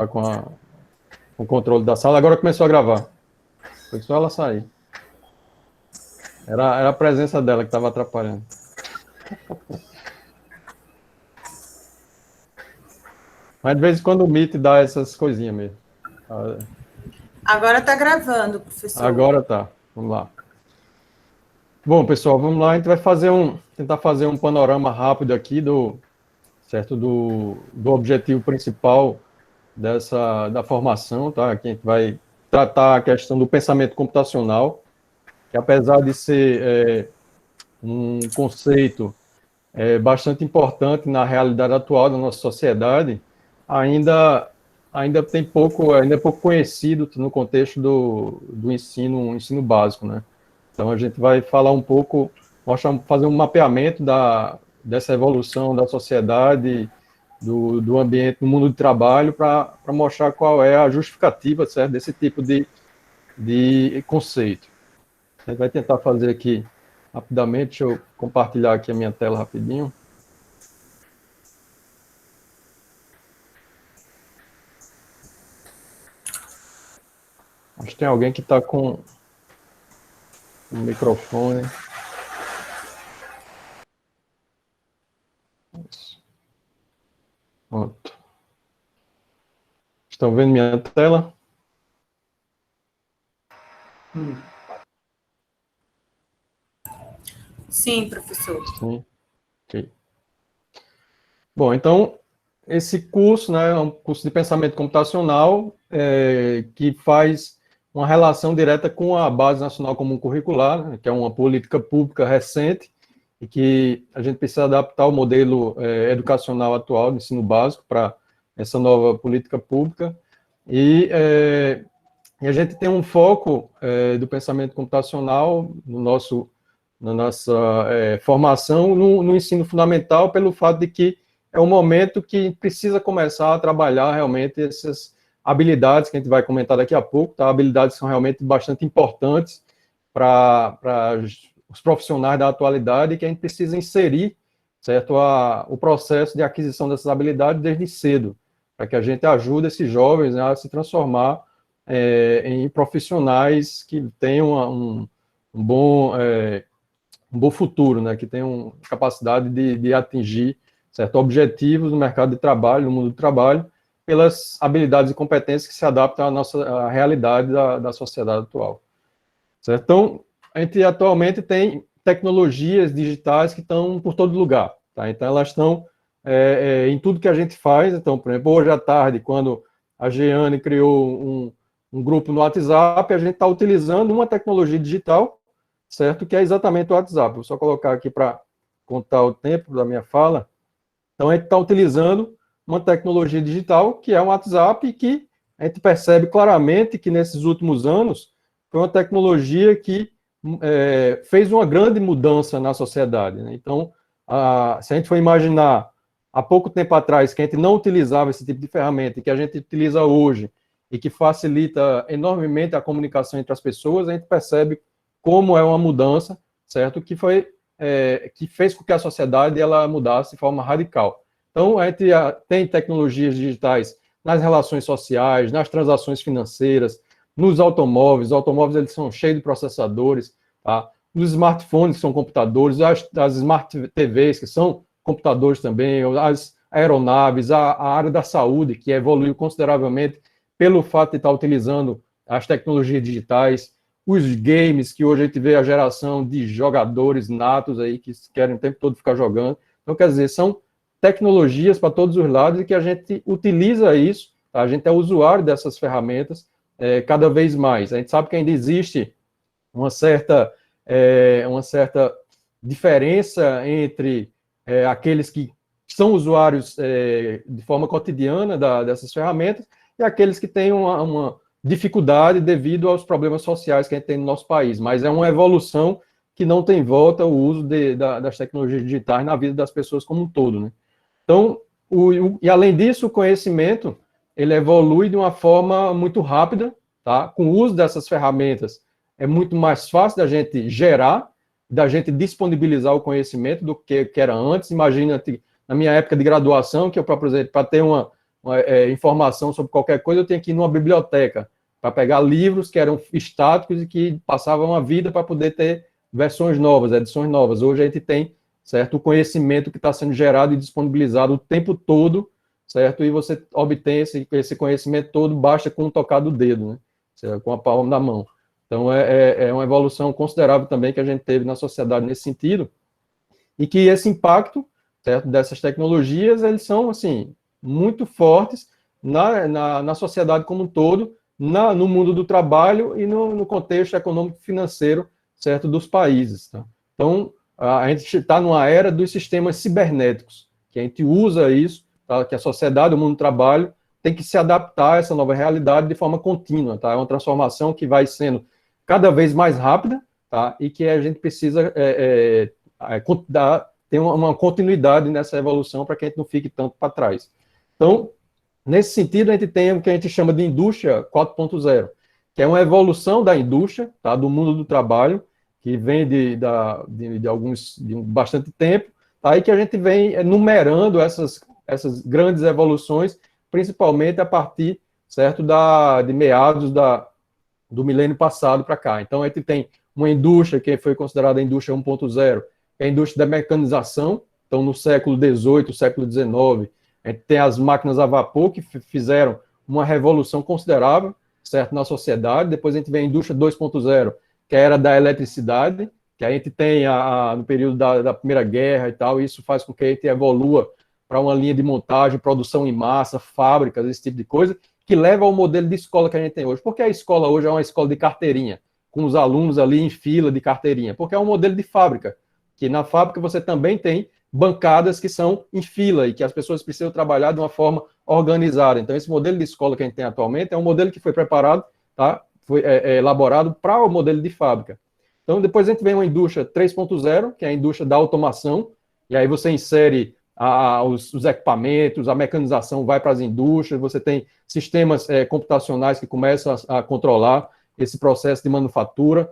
Tá com o controle da sala. Agora começou a gravar. Foi só ela sair. Era a presença dela que estava atrapalhando. Mas de vez em quando o Meet dá essas coisinhas mesmo. Agora está gravando, professor. Agora tá. Vamos lá. Bom, pessoal, vamos lá. A gente vai tentar fazer um panorama rápido aqui do objetivo principal da formação, tá? Aqui a gente vai tratar a questão do pensamento computacional, que apesar de ser um conceito bastante importante na realidade atual da nossa sociedade, ainda é pouco conhecido no contexto do ensino básico, né? Então a gente vai falar um pouco, fazer um mapeamento dessa evolução da sociedade, do ambiente no mundo do trabalho, para mostrar qual é a justificativa, certo, desse tipo de conceito. A gente vai tentar fazer aqui rapidamente. Deixa eu compartilhar aqui a minha tela rapidinho. Acho que tem alguém que está com o microfone. Pronto. Estão vendo minha tela? Sim, professor. Sim. Ok. Bom, então, esse curso, né, é um curso de pensamento computacional que faz uma relação direta com a Base Nacional Comum Curricular, né, que é uma política pública recente e que a gente precisa adaptar o modelo educacional atual do ensino básico para essa nova política pública. E a gente tem um foco do pensamento computacional na nossa formação no ensino fundamental, pelo fato de que é um momento que precisa começar a trabalhar realmente essas habilidades que a gente vai comentar daqui a pouco, tá? Habilidades que são realmente bastante importantes para os profissionais da atualidade e que a gente precisa inserir, certo, o processo de aquisição dessas habilidades desde cedo, para que a gente ajude esses jovens, né, a se transformar em profissionais que tenham um bom futuro, né, que tenham capacidade de atingir certos objetivos no mercado de trabalho, no mundo do trabalho, pelas habilidades e competências que se adaptam à realidade da sociedade atual. Certo? Então, a gente atualmente tem tecnologias digitais que estão por todo lugar. Tá? Então, elas estão em tudo que a gente faz. Então, por exemplo, hoje à tarde, quando a Jeane criou um grupo no WhatsApp, a gente está utilizando uma tecnologia digital, certo? Que é exatamente o WhatsApp. Vou só colocar aqui para contar o tempo da minha fala. Então, a gente está utilizando uma tecnologia digital, que é um WhatsApp, e que a gente percebe claramente que, nesses últimos anos, foi uma tecnologia que fez uma grande mudança na sociedade, né? Então, se a gente for imaginar, há pouco tempo atrás, que a gente não utilizava esse tipo de ferramenta, e que a gente utiliza hoje, e que facilita enormemente a comunicação entre as pessoas, a gente percebe como é uma mudança, certo? Que fez com que a sociedade ela mudasse de forma radical. Então, a gente tem tecnologias digitais nas relações sociais, nas transações financeiras, nos automóveis. Os automóveis eles são cheios de processadores, tá? Nos smartphones, que são computadores, as smart TVs, que são computadores também, as aeronaves, a área da saúde, que evoluiu consideravelmente pelo fato de estar utilizando as tecnologias digitais, os games, que hoje a gente vê a geração de jogadores natos aí que querem o tempo todo ficar jogando. Então, quer dizer, são tecnologias para todos os lados e que a gente utiliza isso, tá? A gente é usuário dessas ferramentas cada vez mais. A gente sabe que ainda existe uma certa diferença entre aqueles que são usuários de forma cotidiana dessas ferramentas e aqueles que têm uma dificuldade devido aos problemas sociais que a gente tem no nosso país, mas é uma evolução que não tem volta o uso das tecnologias digitais na vida das pessoas como um todo, né? Então, e além disso, o conhecimento, ele evolui de uma forma muito rápida, tá? Com o uso dessas ferramentas, é muito mais fácil da gente gerar, da gente disponibilizar o conhecimento do que era antes. Imagina, na minha época de graduação, que eu, por exemplo, para ter informação sobre qualquer coisa, eu tenho que ir numa biblioteca para pegar livros que eram estáticos e que passavam a vida para poder ter versões novas, edições novas. Hoje a gente tem, certo, o conhecimento que está sendo gerado e disponibilizado o tempo todo, certo? E você obtém esse conhecimento todo, basta com um tocar do dedo, né? Certo? Com a palma da mão. Então, é uma evolução considerável também que a gente teve na sociedade nesse sentido, e que esse impacto, certo, dessas tecnologias, eles são, assim, muito fortes na sociedade como um todo, no mundo do trabalho e no contexto econômico-financeiro, certo, dos países. Tá? Então, a gente está numa era dos sistemas cibernéticos, que a gente usa isso, tá? Que a sociedade, o mundo do trabalho, tem que se adaptar a essa nova realidade de forma contínua. Tá? É uma transformação que vai sendo cada vez mais rápida, tá? E que a gente precisa ter uma continuidade nessa evolução para que a gente não fique tanto para trás. Então, nesse sentido, a gente tem o que a gente chama de indústria 4.0, que é uma evolução da indústria, tá, do mundo do trabalho, que vem de bastante tempo, tá, e que a gente vem enumerando essas grandes evoluções, principalmente a partir, certo, de meados do milênio passado para cá. Então, a gente tem uma indústria que foi considerada a indústria 1.0, que é a indústria da mecanização. Então, no século XVIII, século XIX, a gente tem as máquinas a vapor, que fizeram uma revolução considerável, certo, na sociedade. Depois a gente vem a indústria 2.0, que era da eletricidade, que a gente tem no período da Primeira Guerra e tal, e isso faz com que a gente evolua para uma linha de montagem, produção em massa, fábricas, esse tipo de coisa, que leva ao modelo de escola que a gente tem hoje. Por que a escola hoje é uma escola de carteirinha, com os alunos ali em fila de carteirinha? Porque é um modelo de fábrica, que na fábrica você também tem bancadas que são em fila e que as pessoas precisam trabalhar de uma forma organizada. Então, esse modelo de escola que a gente tem atualmente é um modelo que foi preparado, tá? Foi elaborado para o modelo de fábrica. Então, depois a gente vem uma indústria 3.0, que é a indústria da automação, e aí você insere os equipamentos, a mecanização vai para as indústrias, você tem sistemas computacionais que começam a controlar esse processo de manufatura,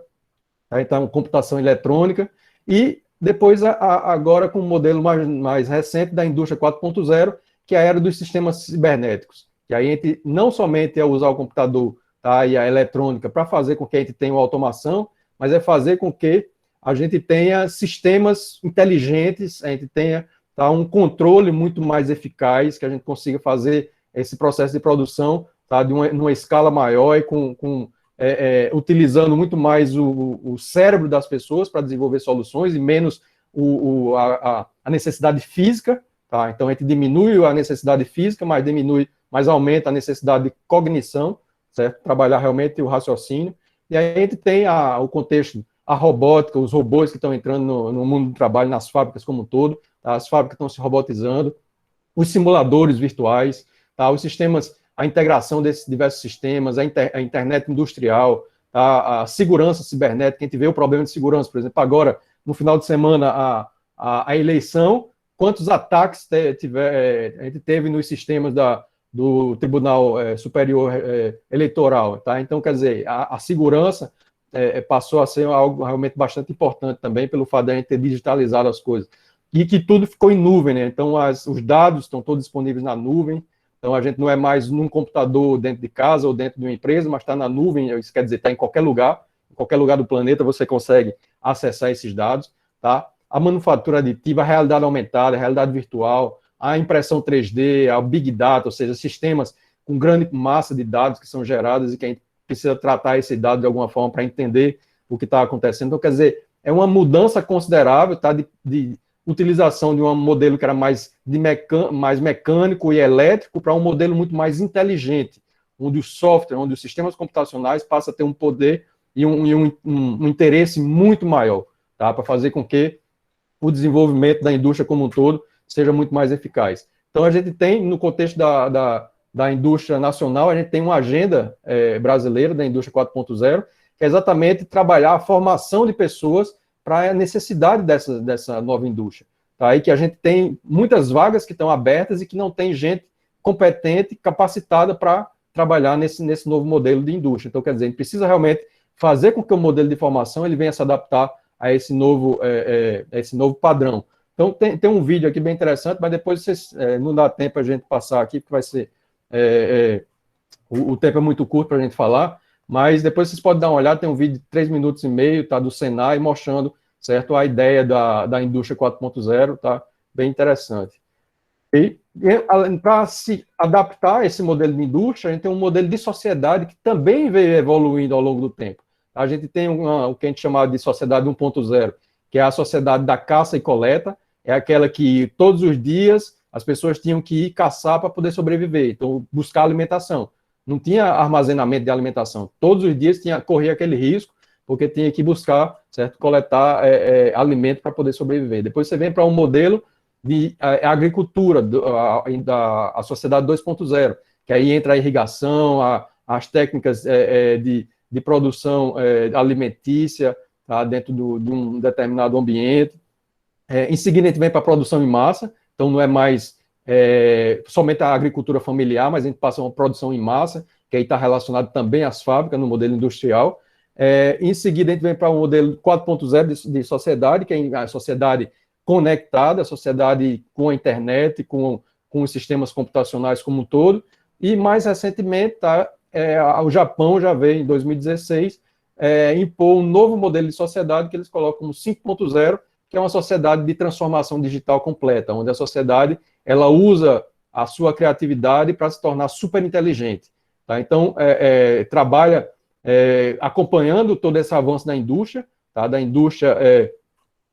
tá? Então, computação eletrônica, e depois, agora, com o modelo mais recente da indústria 4.0, que é a era dos sistemas cibernéticos. E aí a gente não somente é usar o computador, tá, e a eletrônica para fazer com que a gente tenha uma automação, mas é fazer com que a gente tenha sistemas inteligentes, a gente tenha, tá, um controle muito mais eficaz, que a gente consiga fazer esse processo de produção, tá, numa escala maior e utilizando muito mais o cérebro das pessoas para desenvolver soluções e menos a necessidade física, tá? Então a gente diminui a necessidade física, mas aumenta a necessidade de cognição, certo? Trabalhar realmente o raciocínio. E aí a gente tem o contexto, a robótica, os robôs que estão entrando no mundo do trabalho, nas fábricas como um todo, tá? As fábricas estão se robotizando, os simuladores virtuais, tá? Os sistemas, a integração desses diversos sistemas, a internet industrial, a segurança cibernética. A gente vê o problema de segurança, por exemplo, agora, no final de semana, a eleição, quantos ataques a gente teve nos sistemas do Tribunal Superior Eleitoral, tá? Então, quer dizer, a segurança passou a ser algo realmente bastante importante também, pelo fato de a gente ter digitalizado as coisas. E que tudo ficou em nuvem, né? Então, os dados estão todos disponíveis na nuvem. Então, a gente não é mais num computador dentro de casa ou dentro de uma empresa, mas está na nuvem, isso quer dizer, está em qualquer lugar do planeta você consegue acessar esses dados, tá? A manufatura aditiva, a realidade aumentada, a realidade virtual, a impressão 3D, a Big Data, ou seja, sistemas com grande massa de dados que são gerados e que a gente precisa tratar esse dado de alguma forma para entender o que está acontecendo. Então, quer dizer, é uma mudança considerável, tá? De utilização de um modelo que era mais mecânico e elétrico para um modelo muito mais inteligente, onde o software, onde os sistemas computacionais passam a ter um poder e um interesse muito maior, tá? Para fazer com que o desenvolvimento da indústria como um todo seja muito mais eficaz. Então, a gente tem, no contexto da indústria nacional, a gente tem uma agenda brasileira da indústria 4.0, que é exatamente trabalhar a formação de pessoas para a necessidade dessa nova indústria. Tá? Aí que a gente tem muitas vagas que estão abertas e que não tem gente competente, capacitada para trabalhar nesse novo modelo de indústria. Então, quer dizer, a gente precisa realmente fazer com que o modelo de formação ele venha se adaptar a esse novo padrão. Então, tem um vídeo aqui bem interessante, mas depois não dá tempo a gente passar aqui, porque vai ser O tempo é muito curto para a gente falar, mas depois vocês podem dar uma olhada, tem um vídeo de 3 minutos e meio, tá, do Senai, mostrando, certo, a ideia da indústria 4.0, tá, bem interessante. E para se adaptar a esse modelo de indústria, a gente tem um modelo de sociedade que também veio evoluindo ao longo do tempo. A gente tem o que a gente chama de sociedade 1.0, que é a sociedade da caça e coleta, é aquela que todos os dias as pessoas tinham que ir caçar para poder sobreviver, então buscar alimentação. Não tinha armazenamento de alimentação. Todos os dias corria aquele risco, porque tinha que buscar, certo, coletar alimento para poder sobreviver. Depois você vem para um modelo de agricultura, a sociedade 2.0, que aí entra a irrigação, as técnicas de produção alimentícia, tá, dentro de um determinado ambiente. Em seguida, a gente vem para a produção em massa, então não é mais somente a agricultura familiar, mas a gente passa a uma produção em massa, que aí está relacionado também às fábricas, no modelo industrial. Em seguida, a gente vem para um modelo 4.0 de sociedade, que é a sociedade conectada, a sociedade com a internet, com os sistemas computacionais como um todo. E, mais recentemente, o Japão já veio, em 2016, impor um novo modelo de sociedade que eles colocam como 5.0, que é uma sociedade de transformação digital completa, onde a sociedade ela usa a sua criatividade para se tornar super inteligente. Tá? Então, trabalha acompanhando todo esse avanço da indústria, tá? da indústria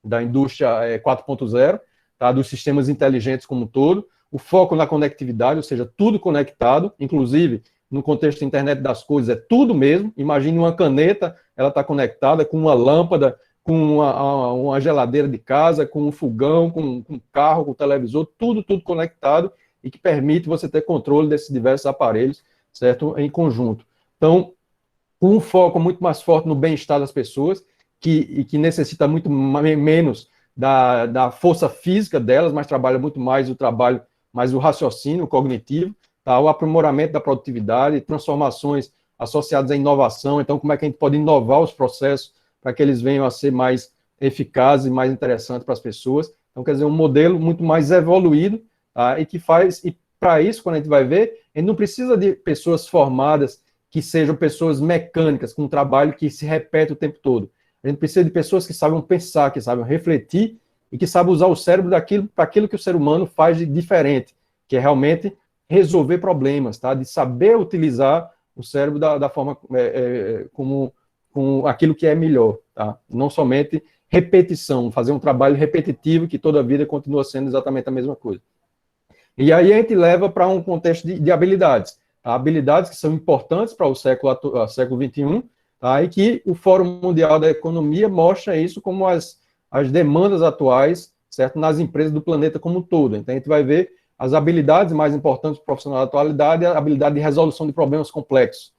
4.0, tá? Dos sistemas inteligentes como um todo, o foco na conectividade, ou seja, tudo conectado, inclusive no contexto da internet das coisas, é tudo mesmo. Imagine uma caneta, ela está conectada com uma lâmpada, com uma geladeira de casa, com um fogão, com um carro, com um televisor, tudo conectado e que permite você ter controle desses diversos aparelhos, certo, em conjunto. Então, um foco muito mais forte no bem-estar das pessoas, que necessita muito menos da força física delas, mas trabalha muito mais o raciocínio cognitivo, tá? O aprimoramento da produtividade, transformações associadas à inovação. Então, como é que a gente pode inovar os processos para que eles venham a ser mais eficazes e mais interessantes para as pessoas. Então, quer dizer, um modelo muito mais evoluído, tá? E para isso, quando a gente vai ver, a gente não precisa de pessoas formadas que sejam pessoas mecânicas, com um trabalho que se repete o tempo todo. A gente precisa de pessoas que saibam pensar, que saibam refletir e que saibam usar o cérebro para aquilo que o ser humano faz de diferente, que é realmente resolver problemas, tá? De saber utilizar o cérebro da forma com aquilo que é melhor, tá? Não somente repetição, fazer um trabalho repetitivo que toda a vida continua sendo exatamente a mesma coisa. E aí a gente leva para um contexto de habilidades, tá? Habilidades que são importantes para o século XXI, tá? E que o Fórum Mundial da Economia mostra isso como as demandas atuais, certo? Nas empresas do planeta como um todo. Então a gente vai ver as habilidades mais importantes para o profissional da atualidade, a habilidade de resolução de problemas complexos,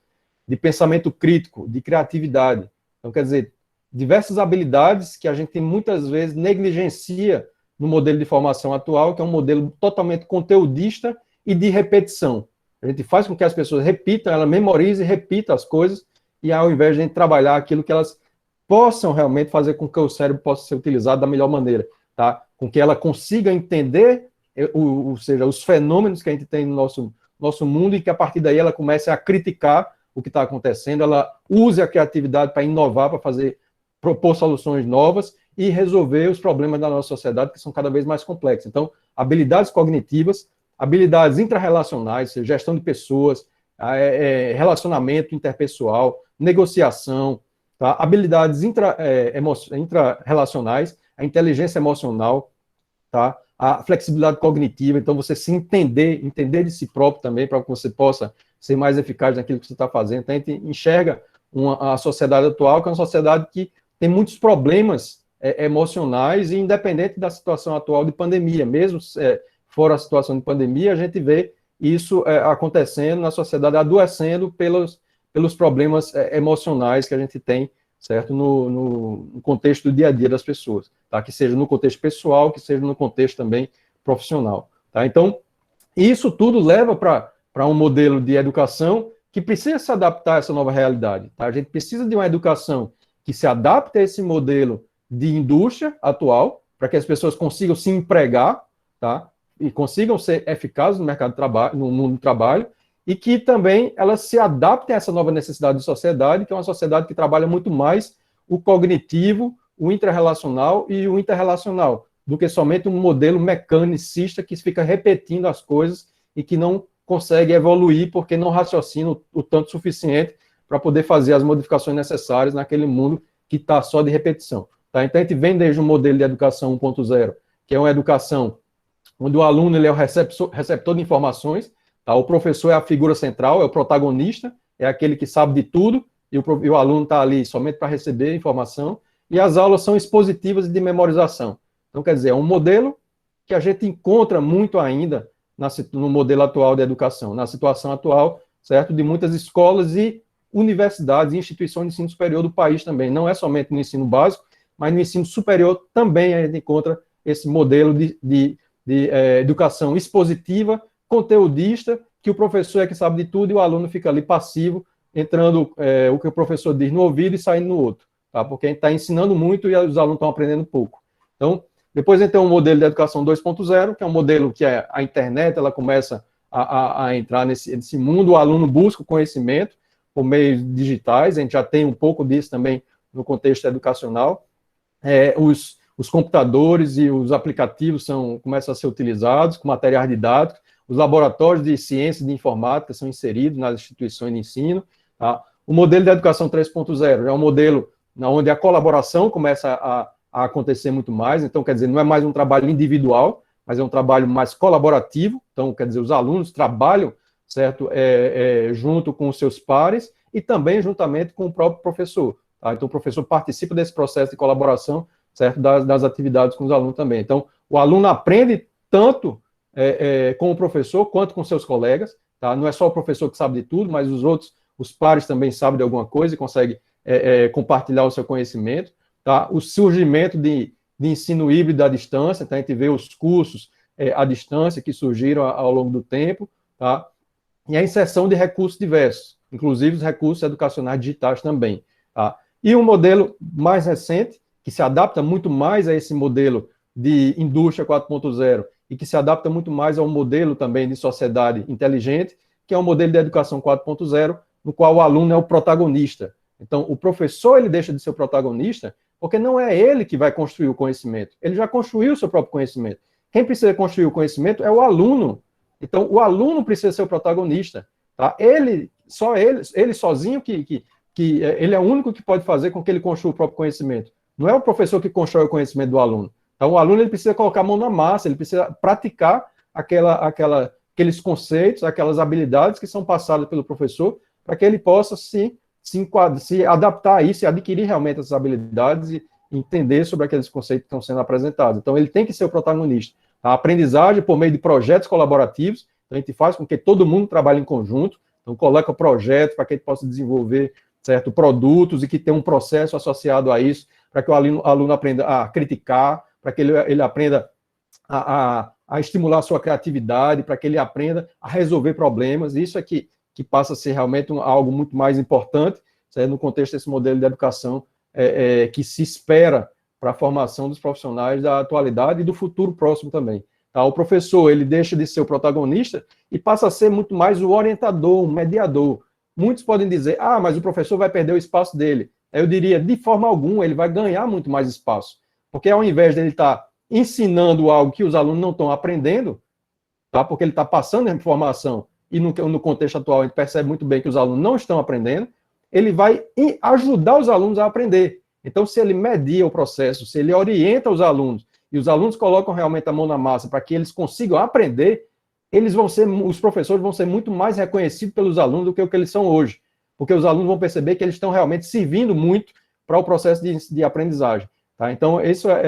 de pensamento crítico, de criatividade. Então, quer dizer, diversas habilidades que a gente muitas vezes negligencia no modelo de formação atual, que é um modelo totalmente conteudista e de repetição. A gente faz com que as pessoas repitam, ela memorize e repita as coisas, e ao invés de a gente trabalhar aquilo que elas possam realmente fazer com que o cérebro possa ser utilizado da melhor maneira, tá? Com que ela consiga entender, ou seja, os fenômenos que a gente tem no nosso mundo, e que a partir daí ela comece a criticar o que está acontecendo, ela use a criatividade para inovar, para propor soluções novas e resolver os problemas da nossa sociedade, que são cada vez mais complexos. Então, habilidades cognitivas, habilidades intrarrelacionais, gestão de pessoas, relacionamento interpessoal, negociação, tá? Habilidades intrarrelacionais, a inteligência emocional, tá? A flexibilidade cognitiva, então você se entender de si próprio também, para que você possa ser mais eficaz naquilo que você está fazendo. Então, a gente enxerga a sociedade atual, que é uma sociedade que tem muitos problemas emocionais, e independente da situação atual de pandemia, mesmo fora a situação de pandemia, a gente vê isso acontecendo na sociedade, adoecendo pelos problemas emocionais que a gente tem, certo? No contexto do dia a dia das pessoas, tá? Que seja no contexto pessoal, que seja no contexto também profissional, tá? Então, isso tudo leva para um modelo de educação que precisa se adaptar a essa nova realidade, tá? A gente precisa de uma educação que se adapte a esse modelo de indústria atual, para que as pessoas consigam se empregar, tá? E consigam ser eficazes no mercado de trabalho, no mundo do trabalho, e que também elas se adaptem a essa nova necessidade de sociedade, que é uma sociedade que trabalha muito mais o cognitivo, o intrarrelacional e o interrelacional, do que somente um modelo mecanicista que fica repetindo as coisas e que não consegue evoluir porque não raciocina o tanto suficiente para poder fazer as modificações necessárias naquele mundo que está só de repetição. Tá? Então, a gente vem desde um modelo de educação 1.0, que é uma educação onde o aluno ele é o receptor de informações, tá? O professor é a figura central, é o protagonista, é aquele que sabe de tudo, e o aluno está ali somente para receber informação, e as aulas são expositivas e de memorização. Então, quer dizer, é um modelo que a gente encontra muito ainda no modelo atual de educação, na situação atual, certo, de muitas escolas e universidades e instituições de ensino superior do país também. Não é somente no ensino básico, mas no ensino superior também a gente encontra esse modelo de educação expositiva, conteudista, que o professor é que sabe de tudo e o aluno fica ali passivo, entrando o que o professor diz no ouvido e saindo no outro, tá? Porque a gente está ensinando muito e os alunos estão aprendendo pouco. Então, depois a gente tem um modelo de educação 2.0, que é um modelo que a internet, ela começa a entrar nesse mundo, o aluno busca o conhecimento por meios digitais, a gente já tem um pouco disso também no contexto educacional. Os computadores e os aplicativos começam a ser utilizados com materiais didáticos, os laboratórios de ciência e de informática são inseridos nas instituições de ensino. Tá? O modelo de educação 3.0 é um modelo onde a colaboração começa a acontecer muito mais, então, quer dizer, não é mais um trabalho individual, mas é um trabalho mais colaborativo, então, quer dizer, os alunos trabalham, certo, junto com os seus pares e também juntamente com o próprio professor. Tá? Então, o professor participa desse processo de colaboração, certo, das atividades com os alunos também. Então, o aluno aprende tanto com o professor quanto com seus colegas, tá? Não é só o professor que sabe de tudo, mas os pares também sabem de alguma coisa e conseguem compartilhar o seu conhecimento. Tá? O surgimento de ensino híbrido à distância, tá? A gente vê os cursos à distância que surgiram ao longo do tempo, tá? E a inserção de recursos diversos, inclusive os recursos educacionais digitais também. Tá? E um modelo mais recente, que se adapta muito mais a esse modelo de indústria 4.0 e que se adapta muito mais ao modelo também de sociedade inteligente, que é o modelo de educação 4.0, no qual o aluno é o protagonista. Então, o professor ele deixa de ser o protagonista porque não é ele que vai construir o conhecimento. Ele já construiu o seu próprio conhecimento. Quem precisa construir o conhecimento é o aluno. Então, o aluno precisa ser o protagonista. Tá? Ele sozinho, ele é o único que pode fazer com que ele construa o próprio conhecimento. Não é o professor que constrói o conhecimento do aluno. Então, o aluno ele precisa colocar a mão na massa, ele precisa praticar aqueles conceitos, aquelas habilidades que são passadas pelo professor, para que ele possa se adaptar a isso e adquirir realmente essas habilidades e entender sobre aqueles conceitos que estão sendo apresentados. Então, ele tem que ser o protagonista. A aprendizagem por meio de projetos colaborativos, então a gente faz com que todo mundo trabalhe em conjunto, então coloca projetos para que ele possa desenvolver certo, produtos e que tenha um processo associado a isso, para que o aluno aprenda a criticar, para que ele aprenda a estimular a sua criatividade, para que ele aprenda a resolver problemas. Isso é que passa a ser realmente algo muito mais importante, certo, no contexto desse modelo de educação que se espera para a formação dos profissionais da atualidade e do futuro próximo também. Tá? O professor ele deixa de ser o protagonista e passa a ser muito mais o orientador, o mediador. Muitos podem dizer, mas o professor vai perder o espaço dele. Eu diria, de forma alguma, ele vai ganhar muito mais espaço. Porque ao invés de ele estar ensinando algo que os alunos não estão aprendendo, tá? Porque ele está passando a informação, e no contexto atual a gente percebe muito bem que os alunos não estão aprendendo, ele vai ajudar os alunos a aprender. Então, se ele media o processo, se ele orienta os alunos, e os alunos colocam realmente a mão na massa para que eles consigam aprender, os professores vão ser muito mais reconhecidos pelos alunos do que o que eles são hoje. Porque os alunos vão perceber que eles estão realmente servindo muito para o processo de aprendizagem. Tá? Então, isso a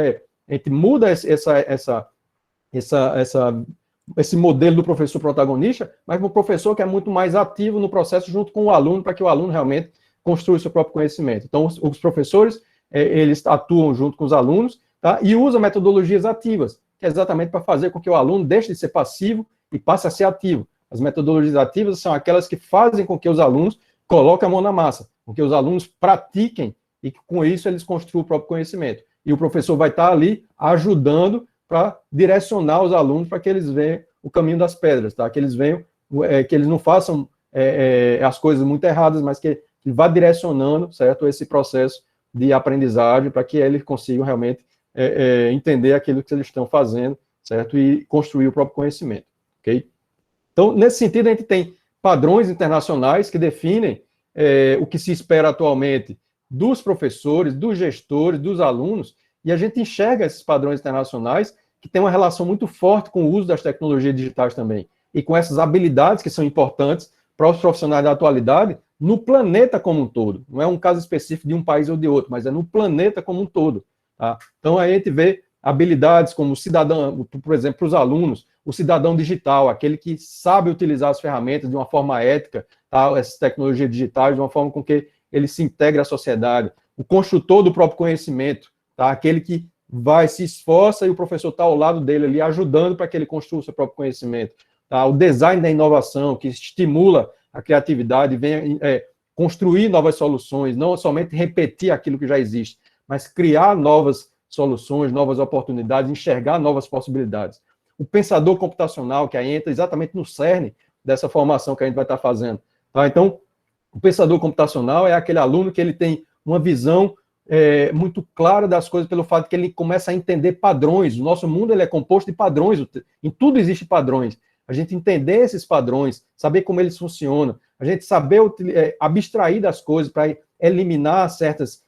gente muda esse modelo do professor protagonista, mas um professor que é muito mais ativo no processo junto com o aluno, para que o aluno realmente construa o seu próprio conhecimento. Então, os professores, eles atuam junto com os alunos, tá? E usam metodologias ativas, que é exatamente para fazer com que o aluno deixe de ser passivo e passe a ser ativo. As metodologias ativas são aquelas que fazem com que os alunos coloquem a mão na massa, com que os alunos pratiquem e que, com isso, eles construam o próprio conhecimento. E o professor vai estar ali ajudando para direcionar os alunos para que eles venham o caminho das pedras, tá? Que eles venham que eles não façam as coisas muito erradas, mas que vá direcionando, certo, esse processo de aprendizagem para que eles consigam realmente entender aquilo que eles estão fazendo, certo, e construir o próprio conhecimento, ok? Então, nesse sentido, a gente tem padrões internacionais que definem o que se espera atualmente dos professores, dos gestores, dos alunos, e a gente enxerga esses padrões internacionais que têm uma relação muito forte com o uso das tecnologias digitais também, e com essas habilidades que são importantes para os profissionais da atualidade no planeta como um todo. Não é um caso específico de um país ou de outro, mas é no planeta como um todo. Tá? Então, aí a gente vê habilidades como o cidadão, por exemplo, para os alunos, o cidadão digital, aquele que sabe utilizar as ferramentas de uma forma ética, tá? Essas tecnologias digitais, de uma forma com que ele se integre à sociedade. O construtor do próprio conhecimento, tá? Aquele que se esforça e o professor está ao lado dele ali, ajudando para que ele construa o seu próprio conhecimento. Tá? O design da inovação, que estimula a criatividade, venha construir novas soluções, não somente repetir aquilo que já existe, mas criar novas soluções, novas oportunidades, enxergar novas possibilidades. O pensador computacional, que aí entra exatamente no cerne dessa formação que a gente vai estar fazendo. Tá? Então, o pensador computacional é aquele aluno que ele tem uma visão muito clara das coisas pelo fato que ele começa a entender padrões. O nosso mundo ele é composto de padrões, em tudo existe padrões. A gente entender esses padrões, saber como eles funcionam, a gente saber abstrair das coisas para eliminar certas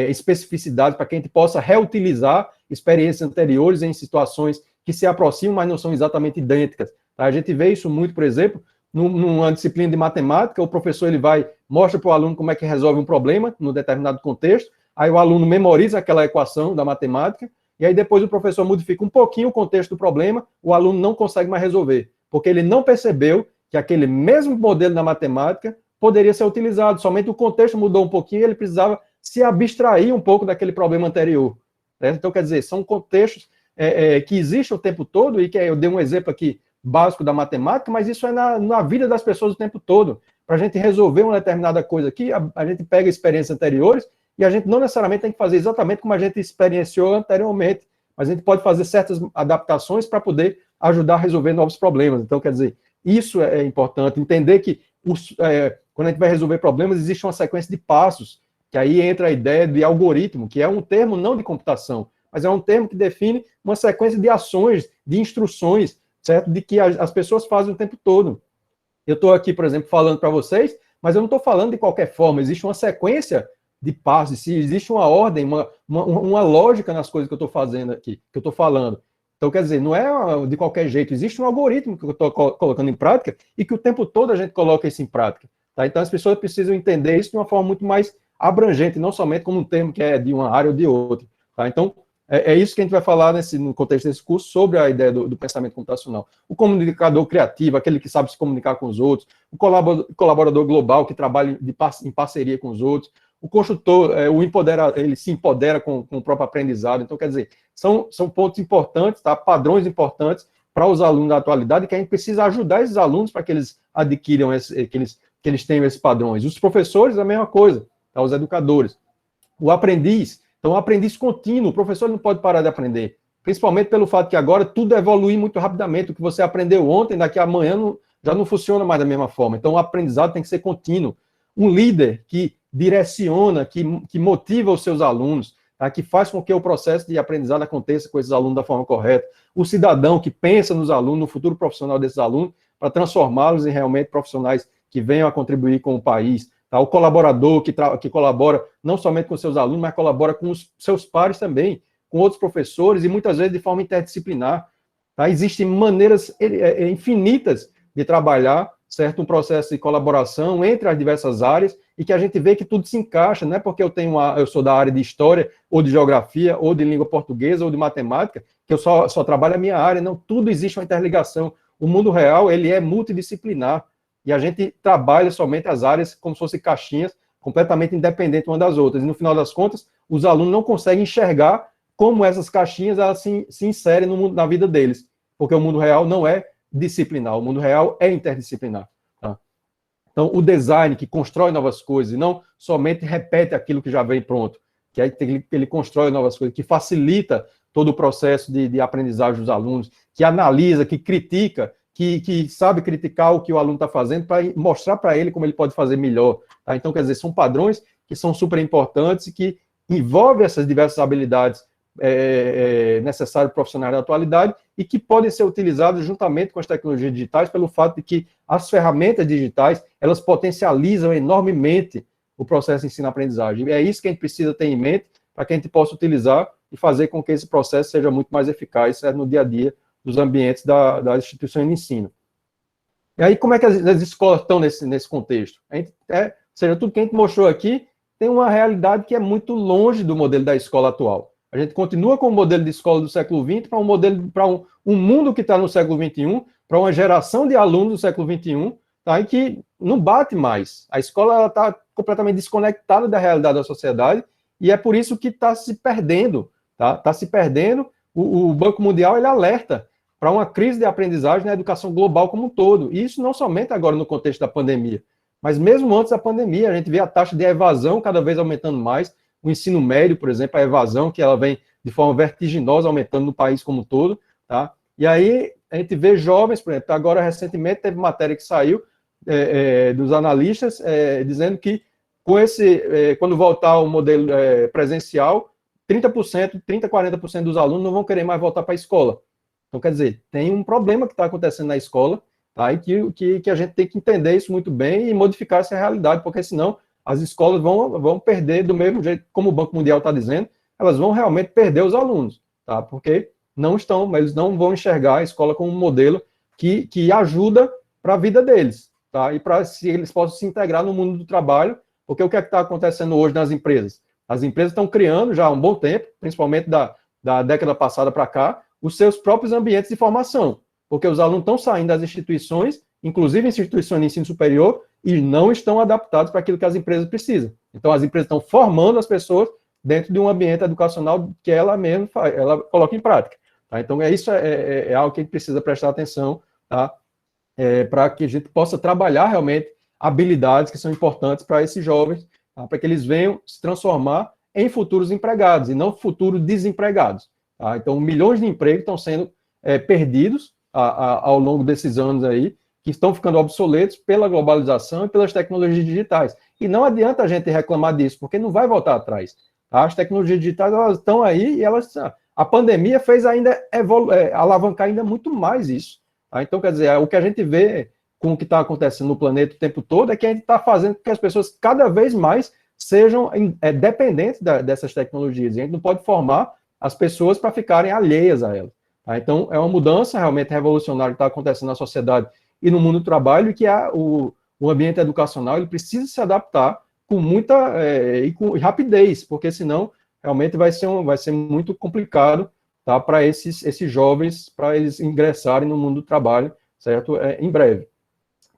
especificidades para que a gente possa reutilizar experiências anteriores em situações que se aproximam, mas não são exatamente idênticas. Tá? A gente vê isso muito, por exemplo, numa disciplina de matemática, o professor mostra para o aluno como é que resolve um problema num determinado contexto, aí o aluno memoriza aquela equação da matemática, e aí depois o professor modifica um pouquinho o contexto do problema, o aluno não consegue mais resolver, porque ele não percebeu que aquele mesmo modelo da matemática poderia ser utilizado, somente o contexto mudou um pouquinho, ele precisava se abstrair um pouco daquele problema anterior. Certo? Então, quer dizer, são contextos que existem o tempo todo, e que eu dei um exemplo aqui básico da matemática, mas isso é na vida das pessoas o tempo todo. Para a gente resolver uma determinada coisa aqui, a gente pega experiências anteriores, e a gente não necessariamente tem que fazer exatamente como a gente experienciou anteriormente, mas a gente pode fazer certas adaptações para poder ajudar a resolver novos problemas. Então, quer dizer, isso é importante, entender que quando a gente vai resolver problemas, existe uma sequência de passos, que aí entra a ideia de algoritmo, que é um termo não de computação, mas é um termo que define uma sequência de ações, de instruções, certo? De que as pessoas fazem o tempo todo. Eu estou aqui, por exemplo, falando para vocês, mas eu não estou falando de qualquer forma, existe uma sequência de passos, existe uma ordem, uma lógica nas coisas que eu estou fazendo aqui, que eu estou falando. Então, quer dizer, não é de qualquer jeito, existe um algoritmo que eu estou colocando em prática e que o tempo todo a gente coloca isso em prática. Tá? Então, as pessoas precisam entender isso de uma forma muito mais abrangente, não somente como um termo que é de uma área ou de outra. Tá? Então, é isso que a gente vai falar no contexto desse curso, sobre a ideia do pensamento computacional. O comunicador criativo, aquele que sabe se comunicar com os outros, o colaborador global, que trabalha em parceria com os outros, o construtor, ele se empodera com o próprio aprendizado. Então, quer dizer, são pontos importantes, tá? Padrões importantes para os alunos da atualidade, que a gente precisa ajudar esses alunos para que eles adquiram, que eles tenham esses padrões. Os professores, a mesma coisa, tá? Os educadores. O aprendiz, então, o aprendiz contínuo, o professor não pode parar de aprender, principalmente pelo fato que agora tudo evolui muito rapidamente. O que você aprendeu ontem, daqui a amanhã já não funciona mais da mesma forma. Então, o aprendizado tem que ser contínuo. Um líder que direciona, que motiva os seus alunos, tá? Que faz com que o processo de aprendizado aconteça com esses alunos da forma correta. O cidadão que pensa nos alunos, no futuro profissional desses alunos, para transformá-los em realmente profissionais que venham a contribuir com o país. Tá? O colaborador que colabora não somente com seus alunos, mas colabora com os seus pares também, com outros professores, e muitas vezes de forma interdisciplinar. Tá? Existem maneiras infinitas de trabalhar, certo? Um processo de colaboração entre as diversas áreas, e que a gente vê que tudo se encaixa, não é porque eu sou da área de história, ou de geografia, ou de língua portuguesa, ou de matemática, que eu só trabalho a minha área. Não, tudo existe uma interligação. O mundo real, ele é multidisciplinar, e a gente trabalha somente as áreas como se fossem caixinhas, completamente independentes uma das outras. E no final das contas, os alunos não conseguem enxergar como essas caixinhas elas se inserem no mundo, na vida deles, porque o mundo real não é disciplinar, o mundo real é interdisciplinar. Tá? Então, o design que constrói novas coisas, e não somente repete aquilo que já vem pronto, que aí ele constrói novas coisas, que facilita todo o processo de aprendizagem dos alunos, que analisa, que critica, que sabe criticar o que o aluno está fazendo para mostrar para ele como ele pode fazer melhor. Tá? Então, quer dizer, são padrões que são super importantes e que envolvem essas diversas habilidades necessárias para o profissional da atualidade e que podem ser utilizados juntamente com as tecnologias digitais pelo fato de que as ferramentas digitais, elas potencializam enormemente o processo de ensino-aprendizagem. E é isso que a gente precisa ter em mente para que a gente possa utilizar e fazer com que esse processo seja muito mais eficaz no dia a dia dos ambientes das instituições de ensino. E aí, como é que as escolas estão nesse contexto? Ou seja, tudo que a gente mostrou aqui tem uma realidade que é muito longe do modelo da escola atual. A gente continua com o modelo de escola do século XX para um mundo que está no século XXI, para uma geração de alunos do século XXI, tá, e que não bate mais. A escola está completamente desconectada da realidade da sociedade e é por isso que está se perdendo. Está se perdendo. O Banco Mundial ele alerta para uma crise de aprendizagem na educação global como um todo. E isso não somente agora no contexto da pandemia, mas mesmo antes da pandemia, a gente vê a taxa de evasão cada vez aumentando mais. O ensino médio, por exemplo, a evasão, que ela vem de forma vertiginosa aumentando no país como um todo. Tá? E aí a gente vê jovens, por exemplo, agora recentemente teve matéria que saiu dos analistas dizendo que quando voltar ao modelo presencial, 30%, 40% dos alunos não vão querer mais voltar para a escola. Então, quer dizer, tem um problema que está acontecendo na escola, tá? E que a gente tem que entender isso muito bem e modificar essa realidade, porque senão as escolas vão perder do mesmo jeito, como o Banco Mundial está dizendo, elas vão realmente perder os alunos, tá? Porque eles não vão enxergar a escola como um modelo que ajuda para a vida deles, tá? E para se eles possam se integrar no mundo do trabalho, porque o que é que está acontecendo hoje nas empresas? As empresas estão criando já há um bom tempo, principalmente da década passada para cá, os seus próprios ambientes de formação, porque os alunos estão saindo das instituições, inclusive instituições de ensino superior, e não estão adaptados para aquilo que as empresas precisam. Então, as empresas estão formando as pessoas dentro de um ambiente educacional que ela mesma ela coloca em prática. Tá? Então, isso é algo que a gente precisa prestar atenção, tá? Para que a gente possa trabalhar realmente habilidades que são importantes para esses jovens, tá? Para que eles venham se transformar em futuros empregados e não futuros desempregados. Tá? Então, milhões de empregos estão sendo perdidos ao longo desses anos aí, que estão ficando obsoletos pela globalização e pelas tecnologias digitais. E não adianta a gente reclamar disso, porque não vai voltar atrás. Tá? As tecnologias digitais elas estão aí e a pandemia fez ainda alavancar ainda muito mais isso. Tá? Então, quer dizer, o que a gente vê com o que está acontecendo no planeta o tempo todo é que a gente está fazendo com que as pessoas cada vez mais sejam dependentes dessas tecnologias. E a gente não pode formar as pessoas para ficarem alheias a elas. Tá? Então, é uma mudança realmente revolucionária que está acontecendo na sociedade e no mundo do trabalho, e que o ambiente educacional ele precisa se adaptar com muita com rapidez, porque senão realmente vai ser muito complicado, tá, para esses jovens, para eles ingressarem no mundo do trabalho, certo? Em breve.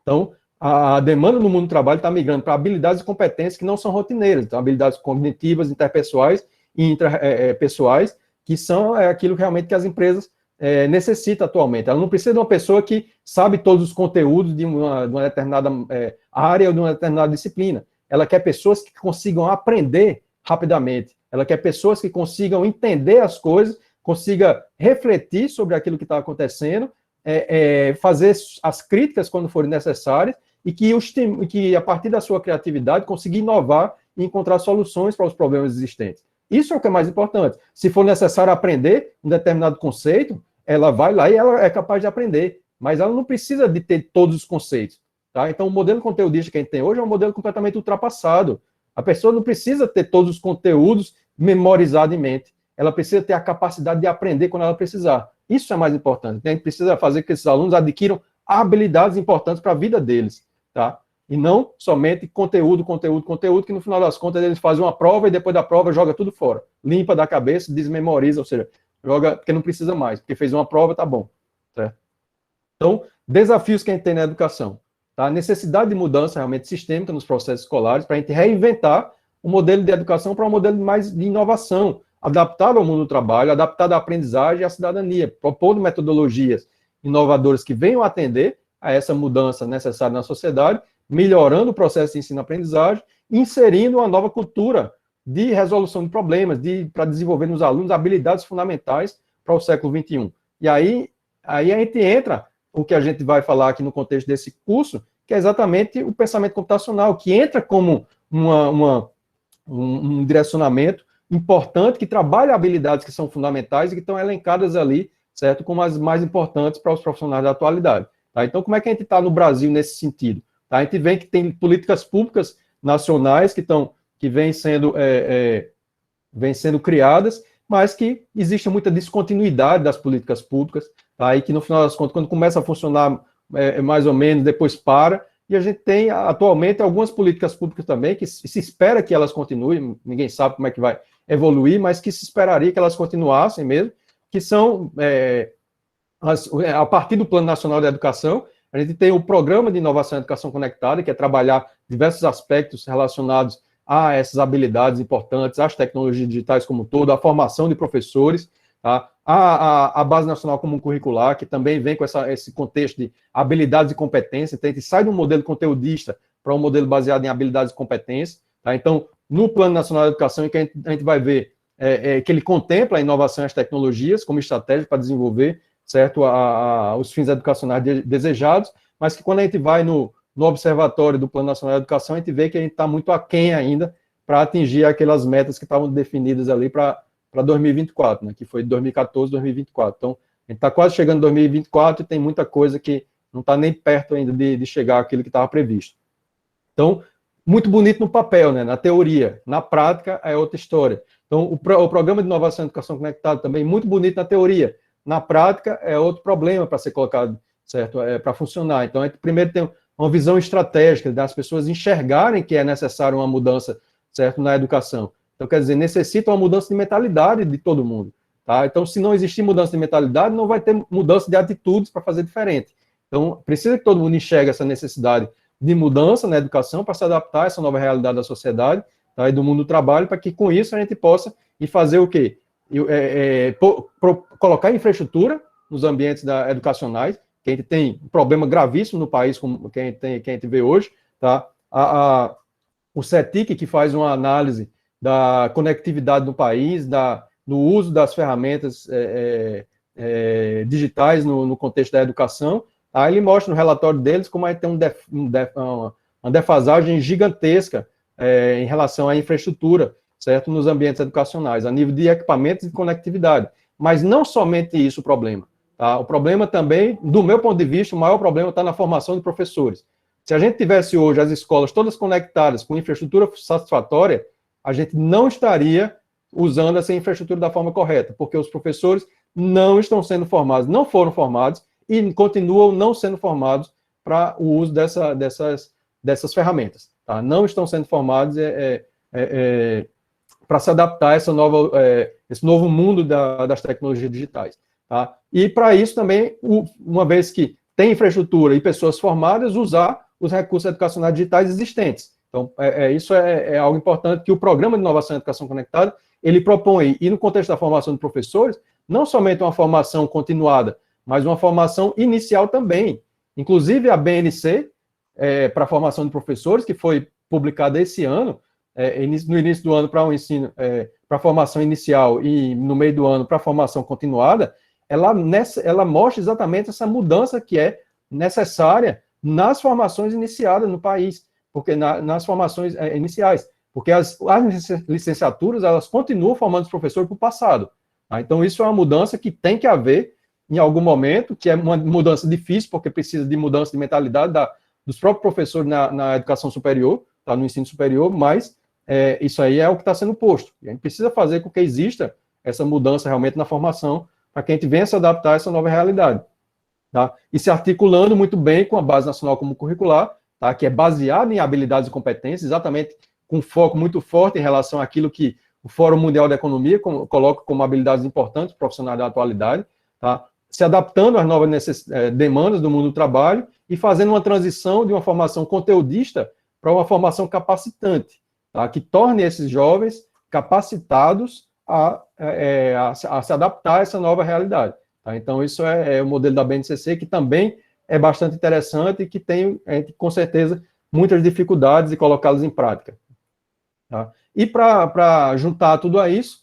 Então, a demanda no mundo do trabalho está migrando para habilidades e competências que não são rotineiras, então habilidades cognitivas, interpessoais e intrapessoais, que são aquilo realmente que as empresas necessita atualmente. Ela não precisa de uma pessoa que sabe todos os conteúdos de uma determinada área ou de uma determinada disciplina. Ela quer pessoas que consigam aprender rapidamente. Ela quer pessoas que consigam entender as coisas, consiga refletir sobre aquilo que está acontecendo, fazer as críticas quando forem necessárias e que, a partir da sua criatividade, consiga inovar e encontrar soluções para os problemas existentes. Isso é o que é mais importante. Se for necessário aprender um determinado conceito, ela vai lá e ela é capaz de aprender, mas ela não precisa de ter todos os conceitos. Tá? Então, o modelo conteudista que a gente tem hoje é um modelo completamente ultrapassado. A pessoa não precisa ter todos os conteúdos memorizados em mente. Ela precisa ter a capacidade de aprender quando ela precisar. Isso é mais importante. A gente precisa fazer com que esses alunos adquiram habilidades importantes para a vida deles. Tá? E não somente conteúdo, que no final das contas eles fazem uma prova e depois da prova joga tudo fora. Limpa da cabeça, desmemoriza, ou seja, joga porque não precisa mais, porque fez uma prova, tá bom. Certo? Então, desafios que a gente tem na educação. Tá? Necessidade de mudança realmente sistêmica nos processos escolares para a gente reinventar o modelo de educação para um modelo mais de inovação, adaptado ao mundo do trabalho, adaptado à aprendizagem e à cidadania, propondo metodologias inovadoras que venham atender a essa mudança necessária na sociedade, melhorando o processo de ensino-aprendizagem, inserindo uma nova cultura de resolução de problemas, para desenvolver nos alunos habilidades fundamentais para o século XXI. E aí a gente entra o que a gente vai falar aqui no contexto desse curso, que é exatamente o pensamento computacional, que entra como um direcionamento importante, que trabalha habilidades que são fundamentais e que estão elencadas ali, certo, como as mais importantes para os profissionais da atualidade. Tá? Então, como é que a gente está no Brasil nesse sentido? Tá? A gente vê que tem políticas públicas nacionais que vêm sendo criadas, mas que existe muita descontinuidade das políticas públicas, tá? E que, no final das contas, quando começa a funcionar mais ou menos, depois para, e a gente tem, atualmente, algumas políticas públicas também, que se espera que elas continuem, ninguém sabe como é que vai evoluir, mas que se esperaria que elas continuassem mesmo, que são, a partir do Plano Nacional de Educação, a gente tem o Programa de Inovação e Educação Conectada, que é trabalhar diversos aspectos relacionados a essas habilidades importantes, às tecnologias digitais como um todo, a formação de professores, tá? A Base Nacional Comum Curricular, que também vem com esse contexto de habilidades e competências, então a gente sai de um modelo conteudista para um modelo baseado em habilidades e competências, tá? Então, no Plano Nacional de Educação, que a gente vai ver que ele contempla a inovação e as tecnologias como estratégia para desenvolver, certo, os fins educacionais desejados, mas que quando a gente vai no observatório do Plano Nacional de Educação, a gente vê que a gente está muito aquém ainda para atingir aquelas metas que estavam definidas ali para 2024, né, que foi de 2014 a 2024. Então, a gente está quase chegando em 2024 e tem muita coisa que não está nem perto ainda de chegar àquilo que estava previsto. Então, muito bonito no papel, né, na teoria. Na prática, é outra história. Então, o Programa de Inovação e Educação Conectada também muito bonito na teoria. Na prática, é outro problema para ser colocado, certo, para funcionar. Então, a gente primeiro tem uma visão estratégica das pessoas enxergarem que é necessário uma mudança, certo, na educação. Então, quer dizer, necessita uma mudança de mentalidade de todo mundo, tá? Então, se não existir mudança de mentalidade, não vai ter mudança de atitudes para fazer diferente. Então, precisa que todo mundo enxergue essa necessidade de mudança na educação para se adaptar a essa nova realidade da sociedade, tá? E do mundo do trabalho, para que com isso a gente possa ir fazer o quê? Colocar infraestrutura nos ambientes educacionais, que a gente tem um problema gravíssimo no país, como que a gente vê hoje, tá? O CETIC, que faz uma análise da conectividade do país, do uso das ferramentas digitais no contexto da educação, tá? Ele mostra no relatório deles como a gente tem uma defasagem gigantesca em relação à infraestrutura, certo, nos ambientes educacionais, a nível de equipamentos e conectividade. Mas não somente isso o problema. Tá? O problema também, do meu ponto de vista, o maior problema está na formação de professores. Se a gente tivesse hoje as escolas todas conectadas com infraestrutura satisfatória, a gente não estaria usando essa infraestrutura da forma correta, porque os professores não estão sendo formados, não foram formados e continuam não sendo formados para o uso dessas ferramentas. Tá? Não estão sendo formados para se adaptar a esse novo mundo das tecnologias digitais. Tá? E para isso também, uma vez que tem infraestrutura e pessoas formadas, usar os recursos educacionais digitais existentes. Então, isso é algo importante que o Programa de Inovação e Educação Conectada, ele propõe, e no contexto da formação de professores, não somente uma formação continuada, mas uma formação inicial também. Inclusive, a BNC, para a formação de professores, que foi publicada esse ano, no início do ano para o ensino, para a formação inicial e no meio do ano para a formação continuada, ela mostra exatamente essa mudança que é necessária nas formações iniciadas no país, porque nas formações iniciais, porque as licenciaturas, elas continuam formando os professores para o passado. Tá? Então, isso é uma mudança que tem que haver em algum momento, que é uma mudança difícil, porque precisa de mudança de mentalidade dos próprios professores na educação superior, tá? No ensino superior, mas isso aí é o que está sendo posto. E a gente precisa fazer com que exista essa mudança realmente na formação, para que a gente venha se adaptar a essa nova realidade. Tá? E se articulando muito bem com a Base Nacional Comum Curricular, tá? Que é baseada em habilidades e competências, exatamente com foco muito forte em relação àquilo que o Fórum Mundial da Economia coloca como habilidades importantes profissionais da atualidade, tá? Se adaptando às novas demandas do mundo do trabalho e fazendo uma transição de uma formação conteudista para uma formação capacitante, tá? Que torne esses jovens capacitados a se adaptar a essa nova realidade. Tá? Então, isso é o modelo da BNCC, que também é bastante interessante e que tem, com certeza, muitas dificuldades de colocá-los em prática. Tá? E para juntar tudo a isso,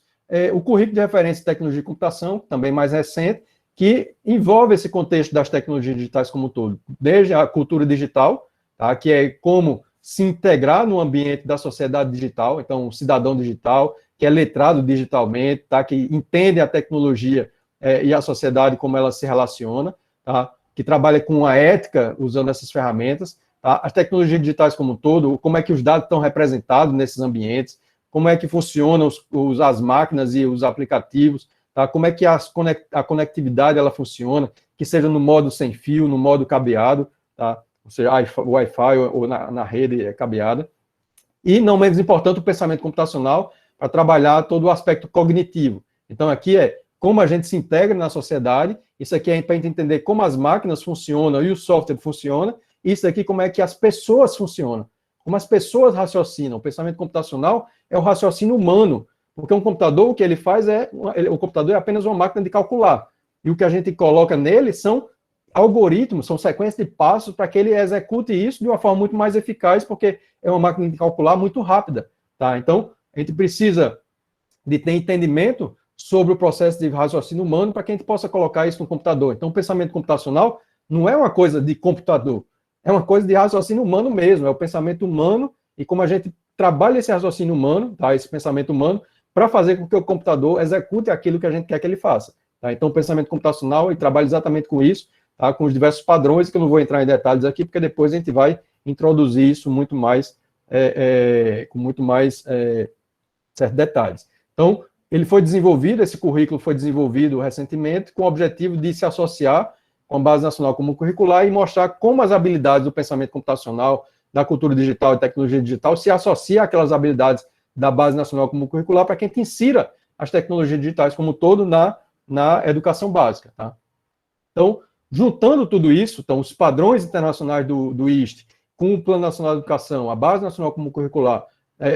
o currículo de referência em tecnologia de computação, também mais recente, que envolve esse contexto das tecnologias digitais como um todo, desde a cultura digital, tá, que é como se integrar no ambiente da sociedade digital, então, um cidadão digital, que é letrado digitalmente, tá, que entende a tecnologia e a sociedade, como ela se relaciona, tá, que trabalha com a ética usando essas ferramentas, tá, as tecnologias digitais como um todo, como é que os dados estão representados nesses ambientes, como é que funcionam as máquinas e os aplicativos, tá, como é que a conectividade ela funciona, que seja no modo sem fio, no modo cabeado, tá, ou seja, Wi-Fi ou na rede cabeada. E, não menos importante, o pensamento computacional para trabalhar todo o aspecto cognitivo. Então, aqui é como a gente se integra na sociedade, isso aqui é para a gente entender como as máquinas funcionam e o software funciona, isso aqui como é que as pessoas funcionam, como as pessoas raciocinam. O pensamento computacional é o raciocínio humano, porque um computador, o que ele faz o computador é apenas uma máquina de calcular, e o que a gente coloca nele são algoritmos, são sequências de passos para que ele execute isso de uma forma muito mais eficaz, porque é uma máquina de calcular muito rápida, tá? Então, a gente precisa de ter entendimento sobre o processo de raciocínio humano para que a gente possa colocar isso no computador. Então, o pensamento computacional não é uma coisa de computador, é uma coisa de raciocínio humano mesmo, é o pensamento humano e como a gente trabalha esse raciocínio humano, tá? Esse pensamento humano, para fazer com que o computador execute aquilo que a gente quer que ele faça. Tá? Então, o pensamento computacional, ele trabalha exatamente com isso, tá? Com os diversos padrões, que eu não vou entrar em detalhes aqui, porque depois a gente vai introduzir isso muito mais, com muito mais certos detalhes. Então, ele foi desenvolvido, esse currículo foi desenvolvido recentemente, com o objetivo de se associar com a Base Nacional Comum Curricular e mostrar como as habilidades do pensamento computacional, da cultura digital e tecnologia digital se associa àquelas habilidades da Base Nacional Comum Curricular para que a gente insira as tecnologias digitais como um todo na educação básica. Tá? Então, juntando tudo isso, então, os padrões internacionais do IST, com o Plano Nacional de Educação, a Base Nacional Comum Curricular,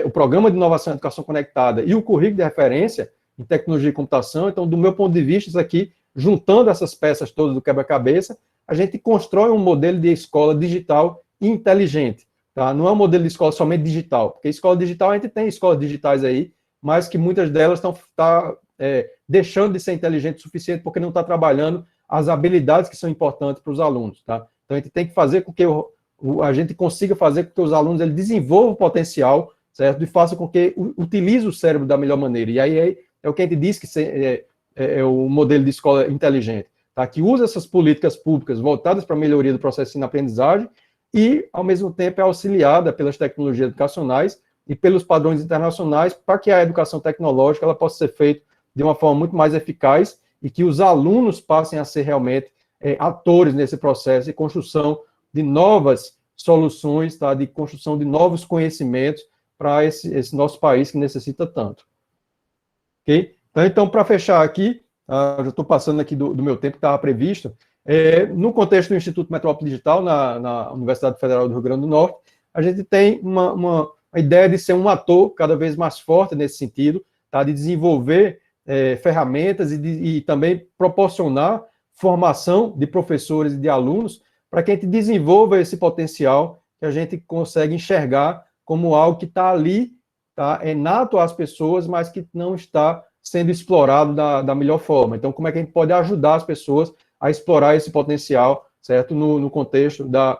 o Programa de Inovação e Educação Conectada e o currículo de referência em tecnologia e computação, então, do meu ponto de vista, isso aqui, juntando essas peças todas do quebra-cabeça, a gente constrói um modelo de escola digital inteligente. Tá? Não é um modelo de escola somente digital, porque escola digital, a gente tem escolas digitais aí, mas que muitas delas estão deixando de ser inteligente o suficiente porque não está trabalhando as habilidades que são importantes para os alunos. Tá? Então, a gente tem que fazer com que a gente consiga fazer com que os alunos eles desenvolvam o potencial, certo? E faça com que utilize o cérebro da melhor maneira. E aí é o que a gente diz que é o modelo de escola inteligente, tá? Que usa essas políticas públicas voltadas para a melhoria do processo de ensino-aprendizagem e, ao mesmo tempo, é auxiliada pelas tecnologias educacionais e pelos padrões internacionais para que a educação tecnológica ela possa ser feita de uma forma muito mais eficaz e que os alunos passem a ser realmente atores nesse processo de construção de novas soluções, tá? De construção de novos conhecimentos para esse nosso país que necessita tanto. Ok? Então, para fechar aqui, já estou passando aqui do meu tempo que estava previsto, no contexto do Instituto Metrópole Digital, na Universidade Federal do Rio Grande do Norte, a gente tem uma ideia de ser um ator cada vez mais forte nesse sentido, tá? De desenvolver ferramentas e também proporcionar formação de professores e de alunos para que a gente desenvolva esse potencial que a gente consegue enxergar como algo que está ali, tá? É nato às pessoas, mas que não está sendo explorado da melhor forma. Então, como é que a gente pode ajudar as pessoas a explorar esse potencial, certo? No contexto da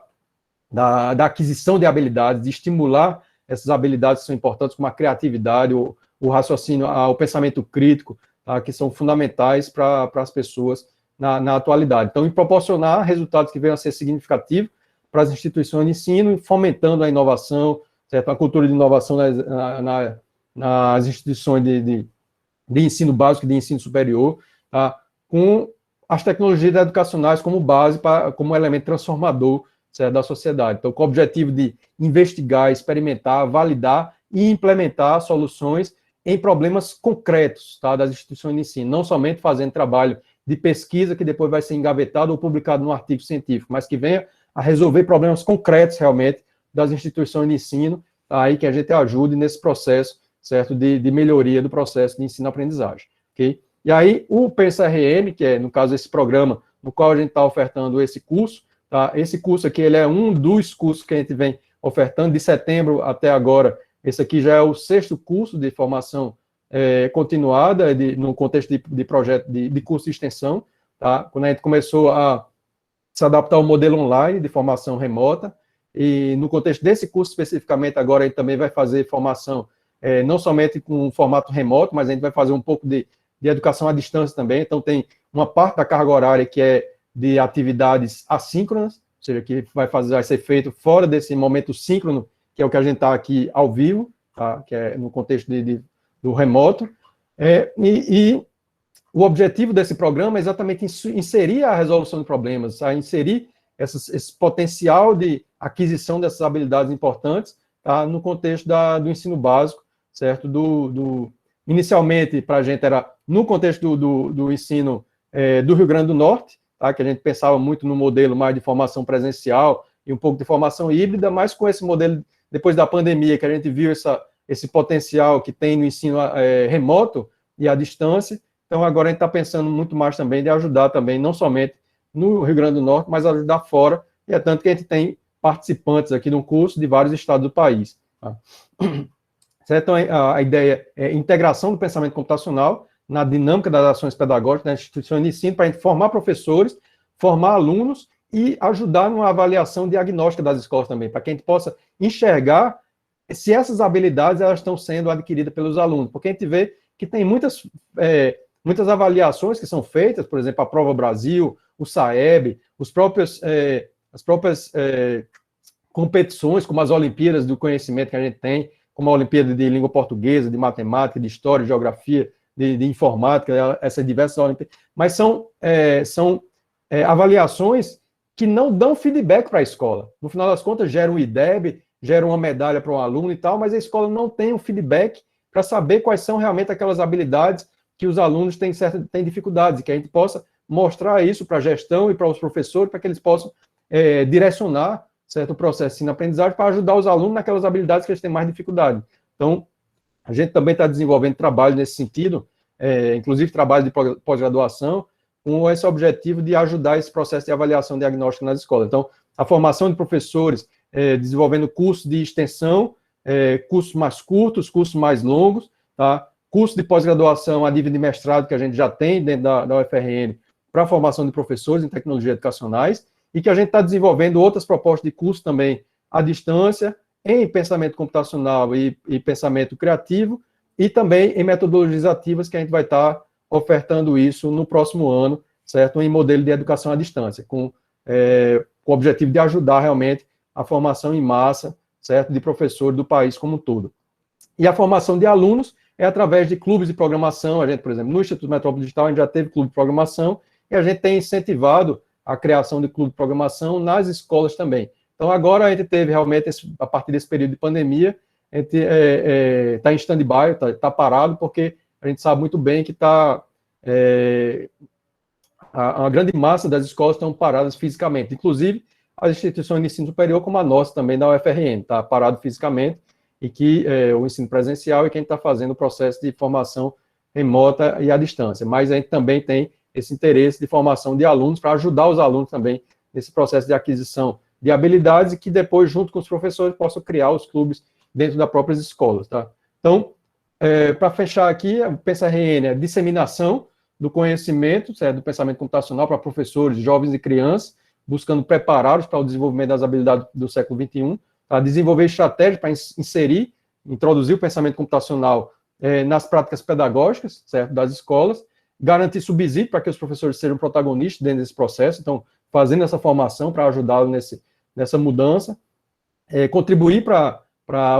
aquisição de habilidades, de estimular essas habilidades que são importantes, como a criatividade, o raciocínio, o pensamento crítico, tá? Que são fundamentais para as pessoas na atualidade. Então, em proporcionar resultados que venham a ser significativos para as instituições de ensino, fomentando a inovação, certo? A cultura de inovação nas instituições de ensino básico e de ensino superior, tá? Com as tecnologias educacionais como base, como elemento transformador, certo? Da sociedade. Então, com o objetivo de investigar, experimentar, validar e implementar soluções em problemas concretos, tá? Das instituições de ensino, não somente fazendo trabalho de pesquisa que depois vai ser engavetado ou publicado num artigo científico, mas que venha a resolver problemas concretos realmente das instituições de ensino, tá? Aí que a gente ajude nesse processo, certo, de melhoria do processo de ensino-aprendizagem, ok? E aí, o PensaRM, que é, no caso, esse programa no qual a gente está ofertando esse curso, tá? Esse curso aqui, ele é um dos cursos que a gente vem ofertando de setembro até agora. Esse aqui já é o 6º curso de formação continuada, no contexto de projeto de curso de extensão, tá? Quando a gente começou a se adaptar ao modelo online de formação remota, e no contexto desse curso especificamente, agora a gente também vai fazer formação, não somente com formato remoto, mas a gente vai fazer um pouco de educação à distância também. Então, tem uma parte da carga horária que é de atividades assíncronas, ou seja, que vai ser feito fora desse momento síncrono, que é o que a gente está aqui ao vivo, tá? Que é no contexto do remoto. E o objetivo desse programa é exatamente inserir a resolução de problemas, a inserir esse potencial de aquisição dessas habilidades importantes, tá? No contexto do ensino básico, certo? Inicialmente, para a gente, era no contexto do ensino do Rio Grande do Norte, tá? Que a gente pensava muito no modelo mais de formação presencial e um pouco de formação híbrida, mas com esse modelo, depois da pandemia, que a gente viu esse potencial que tem no ensino remoto e à distância. Então, agora a gente está pensando muito mais também de ajudar também, não somente no Rio Grande do Norte, mas ajudar fora, e é tanto que a gente tem participantes aqui no curso de vários estados do país. Tá? Certo? Então, a ideia é integração do pensamento computacional na dinâmica das ações pedagógicas na instituição de ensino, para a gente formar professores, formar alunos e ajudar numa avaliação diagnóstica das escolas também, para que a gente possa enxergar se essas habilidades elas estão sendo adquiridas pelos alunos, porque a gente vê que tem muitas avaliações que são feitas, por exemplo, a Prova Brasil, o SAEB, as próprias competições, como as Olimpíadas do Conhecimento que a gente tem, como a Olimpíada de Língua Portuguesa, de Matemática, de História, de Geografia, de Informática, essas diversas Olimpíadas, mas são avaliações que não dão feedback para a escola. No final das contas, gera um IDEB, gera uma medalha para um aluno e tal, mas a escola não tem um feedback para saber quais são realmente aquelas habilidades que os alunos têm dificuldades, e que a gente possa mostrar isso para a gestão e para os professores, para que eles possam direcionar certo processo de ensino-aprendizagem para ajudar os alunos naquelas habilidades que eles têm mais dificuldade. Então, a gente também está desenvolvendo trabalho nesse sentido, inclusive trabalho de pós-graduação, com esse objetivo de ajudar esse processo de avaliação diagnóstica nas escolas. Então, a formação de professores, desenvolvendo cursos de extensão, cursos mais curtos, cursos mais longos, tá? Curso de pós-graduação a nível de mestrado, que a gente já tem dentro da UFRN, para a formação de professores em tecnologias educacionais, e que a gente está desenvolvendo outras propostas de curso também à distância, em pensamento computacional e pensamento criativo, e também em metodologias ativas, que a gente vai estar ofertando isso no próximo ano, certo? Em modelo de educação à distância, com o objetivo de ajudar realmente a formação em massa, certo? De professores do país como um todo. E a formação de alunos é através de clubes de programação. A gente, por exemplo, no Instituto Metrópole Digital, a gente já teve clube de programação, e a gente tem incentivado a criação de clube de programação nas escolas também. Então, agora a gente teve realmente, a partir desse período de pandemia, a gente está em stand-by, está parado, porque a gente sabe muito bem que a grande massa das escolas estão paradas fisicamente, inclusive as instituições de ensino superior, como a nossa também, da UFRN, está parado fisicamente, e que o ensino presencial é quem está fazendo o processo de formação remota e à distância. Mas a gente também tem esse interesse de formação de alunos, para ajudar os alunos também nesse processo de aquisição de habilidades, e que depois, junto com os professores, possam criar os clubes dentro das próprias escolas, tá? Então, para fechar aqui, o PensaRN é disseminação do conhecimento, certo? Do pensamento computacional para professores, jovens e crianças, buscando prepará-los para o desenvolvimento das habilidades do século XXI, tá? Desenvolver estratégias para introduzir o pensamento computacional nas práticas pedagógicas, certo? Das escolas, garantir subsídio para que os professores sejam protagonistas dentro desse processo, então, fazendo essa formação para ajudá-los nessa mudança, contribuir para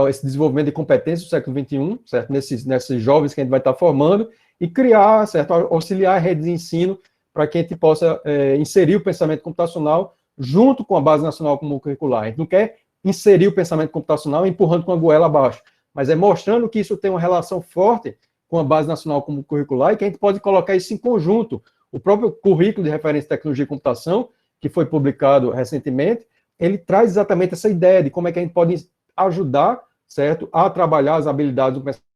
esse desenvolvimento de competências do século XXI, certo? Nesses jovens que a gente vai estar formando, e criar, certo? Auxiliar a rede de ensino para que a gente possa inserir o pensamento computacional junto com a Base Nacional Comum Curricular. A gente não quer inserir o pensamento computacional empurrando com a goela abaixo, mas é mostrando que isso tem uma relação forte com a Base Nacional Comum Curricular, e que a gente pode colocar isso em conjunto. O próprio currículo de referência de tecnologia e computação, que foi publicado recentemente, ele traz exatamente essa ideia de como é que a gente pode ajudar, certo, a trabalhar as habilidades do pensamento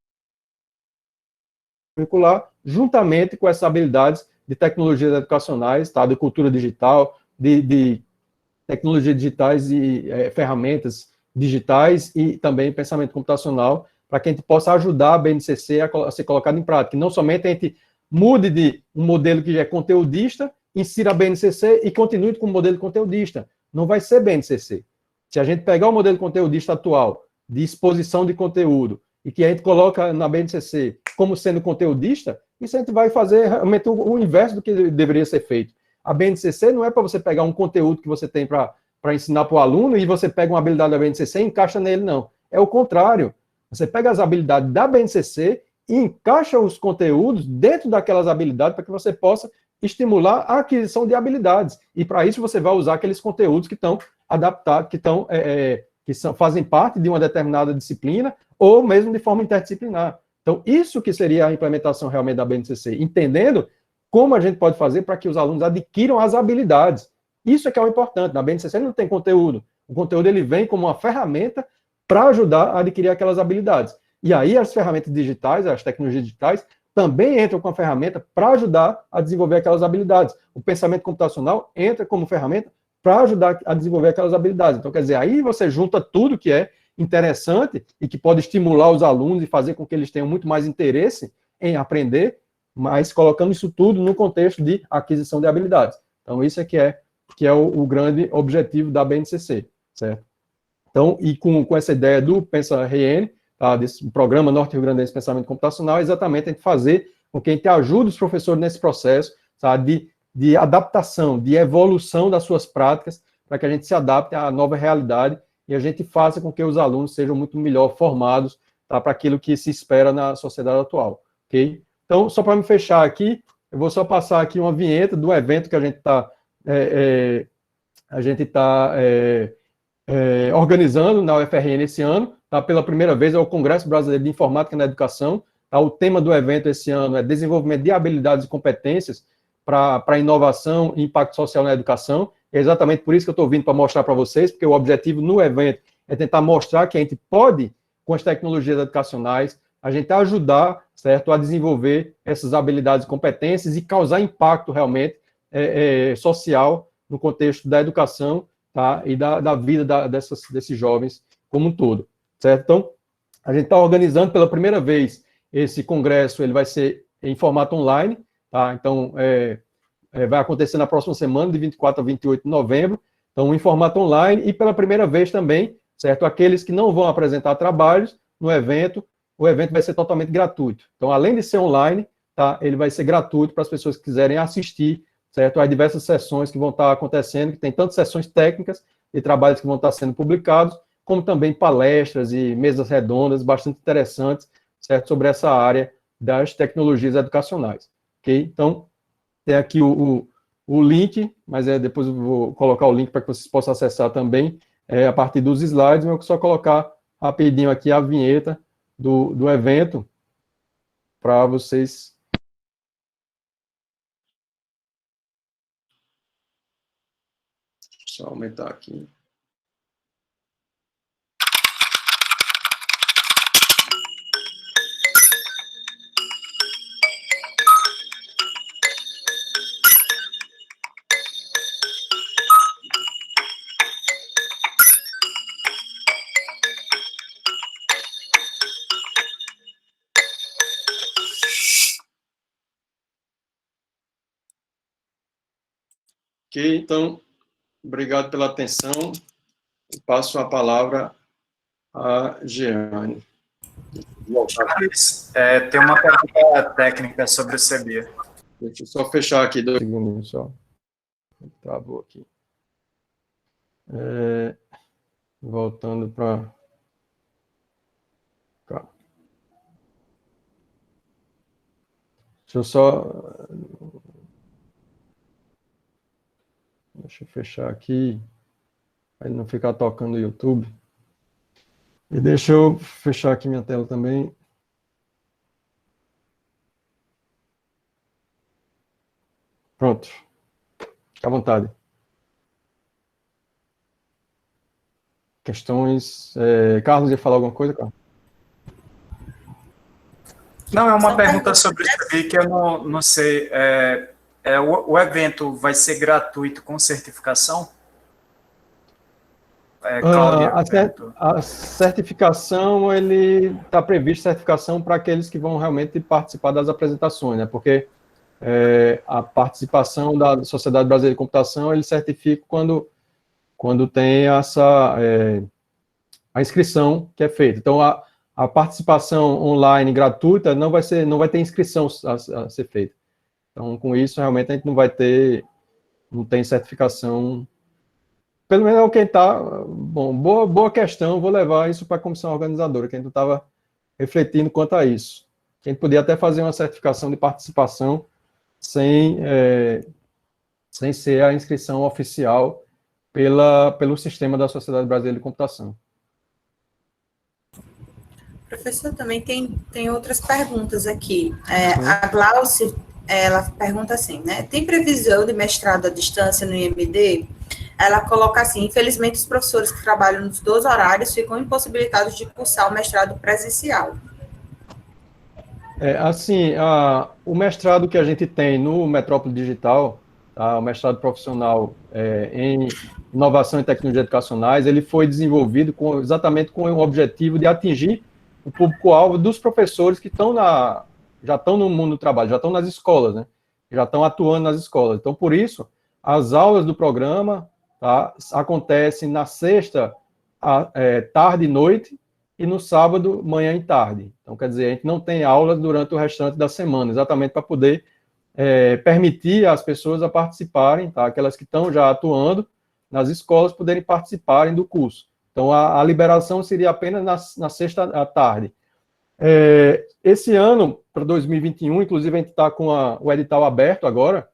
curricular, juntamente com essas habilidades de tecnologias educacionais, tá, de cultura digital, de tecnologias digitais e ferramentas digitais, e também pensamento computacional, para que a gente possa ajudar a BNCC a ser colocado em prática. E não somente a gente mude de um modelo que é conteudista, insira a BNCC e continue com o modelo conteudista. Não vai ser BNCC. Se a gente pegar o modelo conteudista atual, de exposição de conteúdo, e que a gente coloca na BNCC como sendo conteudista, isso a gente vai fazer realmente o inverso do que deveria ser feito. A BNCC não é para você pegar um conteúdo que você tem para ensinar para o aluno e você pega uma habilidade da BNCC e encaixa nele, não. É o contrário. Você pega as habilidades da BNCC e encaixa os conteúdos dentro daquelas habilidades para que você possa estimular a aquisição de habilidades. E para isso você vai usar aqueles conteúdos que estão adaptados, fazem parte de uma determinada disciplina ou mesmo de forma interdisciplinar. Então, isso que seria a implementação realmente da BNCC, entendendo como a gente pode fazer para que os alunos adquiram as habilidades. Isso é que é o importante. Na BNCC não tem conteúdo. O conteúdo ele vem como uma ferramenta para ajudar a adquirir aquelas habilidades. E aí as ferramentas digitais, as tecnologias digitais, também entram com a ferramenta para ajudar a desenvolver aquelas habilidades. O pensamento computacional entra como ferramenta para ajudar a desenvolver aquelas habilidades. Então, quer dizer, aí você junta tudo que é interessante e que pode estimular os alunos e fazer com que eles tenham muito mais interesse em aprender, mas colocando isso tudo no contexto de aquisição de habilidades. Então, isso é que é o grande objetivo da BNCC, certo? Então, e com essa ideia do Pensa RN, tá, desse programa Norte Rio Grandense de Pensamento Computacional, é exatamente a gente fazer com que a gente ajude os professores nesse processo, tá, de adaptação, de evolução das suas práticas, para que a gente se adapte à nova realidade e a gente faça com que os alunos sejam muito melhor formados, tá, para aquilo que se espera na sociedade atual, ok? Então, só para me fechar aqui, eu vou só passar aqui uma vinheta do evento que a gente está organizando na UFRN esse ano, tá? Pela primeira vez é o Congresso Brasileiro de Informática na Educação, tá? O tema do evento esse ano é desenvolvimento de habilidades e competências para inovação e impacto social na educação. É exatamente por isso que eu estou vindo para mostrar para vocês, porque o objetivo no evento é tentar mostrar que a gente pode, com as tecnologias educacionais, a gente ajudar, certo, a desenvolver essas habilidades e competências e causar impacto realmente social no contexto da educação, tá, e da vida desses jovens como um todo, certo? Então, a gente está organizando pela primeira vez esse congresso, ele vai ser em formato online, tá? Então, vai acontecer na próxima semana, de 24 a 28 de novembro, então, em formato online, e pela primeira vez também, certo? Aqueles que não vão apresentar trabalhos no evento, o evento vai ser totalmente gratuito. Então, além de ser online, tá, ele vai ser gratuito para as pessoas que quiserem assistir, certo? Há diversas sessões que vão estar acontecendo, que tem tanto sessões técnicas e trabalhos que vão estar sendo publicados, como também palestras e mesas redondas bastante interessantes, certo? Sobre essa área das tecnologias educacionais, ok? Então, tem aqui o link, mas depois eu vou colocar o link para que vocês possam acessar também a partir dos slides, mas eu vou só colocar rapidinho aqui a vinheta do evento para vocês. Deixa eu aumentar aqui. Ok, então, obrigado pela atenção. Passo a palavra a Jeane. Tem uma pergunta técnica sobre o CB. Deixa eu só fechar aqui 2 segundos só. Travou aqui. Voltando para cá. Deixa eu só... Deixa eu fechar aqui, para não ficar tocando no YouTube. E deixa eu fechar aqui minha tela também. Pronto. Fica à vontade. Questões... Carlos, ia falar alguma coisa, Carlos? Não, é uma pergunta sobre isso aqui que eu não sei. O evento vai ser gratuito com certificação? A certificação, ele está previsto certificação para aqueles que vão realmente participar das apresentações, né? Porque a participação da Sociedade Brasileira de Computação, ele certifica quando tem a inscrição que é feita. Então, a participação online gratuita não vai ter inscrição a ser feita. Então, com isso, realmente, a gente não tem certificação. Pelo menos é o que está. Bom, boa questão, vou levar isso para a comissão organizadora, que a gente estava refletindo quanto a isso. A gente podia até fazer uma certificação de participação sem ser a inscrição oficial pelo sistema da Sociedade Brasileira de Computação. Professor, também tem outras perguntas aqui. A Glauce, ela pergunta assim, né? Tem previsão de mestrado à distância no IMD? Ela coloca assim, infelizmente os professores que trabalham nos 2 horários ficam impossibilitados de cursar o mestrado presencial. O mestrado que a gente tem no Metrópole Digital, tá, o mestrado profissional em inovação e tecnologias educacionais, ele foi desenvolvido exatamente com o objetivo de atingir o público-alvo dos professores que já estão no mundo do trabalho, já estão nas escolas, né? Já estão atuando nas escolas. Então, por isso, as aulas do programa, tá, acontecem na sexta, tarde e noite, e no sábado, manhã e tarde. Então, quer dizer, a gente não tem aulas durante o restante da semana, exatamente para poder permitir às pessoas a participarem, tá, aquelas que estão já atuando nas escolas, poderem participarem do curso. Então, a liberação seria apenas na sexta à tarde. Esse ano, para 2021, inclusive a gente está com o edital aberto agora,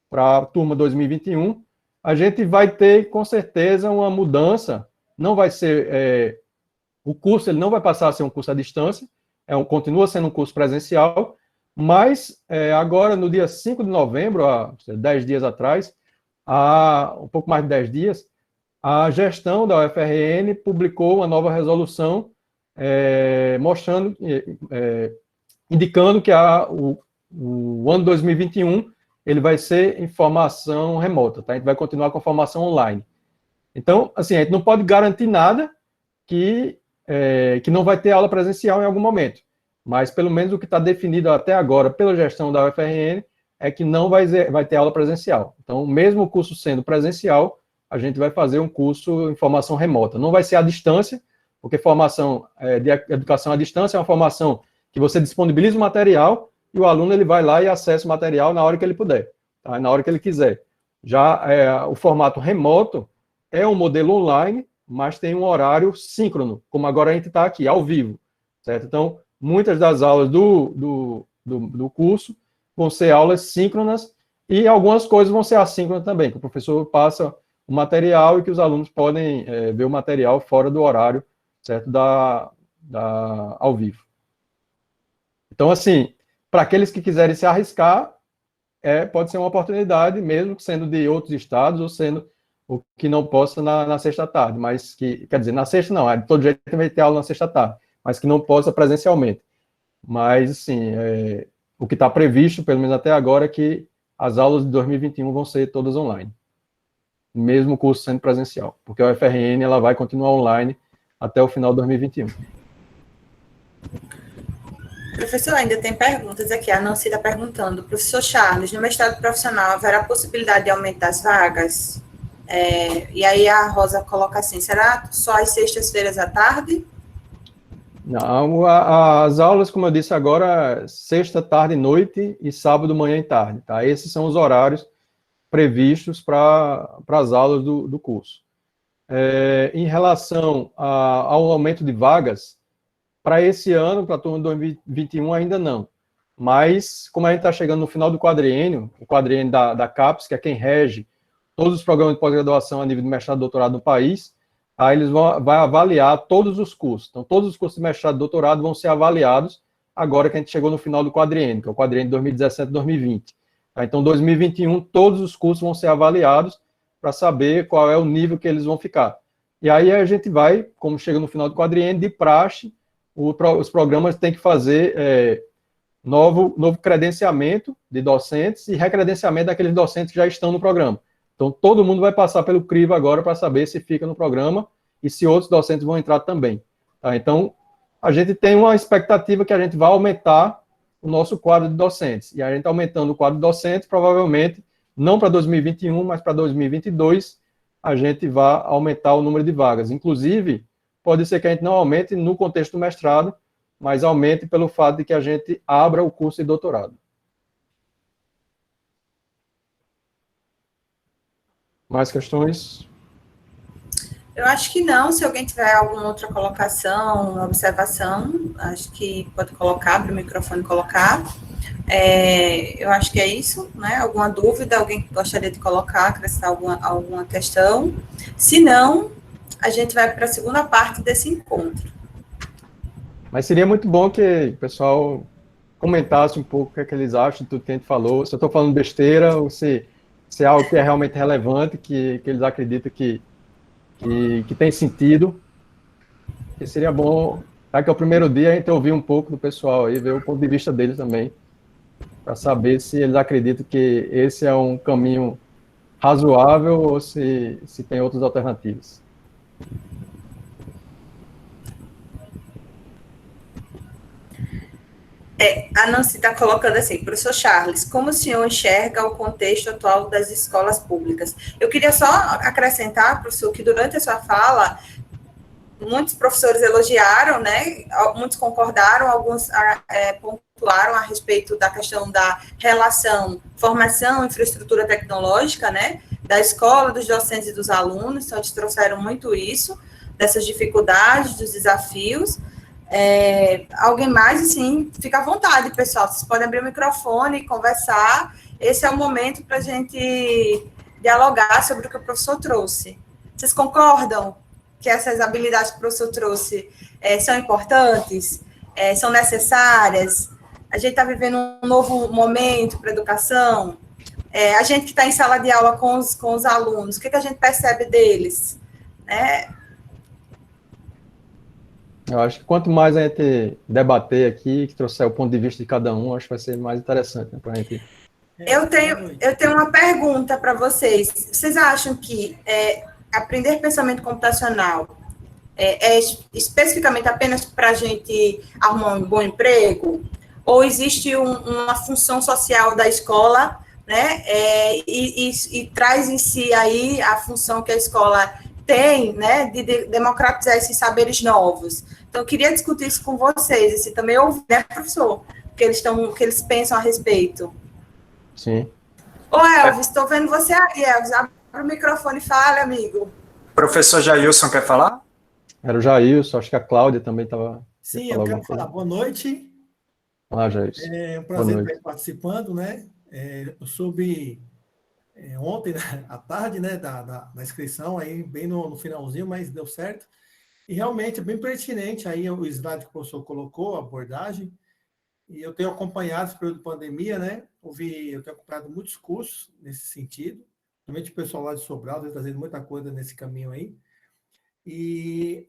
para a turma 2021, a gente vai ter, com certeza, uma mudança. Não vai ser... o curso ele não vai passar a ser um curso à distância, continua sendo um curso presencial, mas agora, no dia 5 de novembro, há 10 dias atrás, há um pouco mais de 10 dias, a gestão da UFRN publicou uma nova resolução mostrando, indicando que o ano 2021 ele vai ser em formação remota, tá? A gente vai continuar com a formação online. Então, assim, a gente não pode garantir nada que não vai ter aula presencial em algum momento, mas pelo menos o que está definido até agora pela gestão da UFRN é que não vai ter aula presencial. Então, mesmo o curso sendo presencial, a gente vai fazer um curso em formação remota. Não vai ser à distância, porque formação de educação à distância é uma formação que você disponibiliza o material e o aluno ele vai lá e acessa o material na hora que ele puder, tá? Na hora que ele quiser. Já o formato remoto é um modelo online, mas tem um horário síncrono, como agora a gente está aqui, ao vivo, certo? Então, muitas das aulas do curso vão ser aulas síncronas e algumas coisas vão ser assíncronas também, que o professor passa o material e que os alunos podem ver o material fora do horário, certo? Ao vivo. Então, assim, para aqueles que quiserem se arriscar, pode ser uma oportunidade, mesmo sendo de outros estados ou sendo o que não possa na sexta-tarde, mas que, quer dizer, na sexta não, de todo jeito vai ter aula na sexta-tarde, mas que não possa presencialmente. Mas, assim, o que está previsto, pelo menos até agora, é que as aulas de 2021 vão ser todas online, mesmo o curso sendo presencial, porque a UFRN ela vai continuar online até o final de 2021. Professor, ainda tem perguntas aqui. A Nancy está perguntando, professor Charles, no mestrado profissional haverá possibilidade de aumentar as vagas? E aí a Rosa coloca assim, será só às sextas-feiras à tarde? Não, as aulas, como eu disse agora, sexta, tarde, noite e sábado, manhã e tarde, tá? Esses são os horários previstos para as aulas do curso. Em relação ao aumento de vagas, para esse ano, para a turma de 2021, ainda não. Mas, como a gente está chegando no final do quadriênio, o quadriênio da CAPES, que é quem rege todos os programas de pós-graduação a nível de mestrado e doutorado no país, aí eles vão avaliar todos os cursos. Então, todos os cursos de mestrado e doutorado vão ser avaliados agora que a gente chegou no final do quadriênio, que é o quadriênio de 2017-2020. Então, 2021, todos os cursos vão ser avaliados para saber qual é o nível que eles vão ficar. E aí a gente vai, como chega no final do quadriênio, de praxe, os programas têm que fazer novo credenciamento de docentes e recredenciamento daqueles docentes que já estão no programa. Então, todo mundo vai passar pelo crivo agora para saber se fica no programa e se outros docentes vão entrar também. Tá? Então, a gente tem uma expectativa que a gente vai aumentar o nosso quadro de docentes. E a gente aumentando o quadro de docentes, provavelmente, não para 2021, mas para 2022, a gente vai aumentar o número de vagas. Inclusive, pode ser que a gente não aumente no contexto do mestrado, mas aumente pelo fato de que a gente abra o curso de doutorado. Mais questões? Eu acho que não. Se alguém tiver alguma outra colocação, observação, acho que pode colocar, para o microfone colocar. Eu acho que é isso, né? Alguma dúvida, alguém que gostaria de colocar, acrescentar alguma questão? Se não, a gente vai para a segunda parte desse encontro. Mas seria muito bom que o pessoal comentasse um pouco o que é que eles acham de tudo que a gente falou. Se eu estou falando besteira, ou se é algo que é realmente relevante, que eles acreditam que tem sentido. Que seria bom, já que é o primeiro dia, a gente ouvir um pouco do pessoal aí, ver o ponto de vista deles também, para saber se eles acreditam que esse é um caminho razoável ou se tem outras alternativas. A Nancy está colocando assim, professor Charles, como o senhor enxerga o contexto atual das escolas públicas? Eu queria só acrescentar, professor, que durante a sua fala, muitos professores elogiaram, né? Muitos concordaram, alguns pontuaram a respeito da questão da relação formação, infraestrutura tecnológica, né? Da escola, dos docentes e dos alunos, então eles trouxeram muito isso, dessas dificuldades, dos desafios. Alguém mais, assim, fica à vontade, pessoal, vocês podem abrir o microfone e conversar, esse é o momento para a gente dialogar sobre o que o professor trouxe. Vocês concordam que essas habilidades que o professor trouxe são importantes, são necessárias? A gente está vivendo um novo momento para a educação, a gente que está em sala de aula com os alunos, o que a gente percebe deles? Eu acho que quanto mais a gente debater aqui, que trouxer o ponto de vista de cada um, acho que vai ser mais interessante, né, para a gente. Eu tenho uma pergunta para vocês. Vocês acham que aprender pensamento computacional é especificamente apenas para a gente arrumar um bom emprego? Ou existe uma função social da escola, né? E traz em si aí a função que a escola tem, né, de democratizar esses saberes novos. Então, eu queria discutir isso com vocês, assim, também ouvir, né, professor, o que eles pensam a respeito. Sim. Ô, Elvis, estou vendo você aí, Elvis. Abre o microfone e fale, amigo. Professor Jailson, quer falar? Era o Jailson, acho que a Cláudia também estava... Sim, eu quero falar. Boa noite. Olá, Jailson. É um prazer estar participando, né? Eu soube ontem, né, à tarde, né, da inscrição, aí bem no finalzinho, mas deu certo. E realmente é bem pertinente aí o slide que o professor colocou, a abordagem. E eu tenho acompanhado esse período de pandemia, né? Eu tenho acompanhado muitos cursos nesse sentido, principalmente o pessoal lá de Sobral está trazendo muita coisa nesse caminho aí. E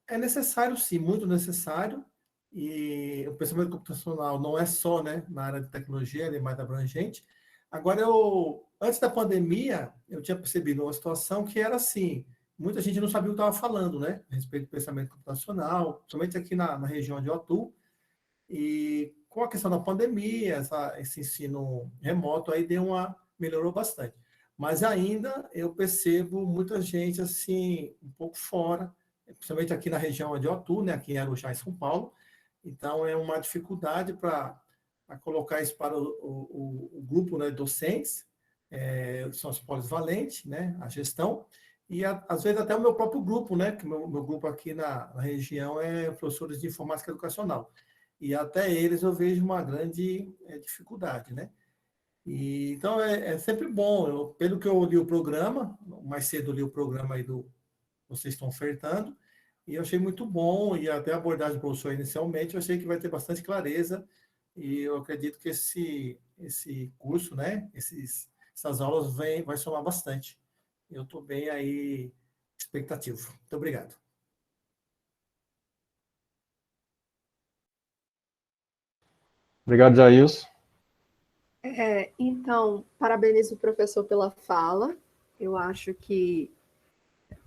é necessário, sim, muito necessário. E o pensamento computacional não é só, né, na área de tecnologia, ele é mais abrangente. Agora, antes da pandemia, eu tinha percebido uma situação que era assim, muita gente não sabia o que estava falando, né, a respeito do pensamento computacional, principalmente aqui na região onde eu atuo. E com a questão da pandemia, esse ensino remoto aí melhorou bastante. Mas ainda eu percebo muita gente assim, um pouco fora, principalmente aqui na região onde eu atuo, né, aqui em Arujá, em São Paulo. Então, é uma dificuldade para colocar isso para o grupo, né, docentes, são os polivalentes, né, a gestão, e às vezes até o meu próprio grupo, né, que meu grupo aqui na região é professores de informática educacional. E até eles eu vejo uma grande dificuldade, né? Então, é sempre bom. Pelo que eu li o programa, mais cedo eu li o programa aí vocês estão ofertando, e eu achei muito bom, e até a abordagem do professor inicialmente, eu achei que vai ter bastante clareza, e eu acredito que esse curso, né, essas aulas vai somar bastante. Eu estou bem aí expectativo. Muito obrigado. Obrigado, Jailson. Então, parabenizo o professor pela fala. Eu acho que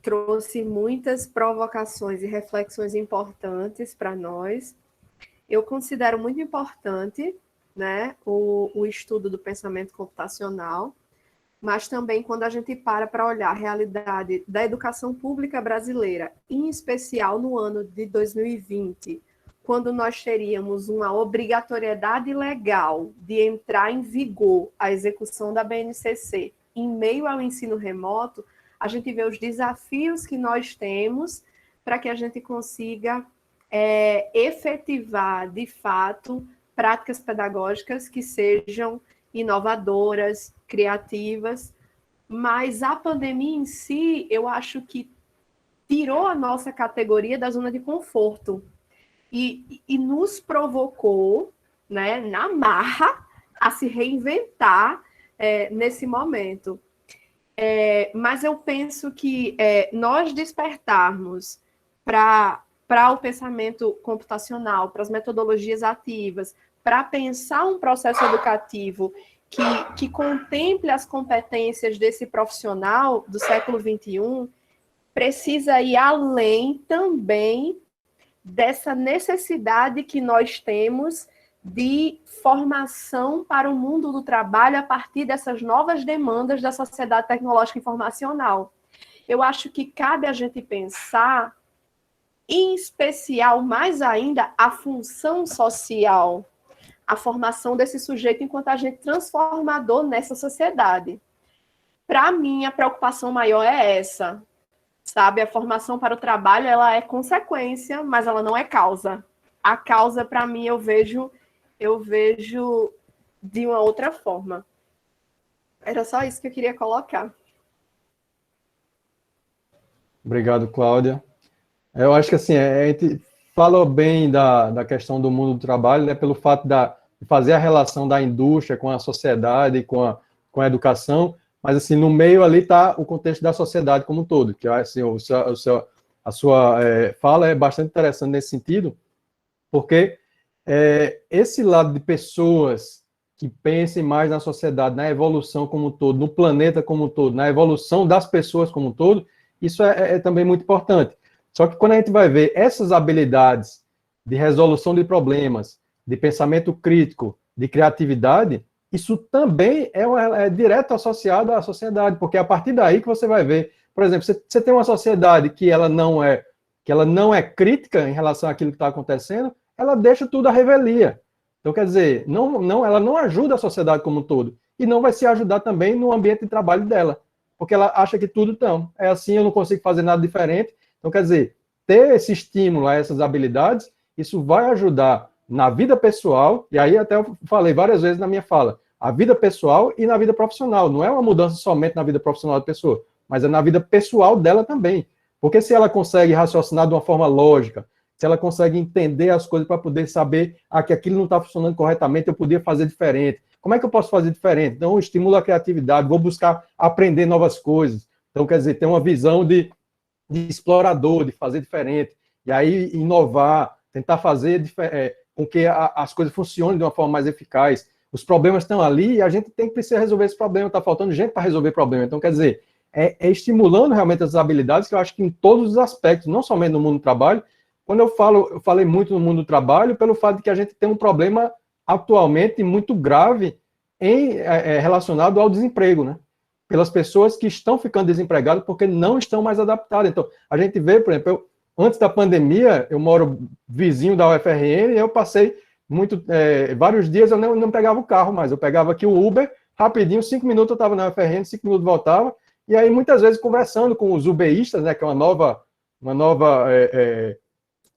trouxe muitas provocações e reflexões importantes para nós. Eu considero muito importante né, o estudo do pensamento computacional, mas também quando a gente para olhar a realidade da educação pública brasileira, em especial no ano de 2020, quando nós teríamos uma obrigatoriedade legal de entrar em vigor a execução da BNCC em meio ao ensino remoto, a gente vê os desafios que nós temos para que a gente consiga efetivar, de fato, práticas pedagógicas que sejam inovadoras, criativas, mas a pandemia em si, eu acho que tirou a nossa categoria da zona de conforto e nos provocou, né, na marra, a se reinventar nesse momento. Mas eu penso que nós despertarmos para o pensamento computacional, para as metodologias ativas, para pensar um processo educativo que contemple as competências desse profissional do século XXI, precisa ir além também dessa necessidade que nós temos de formação para o mundo do trabalho a partir dessas novas demandas da sociedade tecnológica informacional. Eu acho que cabe a gente pensar, em especial, mais ainda, a função social, a formação desse sujeito enquanto agente transformador nessa sociedade. Para mim, a preocupação maior é essa, sabe? A formação para o trabalho, ela é consequência, mas ela não é causa. A causa, para mim, eu vejo de uma outra forma. Era só isso que eu queria colocar. Obrigado, Cláudia. Eu acho que assim, a gente falou bem da questão do mundo do trabalho, né, pelo fato de fazer a relação da indústria com a sociedade, com a educação, mas assim, no meio ali está o contexto da sociedade como um todo, que assim, a sua fala é bastante interessante nesse sentido, porque esse lado de pessoas que pensem mais na sociedade, na evolução como um todo, no planeta como um todo, na evolução das pessoas como um todo, isso é também muito importante. Só que quando a gente vai ver essas habilidades de resolução de problemas, de pensamento crítico, de criatividade, isso também é direto associado à sociedade, porque é a partir daí que você vai ver, por exemplo, você tem uma sociedade que ela não é crítica em relação àquilo que está acontecendo, ela deixa tudo à revelia. Então, quer dizer, ela não ajuda a sociedade como um todo, e não vai se ajudar também no ambiente de trabalho dela, porque ela acha que tudo é assim, eu não consigo fazer nada diferente. Então, quer dizer, ter esse estímulo a essas habilidades, isso vai ajudar na vida pessoal, e aí até eu falei várias vezes na minha fala, a vida pessoal e na vida profissional. Não é uma mudança somente na vida profissional da pessoa, mas é na vida pessoal dela também. Porque se ela consegue raciocinar de uma forma lógica, se ela consegue entender as coisas para poder saber que aquilo não está funcionando corretamente, eu podia fazer diferente. Como é que eu posso fazer diferente? Então, eu estimulo a criatividade, vou buscar aprender novas coisas. Então, quer dizer, ter uma visão de explorador, de fazer diferente, e aí inovar, tentar fazer com que as coisas funcionem de uma forma mais eficaz. Os problemas estão ali e a gente tem que precisar resolver esse problema, está faltando gente para resolver problema. Então, quer dizer, estimulando realmente essas habilidades, que eu acho que em todos os aspectos, não somente no mundo do trabalho. Quando eu falei muito no mundo do trabalho, pelo fato de que a gente tem um problema atualmente muito grave relacionado ao desemprego, né? Pelas pessoas que estão ficando desempregadas porque não estão mais adaptadas. Então, a gente vê, por exemplo, antes da pandemia, eu moro vizinho da UFRN e eu passei vários dias eu não pegava o carro mais, eu pegava aqui o Uber, rapidinho, 5 minutos eu estava na UFRN, 5 minutos voltava, e aí muitas vezes conversando com os uberistas, né, que é uma nova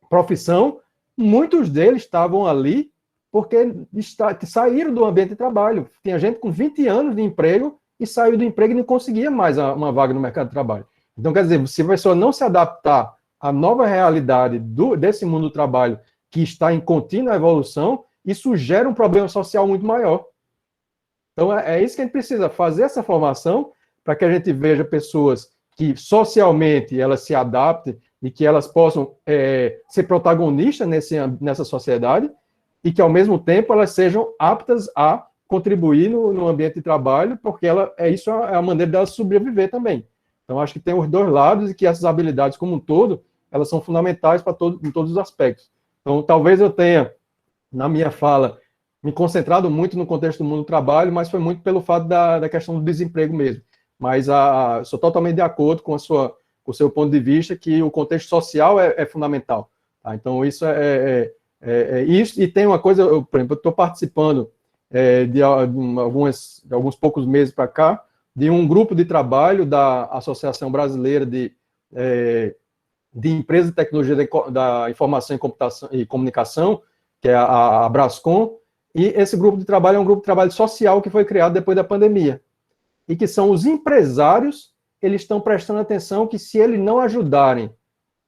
profissão, muitos deles estavam ali porque saíram do ambiente de trabalho. Tinha gente com 20 anos de emprego e saiu do emprego e não conseguia mais uma vaga no mercado de trabalho. Então, quer dizer, se a pessoa não se adaptar à nova realidade desse mundo do trabalho que está em contínua evolução, isso gera um problema social muito maior. Então, é isso que a gente precisa, fazer essa formação para que a gente veja pessoas que socialmente elas se adaptem e que elas possam ser protagonistas nessa sociedade e que, ao mesmo tempo, elas sejam aptas a contribuir no ambiente de trabalho, porque isso é a maneira delas sobreviver também. Então, acho que tem os dois lados e que essas habilidades, como um todo, elas são fundamentais em todos os aspectos. Então, talvez eu tenha, na minha fala, me concentrado muito no contexto do mundo do trabalho, mas foi muito pelo fato da questão do desemprego mesmo. Mas sou totalmente de acordo com o seu ponto de vista, que o contexto social é fundamental. Tá? Então, isso é isso. E tem uma coisa, por exemplo, eu estou participando de alguns poucos meses para cá, de um grupo de trabalho da Associação Brasileira de Empresas de Tecnologia da Informação e Comunicação, que é a Brascom, e esse grupo de trabalho é um grupo de trabalho social que foi criado depois da pandemia, e que são os empresários, eles estão prestando atenção que se eles não ajudarem,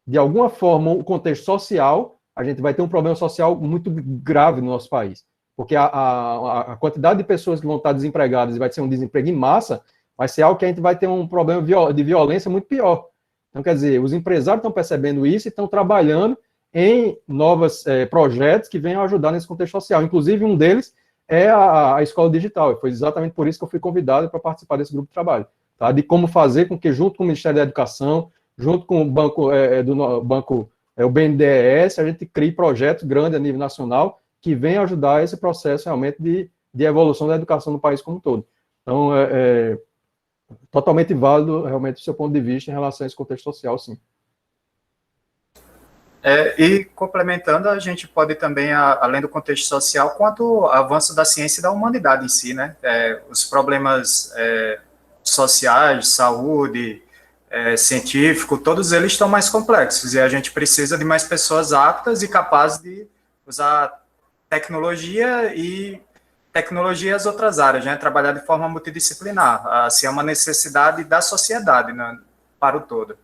de alguma forma, o contexto social, a gente vai ter um problema social muito grave no nosso país, porque a quantidade de pessoas que vão estar desempregadas e vai ser um desemprego em massa, vai ser algo que a gente vai ter um problema de violência muito pior. Então, quer dizer, os empresários estão percebendo isso e estão trabalhando em novos projetos que venham ajudar nesse contexto social. Inclusive, um deles é a Escola Digital. E foi exatamente por isso que eu fui convidado para participar desse grupo de trabalho. Tá? De como fazer com que, junto com o Ministério da Educação, junto com o banco, o BNDES, a gente crie projetos grandes a nível nacional que venham ajudar esse processo realmente de evolução da educação no país como um todo. Então, totalmente válido, realmente, o seu ponto de vista em relação a esse contexto social, sim. E complementando, a gente pode também, além do contexto social, quanto ao avanço da ciência e da humanidade em si, né? Os problemas sociais, saúde, científico, todos eles estão mais complexos, e a gente precisa de mais pessoas aptas e capazes de usar tecnologia e as outras áreas, né? Trabalhar de forma multidisciplinar. Assim, é uma necessidade da sociedade, né? Para o todo.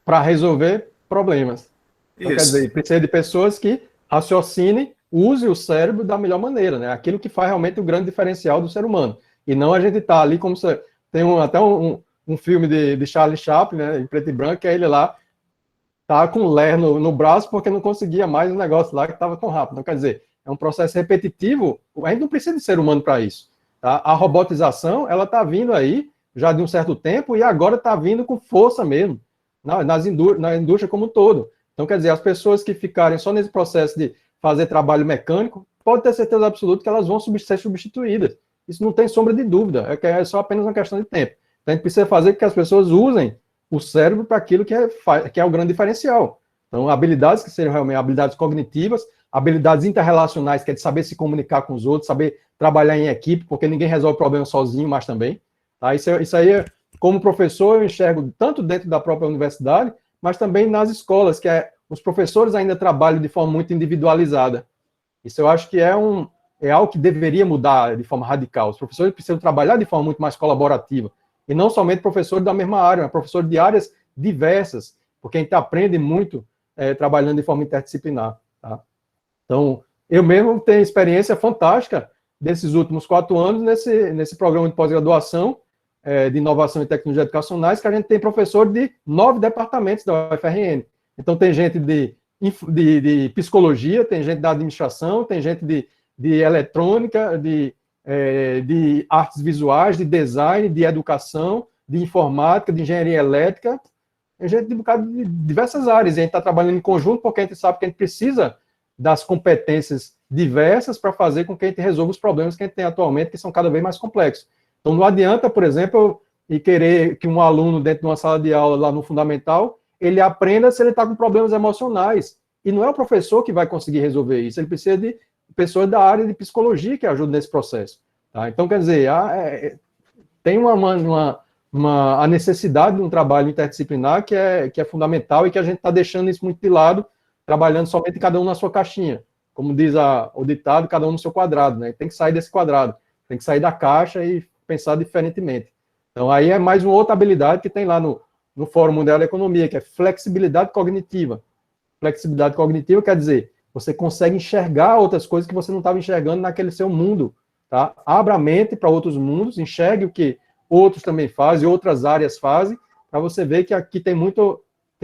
Para resolver problemas. Então, quer dizer, precisa de pessoas que raciocinem, usem o cérebro da melhor maneira, né? Aquilo que faz realmente o grande diferencial do ser humano. E não a gente estar ali como se... Tem até um filme de Charlie Chaplin, né, em preto e branco, que é ele lá, tá com o ler no braço porque não conseguia mais o negócio lá que estava tão rápido. Então, quer dizer, é um processo repetitivo, a gente não precisa de ser humano para isso. Tá? A robotização, ela está vindo aí, já de um certo tempo, e agora está vindo com força mesmo, na indústria como um todo. Então, quer dizer, as pessoas que ficarem só nesse processo de fazer trabalho mecânico, pode ter certeza absoluta que elas vão ser substituídas. Isso não tem sombra de dúvida, é só apenas uma questão de tempo. Então, a gente precisa fazer com que as pessoas usem o cérebro para aquilo que é o grande diferencial. Então, habilidades que sejam realmente habilidades cognitivas, habilidades interrelacionais, que é de saber se comunicar com os outros, saber trabalhar em equipe, porque ninguém resolve o problema sozinho, mas também. Tá? Isso aí, como professor, eu enxergo tanto dentro da própria universidade, mas também nas escolas, que os professores ainda trabalham de forma muito individualizada. Isso eu acho que é algo que deveria mudar de forma radical. Os professores precisam trabalhar de forma muito mais colaborativa. E não somente professores da mesma área, mas professores de áreas diversas, porque a gente aprende muito trabalhando de forma interdisciplinar. Tá? Então, eu mesmo tenho experiência fantástica desses últimos 4 anos nesse programa de pós-graduação de inovação e tecnologia educacionais, que a gente tem professor de 9 departamentos da UFRN. Então, tem gente de psicologia, tem gente da administração, tem gente de eletrônica, de artes visuais, de design, de educação, de informática, de engenharia elétrica, tem gente de diversas áreas, e a gente está trabalhando em conjunto porque a gente sabe que a gente precisa das competências diversas para fazer com que a gente resolva os problemas que a gente tem atualmente, que são cada vez mais complexos. Então, não adianta, por exemplo, querer que um aluno dentro de uma sala de aula lá no fundamental, ele aprenda se ele está com problemas emocionais, e não é o professor que vai conseguir resolver isso, ele precisa de pessoas da área de psicologia que ajudam nesse processo. Tá? Então, quer dizer, tem a necessidade de um trabalho interdisciplinar que é fundamental e que a gente está deixando isso muito de lado, trabalhando somente cada um na sua caixinha. Como diz o ditado, cada um no seu quadrado. Né? Tem que sair desse quadrado, tem que sair da caixa e pensar diferentemente. Então, aí é mais uma outra habilidade que tem lá no Fórum Mundial da Economia, que é flexibilidade cognitiva. Flexibilidade cognitiva quer dizer, você consegue enxergar outras coisas que você não estava enxergando naquele seu mundo. Tá? Abra a mente para outros mundos, enxergue o que outros também fazem, outras áreas fazem, para você ver que aqui tem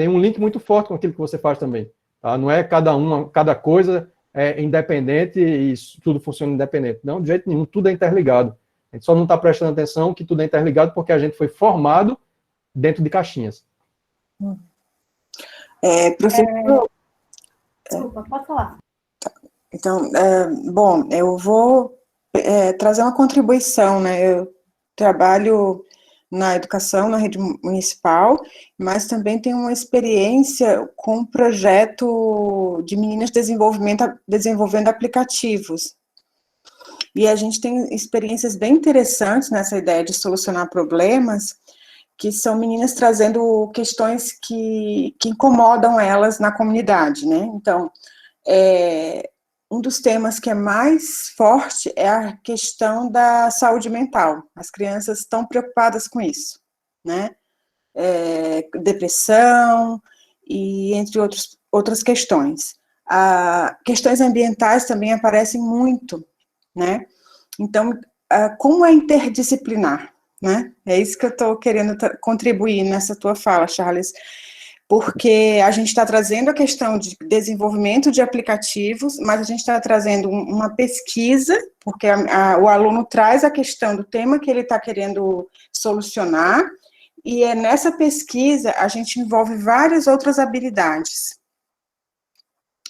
um link muito forte com aquilo que você faz também. Tá? Não é cada coisa é independente e tudo funciona independente. Não, de jeito nenhum, tudo é interligado. A gente só não está prestando atenção que tudo é interligado porque a gente foi formado dentro de caixinhas. Professor... Desculpa, pode falar. Então, bom, eu vou trazer uma contribuição, né? Eu trabalho na educação, na rede municipal, mas também tenho uma experiência com um projeto de meninas desenvolvendo aplicativos. E a gente tem experiências bem interessantes nessa ideia de solucionar problemas, que são meninas trazendo questões que incomodam elas na comunidade, né? Então, um dos temas que é mais forte é a questão da saúde mental. As crianças estão preocupadas com isso, né? Depressão e entre outras questões. Questões ambientais também aparecem muito, né? Então, como é interdisciplinar, né? É isso que eu estou querendo contribuir nessa tua fala, Charles, porque a gente está trazendo a questão de desenvolvimento de aplicativos, mas a gente está trazendo uma pesquisa, porque o aluno traz a questão do tema que ele está querendo solucionar, e nessa pesquisa a gente envolve várias outras habilidades.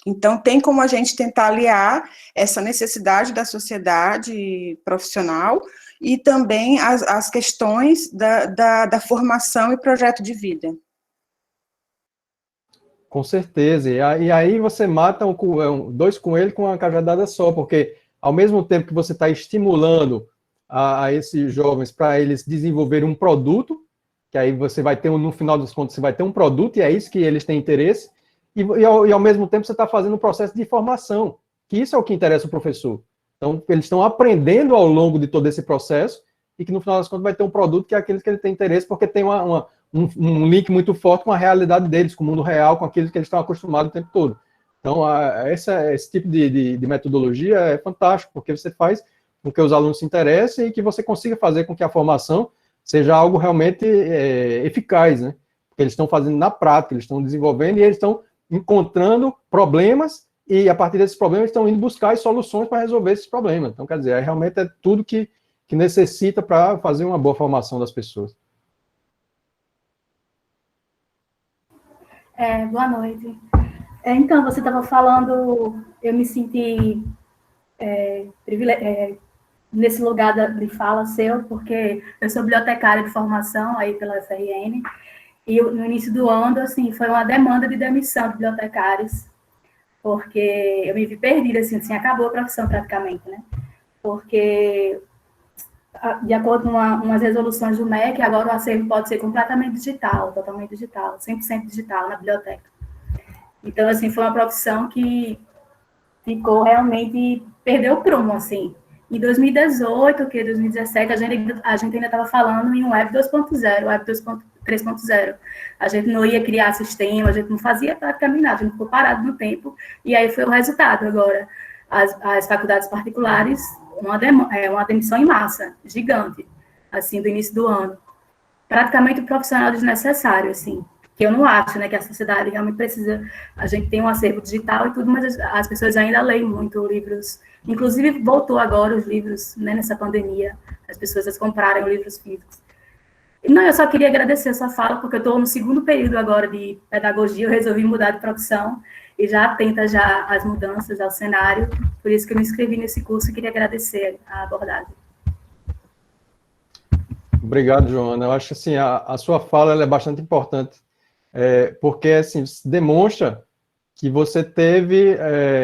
Então, tem como a gente tentar aliar essa necessidade da sociedade profissional e também as questões da formação e projeto de vida. Com certeza, e aí você mata dois coelhos com uma cajadada só, porque ao mesmo tempo que você está estimulando a esses jovens para eles desenvolverem um produto, que aí você vai ter, no final das contas, você vai ter um produto, e é isso que eles têm interesse, e ao mesmo tempo você está fazendo um processo de formação, que isso é o que interessa o professor. Então, eles estão aprendendo ao longo de todo esse processo, e que no final das contas vai ter um produto que é aquele que ele tem interesse, porque tem um link muito forte com a realidade deles, com o mundo real, com aquilo que eles estão acostumados o tempo todo. Então, esse tipo de metodologia é fantástico, porque você faz com que os alunos se interessem e que você consiga fazer com que a formação seja algo realmente eficaz, né? Porque eles estão fazendo na prática, eles estão desenvolvendo e eles estão encontrando problemas e, a partir desses problemas, estão indo buscar as soluções para resolver esses problemas. Então, quer dizer, realmente é tudo que necessita para fazer uma boa formação das pessoas. Boa noite. Então, você estava falando, eu me senti nesse lugar de fala seu, porque eu sou bibliotecária de formação aí pela FRN, e no início do ano, assim, foi uma demanda de demissão de bibliotecários, porque eu me vi perdida, assim, acabou a profissão praticamente, né? Porque, de acordo com umas resoluções do MEC, agora o acervo pode ser completamente digital, totalmente digital, 100% digital na biblioteca. Então, assim, foi uma profissão que ficou realmente, perdeu o prumo, assim. Em 2018, 2017, a gente ainda estava falando em um Web 2.0, Web 3.0. A gente não ia criar sistema, a gente não fazia praticamente nada, a gente ficou parado no tempo, e aí foi o resultado agora. As faculdades particulares, uma demissão em massa, gigante, assim, do início do ano. Praticamente um profissional desnecessário, assim, que eu não acho, né, que a sociedade realmente precisa, a gente tem um acervo digital e tudo, mas as pessoas ainda leem muito livros, inclusive voltou agora os livros, né, nessa pandemia, as pessoas comprarem livros físicos. Não, eu só queria agradecer a sua fala, porque eu estou no segundo período agora de pedagogia, eu resolvi mudar de profissão, e já atenta já às mudanças, ao cenário, por isso que eu me inscrevi nesse curso e queria agradecer a abordagem. Obrigado, Joana. Eu acho assim, a sua fala ela é bastante importante, porque assim, demonstra que você teve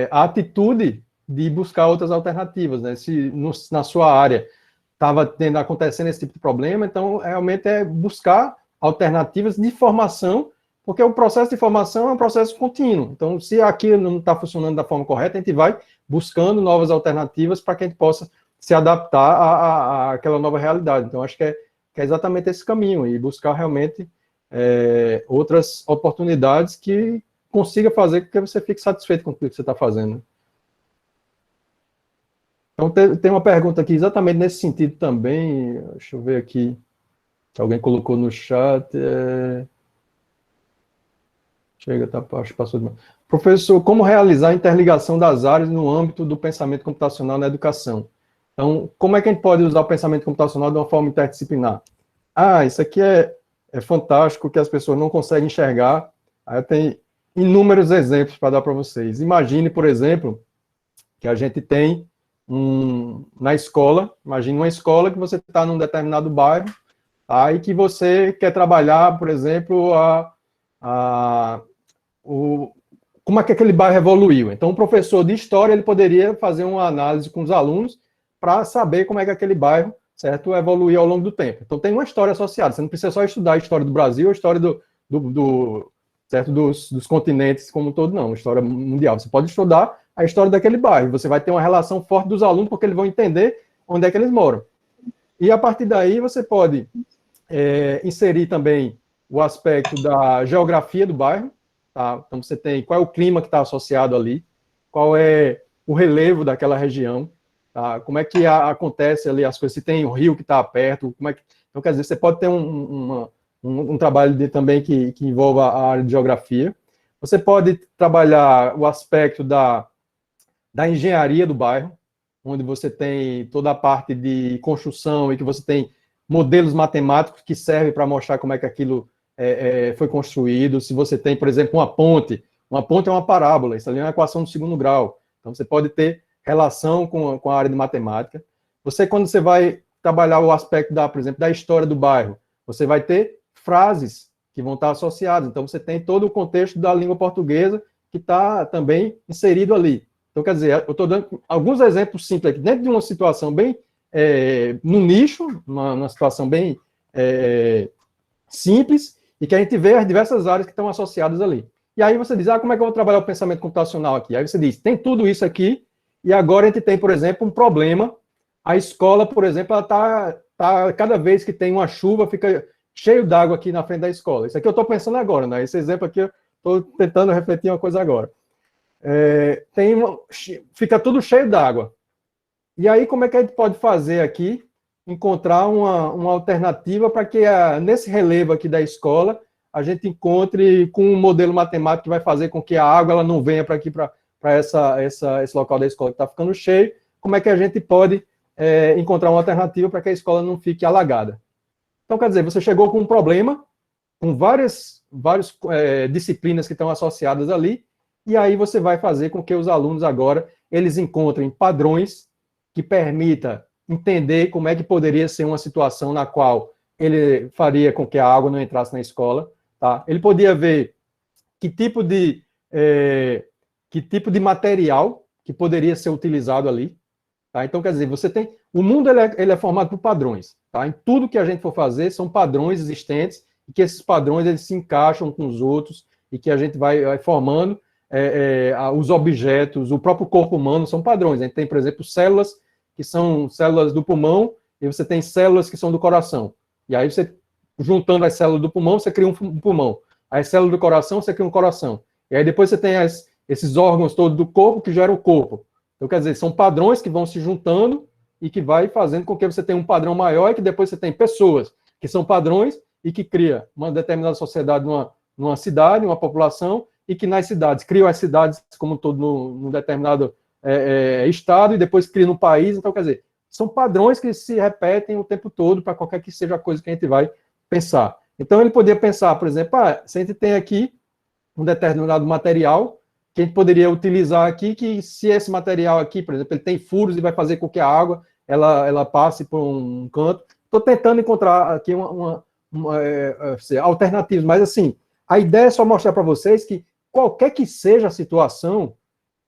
a atitude de buscar outras alternativas, né? Se na sua área estava acontecendo esse tipo de problema, então realmente é buscar alternativas de formação, porque o processo de formação é um processo contínuo. Então, se aquilo não está funcionando da forma correta, a gente vai buscando novas alternativas para que a gente possa se adaptar àquela nova realidade. Então, acho que é exatamente esse caminho, e buscar realmente outras oportunidades que consiga fazer com que você fique satisfeito com o que você está fazendo. Então, tem uma pergunta aqui exatamente nesse sentido também. Deixa eu ver aqui se alguém colocou no chat. Chega, tá, acho que passou demais. Professor, como realizar a interligação das áreas no âmbito do pensamento computacional na educação? Então, como é que a gente pode usar o pensamento computacional de uma forma interdisciplinar? Isso aqui é fantástico, que as pessoas não conseguem enxergar. Aí tem inúmeros exemplos para dar para vocês. Imagine, por exemplo, que a gente tem na escola. Imagine uma escola que você está num determinado bairro, aí que você quer trabalhar, por exemplo, como é que aquele bairro evoluiu. Então, o professor de história ele poderia fazer uma análise com os alunos para saber como é que aquele bairro, certo, evoluiu ao longo do tempo. Então, tem uma história associada. Você não precisa só estudar a história do Brasil, a história certo, dos continentes como um todo, não, a história mundial. Você pode estudar a história daquele bairro. Você vai ter uma relação forte dos alunos, porque eles vão entender onde é que eles moram. E, a partir daí, você pode inserir também o aspecto da geografia do bairro. Tá? Então, você tem qual é o clima que está associado ali, qual é o relevo daquela região, tá? Como é que acontece ali as coisas, se tem um rio que está perto, como é que... Então, quer dizer, você pode ter um trabalho também que envolva a área de geografia. Você pode trabalhar o aspecto da engenharia do bairro, onde você tem toda a parte de construção e que você tem modelos matemáticos que servem para mostrar como é que aquilo foi construído. Se você tem, por exemplo, uma ponte é uma parábola, isso ali é uma equação do segundo grau. Então, você pode ter relação com a área de matemática. Quando você vai trabalhar o aspecto, por exemplo, da história do bairro, você vai ter frases que vão estar associadas. Então, você tem todo o contexto da língua portuguesa que está também inserido ali. Então, quer dizer, eu estou dando alguns exemplos simples aqui, dentro de uma situação bem no nicho, uma situação bem simples, e que a gente vê as diversas áreas que estão associadas ali. E aí você diz, como é que eu vou trabalhar o pensamento computacional aqui? Aí você diz, tem tudo isso aqui, e agora a gente tem, por exemplo, um problema. A escola, por exemplo, ela tá cada vez que tem uma chuva, fica cheio d'água aqui na frente da escola. Isso aqui eu estou pensando agora, né? Esse exemplo aqui eu estou tentando refletir uma coisa agora. Fica tudo cheio d'água. E aí, como é que a gente pode fazer aqui, encontrar uma alternativa para que nesse relevo aqui da escola, a gente encontre com um modelo matemático que vai fazer com que a água ela não venha para aqui, para esse local da escola que está ficando cheio. Como é que a gente pode encontrar uma alternativa para que a escola não fique alagada? Então, quer dizer, você chegou com um problema, com várias disciplinas que estão associadas ali, e aí você vai fazer com que os alunos agora, eles encontrem padrões que permita entender como é que poderia ser uma situação na qual ele faria com que a água não entrasse na escola, tá? Ele podia ver que tipo de material que poderia ser utilizado ali, tá? Então, quer dizer, você tem... O mundo, ele é formado por padrões, tá? Em tudo que a gente for fazer, são padrões existentes, e que esses padrões, eles se encaixam com os outros, e que a gente vai formando os objetos, o próprio corpo humano são padrões. A gente tem, por exemplo, células que são células do pulmão, e você tem células que são do coração. E aí você, juntando as células do pulmão, você cria um pulmão. As células do coração, você cria um coração. E aí depois você tem esses órgãos todos do corpo que geram o corpo. Então, quer dizer, são padrões que vão se juntando e que vai fazendo com que você tenha um padrão maior e que depois você tem pessoas que são padrões e que cria uma determinada sociedade numa cidade, uma população, e que nas cidades, criam as cidades como um todo num determinado estado, e depois cria no país. Então, quer dizer, são padrões que se repetem o tempo todo para qualquer que seja a coisa que a gente vai pensar. Então, ele poderia pensar, por exemplo, se a gente tem aqui um determinado material que a gente poderia utilizar aqui, que se esse material aqui, por exemplo, ele tem furos e vai fazer com que a água ela passe por um canto. Estou tentando encontrar aqui alternativas, mas assim, a ideia é só mostrar para vocês que qualquer que seja a situação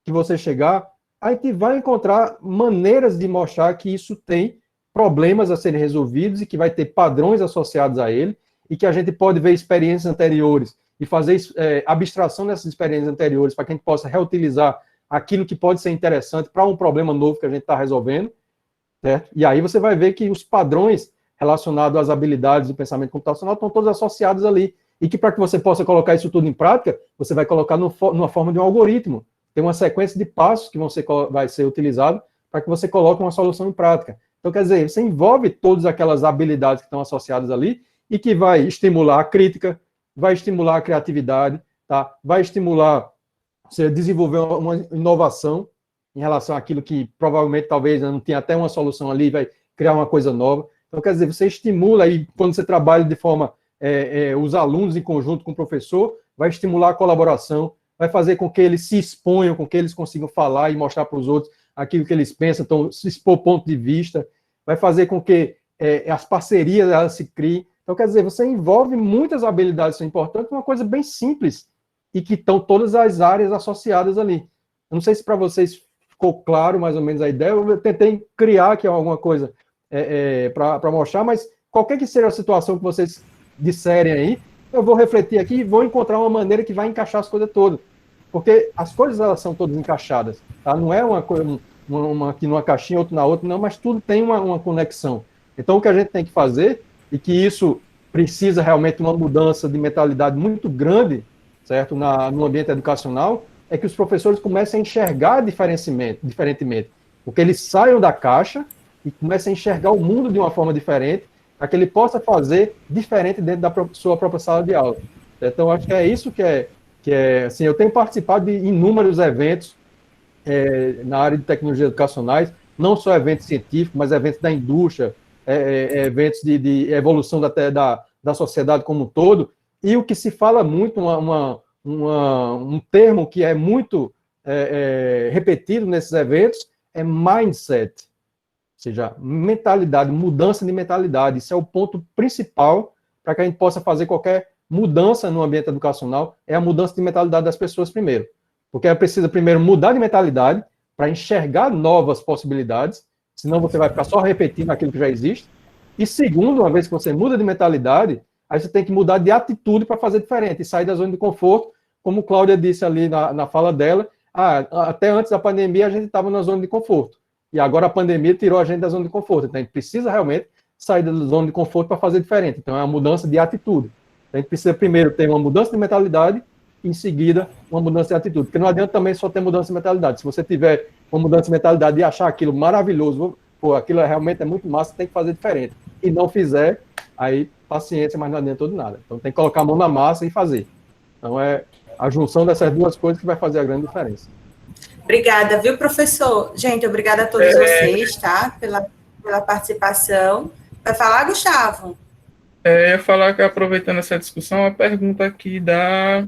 que você chegar, a gente vai encontrar maneiras de mostrar que isso tem problemas a serem resolvidos e que vai ter padrões associados a ele, e que a gente pode ver experiências anteriores e fazer abstração dessas experiências anteriores para que a gente possa reutilizar aquilo que pode ser interessante para um problema novo que a gente está resolvendo, certo? E aí você vai ver que os padrões relacionados às habilidades do pensamento computacional estão todos associados ali, e que para que você possa colocar isso tudo em prática, você vai colocar numa forma de um algoritmo. Tem uma sequência de passos que vai ser utilizado para que você coloque uma solução em prática. Então, quer dizer, você envolve todas aquelas habilidades que estão associadas ali e que vai estimular a crítica, vai estimular a criatividade, tá? Vai estimular você desenvolver uma inovação em relação àquilo que provavelmente talvez não tenha até uma solução ali, vai criar uma coisa nova. Então, quer dizer, você estimula, e quando você trabalha de forma, os alunos em conjunto com o professor, vai estimular a colaboração, vai fazer com que eles se exponham, com que eles consigam falar e mostrar para os outros aquilo que eles pensam, então, se expor ponto de vista, vai fazer com que as parcerias elas se criem. Então, quer dizer, você envolve muitas habilidades que são importantes, uma coisa bem simples, e que estão todas as áreas associadas ali. Eu não sei se para vocês ficou claro mais ou menos a ideia, eu tentei criar aqui alguma coisa para mostrar, mas qualquer que seja a situação que vocês disserem aí, eu vou refletir aqui e vou encontrar uma maneira que vai encaixar as coisas todas. Porque as coisas, elas são todas encaixadas, tá? Não é uma coisa, uma aqui numa caixinha, outra na outra, não, mas tudo tem uma conexão. Então, o que a gente tem que fazer, e que isso precisa realmente uma mudança de mentalidade muito grande, certo, no ambiente educacional, é que os professores comecem a enxergar diferentemente, porque eles saiam da caixa e comecem a enxergar o mundo de uma forma diferente, para que ele possa fazer diferente dentro da sua própria sala de aula. Então, acho que é isso que é assim, eu tenho participado de inúmeros eventos na área de tecnologias educacionais, não só eventos científicos, mas eventos da indústria, eventos de evolução da sociedade como um todo, e o que se fala muito, um termo que é muito repetido nesses eventos, é mindset, ou seja, mentalidade, mudança de mentalidade. Isso é o ponto principal para que a gente possa fazer qualquer mudança no ambiente educacional, é a mudança de mentalidade das pessoas primeiro. Porque ela precisa primeiro mudar de mentalidade para enxergar novas possibilidades, senão você vai ficar só repetindo aquilo que já existe. E segundo, uma vez que você muda de mentalidade, aí você tem que mudar de atitude para fazer diferente, e sair da zona de conforto, como Cláudia disse ali na fala dela, até antes da pandemia a gente estava na zona de conforto, e agora a pandemia tirou a gente da zona de conforto, então a gente precisa realmente sair da zona de conforto para fazer diferente, então é uma mudança de atitude. Então, a gente precisa primeiro ter uma mudança de mentalidade, e em seguida uma mudança de atitude, porque não adianta também só ter mudança de mentalidade. Se você tiver uma mudança de mentalidade e achar aquilo maravilhoso, aquilo realmente é muito massa, tem que fazer diferente, e não fizer, aí paciência, mas não adianta de nada. Então tem que colocar a mão na massa e fazer. Então é a junção dessas duas coisas que vai fazer a grande diferença. Obrigada, viu, professor? Gente, obrigada a todos vocês, tá? Pela participação. Vai falar, Gustavo? Eu ia falar que, aproveitando essa discussão, a pergunta aqui da...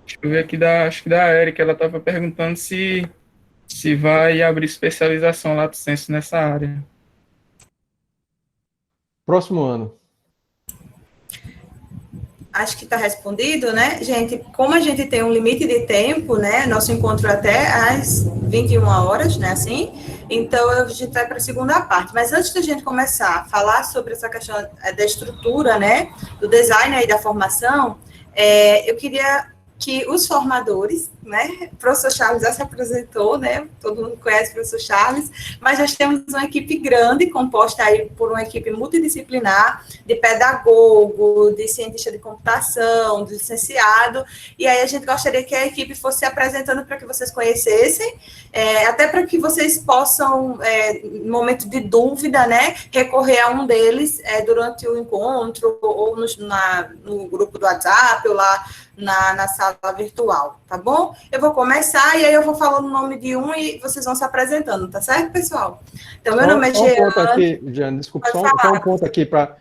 Deixa eu ver aqui, acho que da Érica, ela estava perguntando se vai abrir especialização lato sensu nessa área. Próximo ano. Acho que está respondido, né? Gente, como a gente tem um limite de tempo, né? Nosso encontro até às 21 horas, né? Assim, então a gente vai para a segunda parte. Mas antes da gente começar a falar sobre essa questão da estrutura, né? Do design aí da formação, eu queria que os formadores, né, o professor Charles já se apresentou, né, todo mundo conhece o professor Charles, mas nós temos uma equipe grande, composta aí por uma equipe multidisciplinar, de pedagogo, de cientista de computação, de licenciado, e aí a gente gostaria que a equipe fosse se apresentando para que vocês conhecessem, até para que vocês possam, no momento de dúvida, né, recorrer a um deles durante o encontro, ou no grupo do WhatsApp, ou lá na sala virtual, tá bom? Eu vou começar e aí eu vou falando o nome de um e vocês vão se apresentando, tá certo, pessoal? Então, meu nome é Jeane. Desculpa, só um ponto aqui para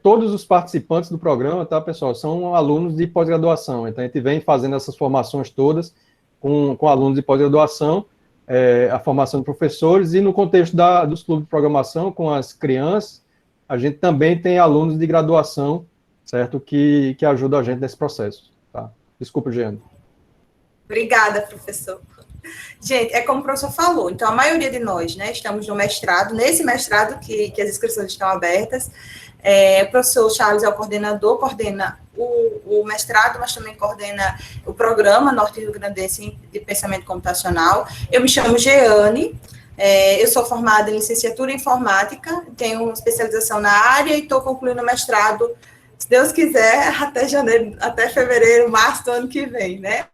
todos os participantes do programa, tá, pessoal? São alunos de pós-graduação, então a gente vem fazendo essas formações todas com alunos de pós-graduação, a formação de professores, e no contexto dos clubes de programação com as crianças, a gente também tem alunos de graduação, certo, que ajudam a gente nesse processo. Tá? Desculpa, Jeane. Obrigada, professor. Gente, é como o professor falou, então a maioria de nós, né, estamos no mestrado, nesse mestrado que as inscrições estão abertas, o professor Charles é o coordenador, coordena o mestrado, mas também coordena o programa Norte-Rio-Grandense de Pensamento Computacional. Eu me chamo Jeane, eu sou formada em licenciatura em informática, tenho uma especialização na área e estou concluindo o mestrado, se Deus quiser, até fevereiro, março do ano que vem, né?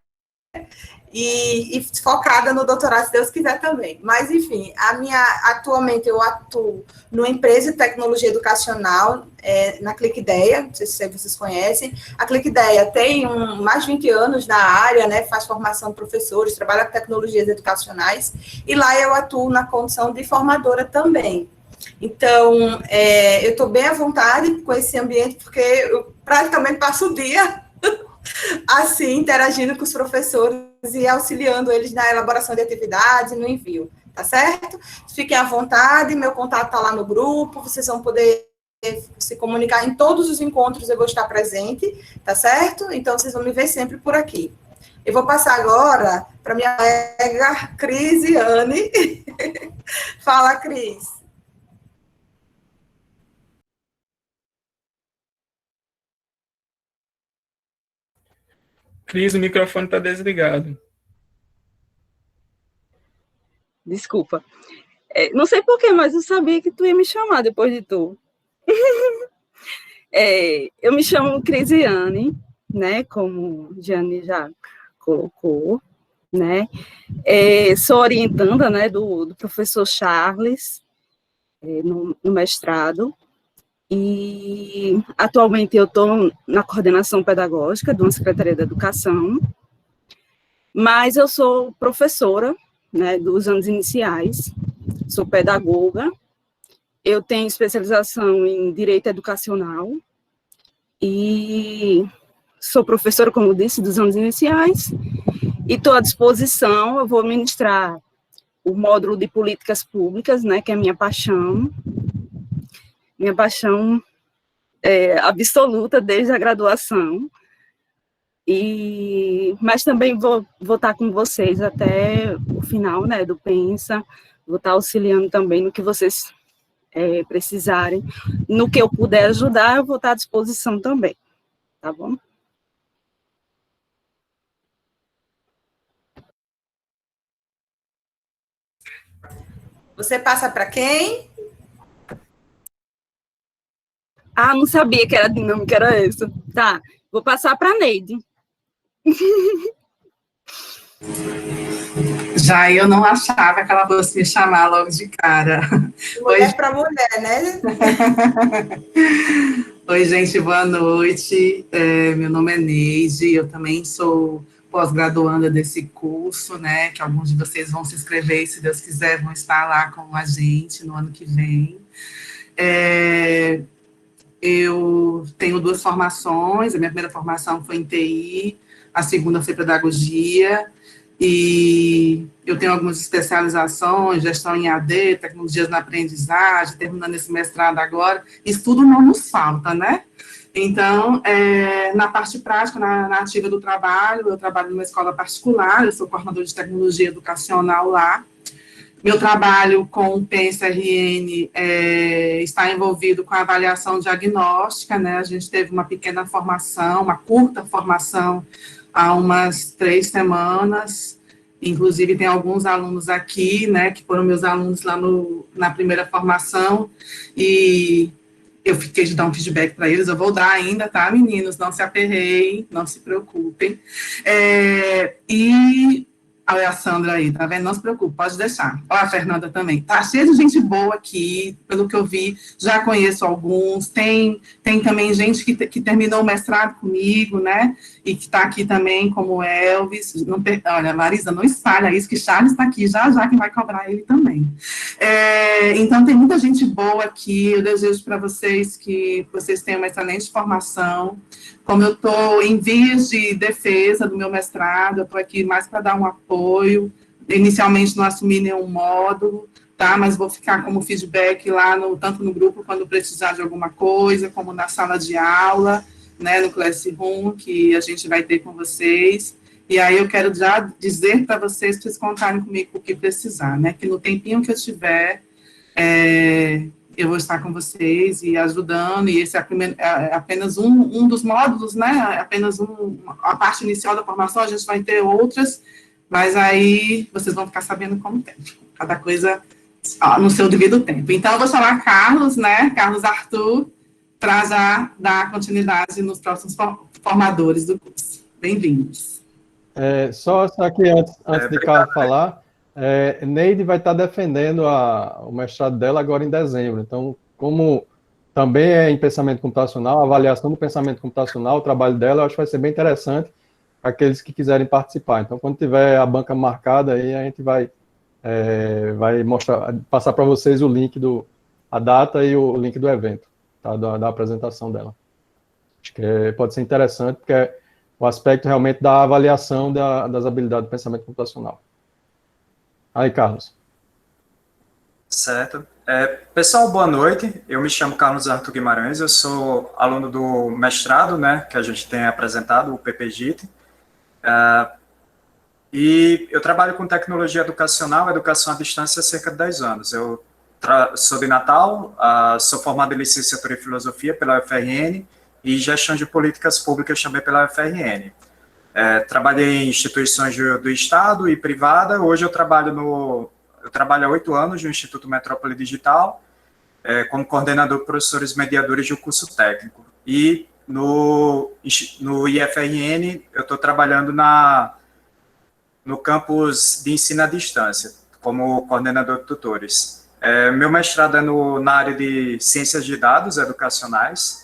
E focada no doutorado, se Deus quiser também. Mas, enfim, atualmente eu atuo numa empresa de tecnologia educacional, na ClickIdeia, não sei se vocês conhecem. A ClickIdeia tem mais de 20 anos na área, né? Faz formação de professores, trabalha com tecnologias educacionais, e lá eu atuo na condição de formadora também. Então, eu estou bem à vontade com esse ambiente, porque eu praticamente passo o dia assim, interagindo com os professores e auxiliando eles na elaboração de atividades e no envio, tá certo? Fiquem à vontade, meu contato está lá no grupo, vocês vão poder se comunicar em todos os encontros, eu vou estar presente, tá certo? Então, vocês vão me ver sempre por aqui. Eu vou passar agora para minha colega Crisiane. Fala, Cris. Cris, o microfone está desligado. Desculpa. Não sei porquê, mas eu sabia que tu ia me chamar depois de tu. Eu me chamo Crisiane, né, como Giane já colocou, né, sou orientanda, né, do professor Charles, no mestrado, e atualmente eu estou na coordenação pedagógica de uma Secretaria da Educação, mas eu sou professora, né, dos anos iniciais, sou pedagoga, eu tenho especialização em Direito Educacional e sou professora, como eu disse, dos anos iniciais e estou à disposição, eu vou ministrar o módulo de Políticas Públicas, né, que é minha paixão absoluta desde a graduação, mas também vou estar com vocês até o final, né, do Pensa, vou estar auxiliando também no que vocês precisarem, no que eu puder ajudar, eu vou estar à disposição também, tá bom? Você passa para quem? Ah, não sabia que era dinâmica, era essa. Tá, vou passar para a Neide. Já eu não achava que ela fosse me chamar logo de cara. Mulher para mulher, né? Oi, gente, boa noite. Meu nome é Neide, eu também sou pós-graduanda desse curso, né, que alguns de vocês vão se inscrever e, se Deus quiser, vão estar lá com a gente no ano que vem. Eu tenho 2 formações, a minha primeira formação foi em TI, a segunda foi pedagogia, e eu tenho algumas especializações, gestão em AD, tecnologias na aprendizagem, terminando esse mestrado agora, estudo não nos falta, né? Então, na parte prática, na ativa do trabalho, eu trabalho numa escola particular, eu sou coordenador de tecnologia educacional lá. Meu trabalho com o PENSA-RN está envolvido com a avaliação diagnóstica, né? A gente teve uma pequena formação, uma curta formação, há umas 3 semanas, inclusive tem alguns alunos aqui, né, que foram meus alunos lá na primeira formação, e eu fiquei de dar um feedback para eles, eu vou dar ainda, tá, meninos? Não se aperreiem, não se preocupem. Olha a Sandra aí, tá vendo? Não se preocupe, pode deixar. Olha a Fernanda também. Tá cheio de gente boa aqui, pelo que eu vi, já conheço alguns. Tem também gente que terminou o mestrado comigo, né? E que está aqui também, como Elvis. Olha, Marisa, não espalha isso, que Charles está aqui já que vai cobrar ele também. Então, tem muita gente boa aqui. Eu desejo para vocês que vocês tenham uma excelente formação. Como eu estou em vias de defesa do meu mestrado, eu estou aqui mais para dar um apoio. Inicialmente não assumi nenhum módulo, tá? Mas vou ficar como feedback lá, tanto no grupo, quando precisar de alguma coisa, como na sala de aula, né, no Classroom, que a gente vai ter com vocês. E aí eu quero já dizer para vocês contarem comigo o que precisar, né? Que no tempinho que eu tiver, eu vou estar com vocês e ajudando, e esse é apenas um dos módulos, né, apenas a parte inicial da formação, a gente vai ter outras, mas aí vocês vão ficar sabendo como tem, cada coisa no seu devido tempo. Então, eu vou chamar Carlos, né, Carlos Arthur, para já dar continuidade nos próximos formadores do curso. Bem-vindos. Só aqui, antes de Carlos falar, Neide vai estar defendendo o mestrado dela agora em dezembro. Então, como também é em pensamento computacional, a avaliação do pensamento computacional, o trabalho dela, eu acho que vai ser bem interessante para aqueles que quiserem participar. Então, quando tiver a banca marcada, aí a gente vai passar para vocês o link a data e o link do evento, tá? da apresentação dela. Acho que pode ser interessante, porque o aspecto realmente da avaliação das habilidades de pensamento computacional. Aí, Carlos. Certo. Pessoal, boa noite. Eu me chamo Carlos Arthur Guimarães, eu sou aluno do mestrado, né, que a gente tem apresentado, o PPGIT. E eu trabalho com tecnologia educacional, educação à distância há cerca de 10 anos. Eu sou de Natal, sou formado em licenciatura em filosofia pela UFRN e gestão de políticas públicas também pela UFRN. Trabalhei em instituições do Estado e privada. Hoje eu trabalho há 8 anos no Instituto Metrópole Digital, como coordenador de professores mediadores de um curso técnico. E no IFRN eu estou trabalhando no campus de ensino à distância, como coordenador de tutores. Meu mestrado é na área de ciências de dados educacionais.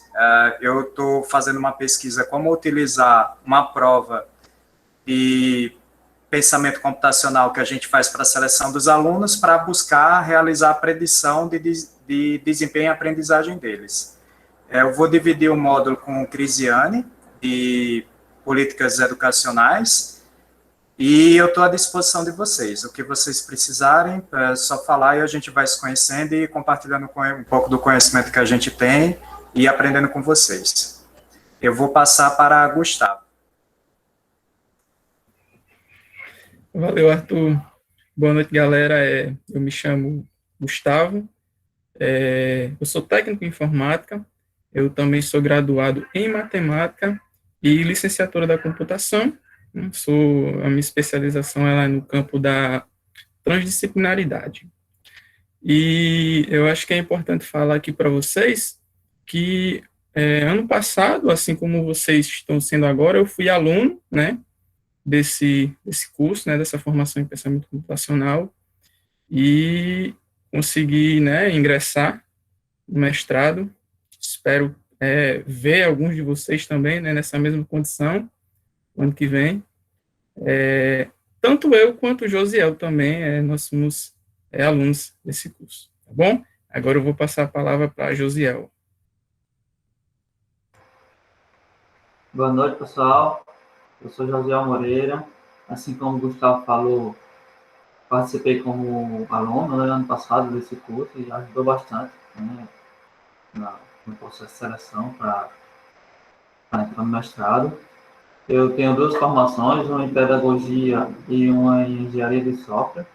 Eu estou fazendo uma pesquisa como utilizar uma prova de pensamento computacional que a gente faz para a seleção dos alunos para buscar realizar a predição de desempenho e aprendizagem deles. Eu vou dividir o módulo com o Crisiane, de políticas educacionais, e eu estou à disposição de vocês. O que vocês precisarem, é só falar e a gente vai se conhecendo e compartilhando um pouco do conhecimento que a gente tem e aprendendo com vocês. Eu vou passar para Gustavo. Valeu, Arthur. Boa noite, galera. Eu me chamo Gustavo. Eu sou técnico em informática. Eu também sou graduado em matemática e licenciatura da computação. A minha especialização é no campo da transdisciplinaridade. E eu acho que é importante falar aqui para vocês que ano passado, assim como vocês estão sendo agora, eu fui aluno, né, desse curso, né, dessa formação em pensamento computacional, e consegui, né, ingressar no mestrado. Espero ver alguns de vocês também, né, nessa mesma condição, no ano que vem. Tanto eu quanto o Josiel também, nós somos alunos desse curso, tá bom? Agora eu vou passar a palavra para Josiel. Boa noite, pessoal. Eu sou Josiel Moreira. Assim como o Gustavo falou, participei como aluno, né, ano passado desse curso e ajudou bastante, né, no processo de seleção para entrar no mestrado. Eu tenho 2 formações, uma em pedagogia e uma em engenharia de software.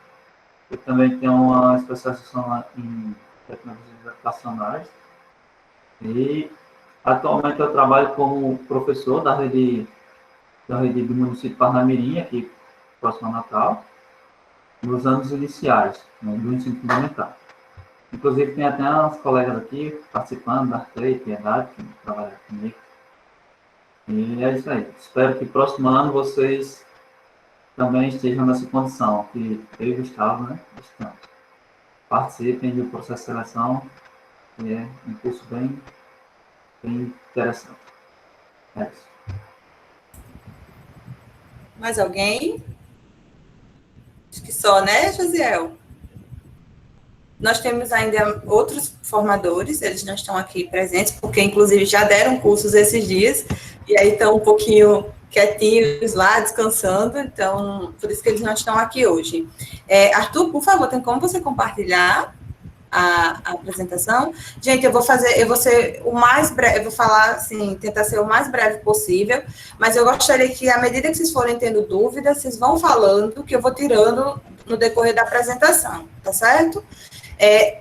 Eu também tenho uma especialização em tecnologias educacionais. E atualmente eu trabalho como professor da rede do município de Parnamirim, aqui próximo a Natal, nos anos iniciais, né, do ensino fundamental. Inclusive, tem até umas colegas aqui participando, da Artei, Piedade, que trabalham comigo. E é isso aí. Espero que próximo ano vocês também estejam nessa condição, que eu e o Gustavo, né, estamos. Participem do processo de seleção, que é um curso bem interessante. É isso. Mais alguém? Acho que só, né, Josiel? Nós temos ainda outros formadores, eles não estão aqui presentes, porque inclusive já deram cursos esses dias, e aí estão um pouquinho quietinhos lá, descansando, então, por isso que eles não estão aqui hoje. Arthur, por favor, tem como você compartilhar a apresentação? Gente, eu vou ser o mais breve, eu vou falar assim, tentar ser o mais breve possível, mas eu gostaria que, à medida que vocês forem tendo dúvidas, vocês vão falando, que eu vou tirando no decorrer da apresentação, tá certo?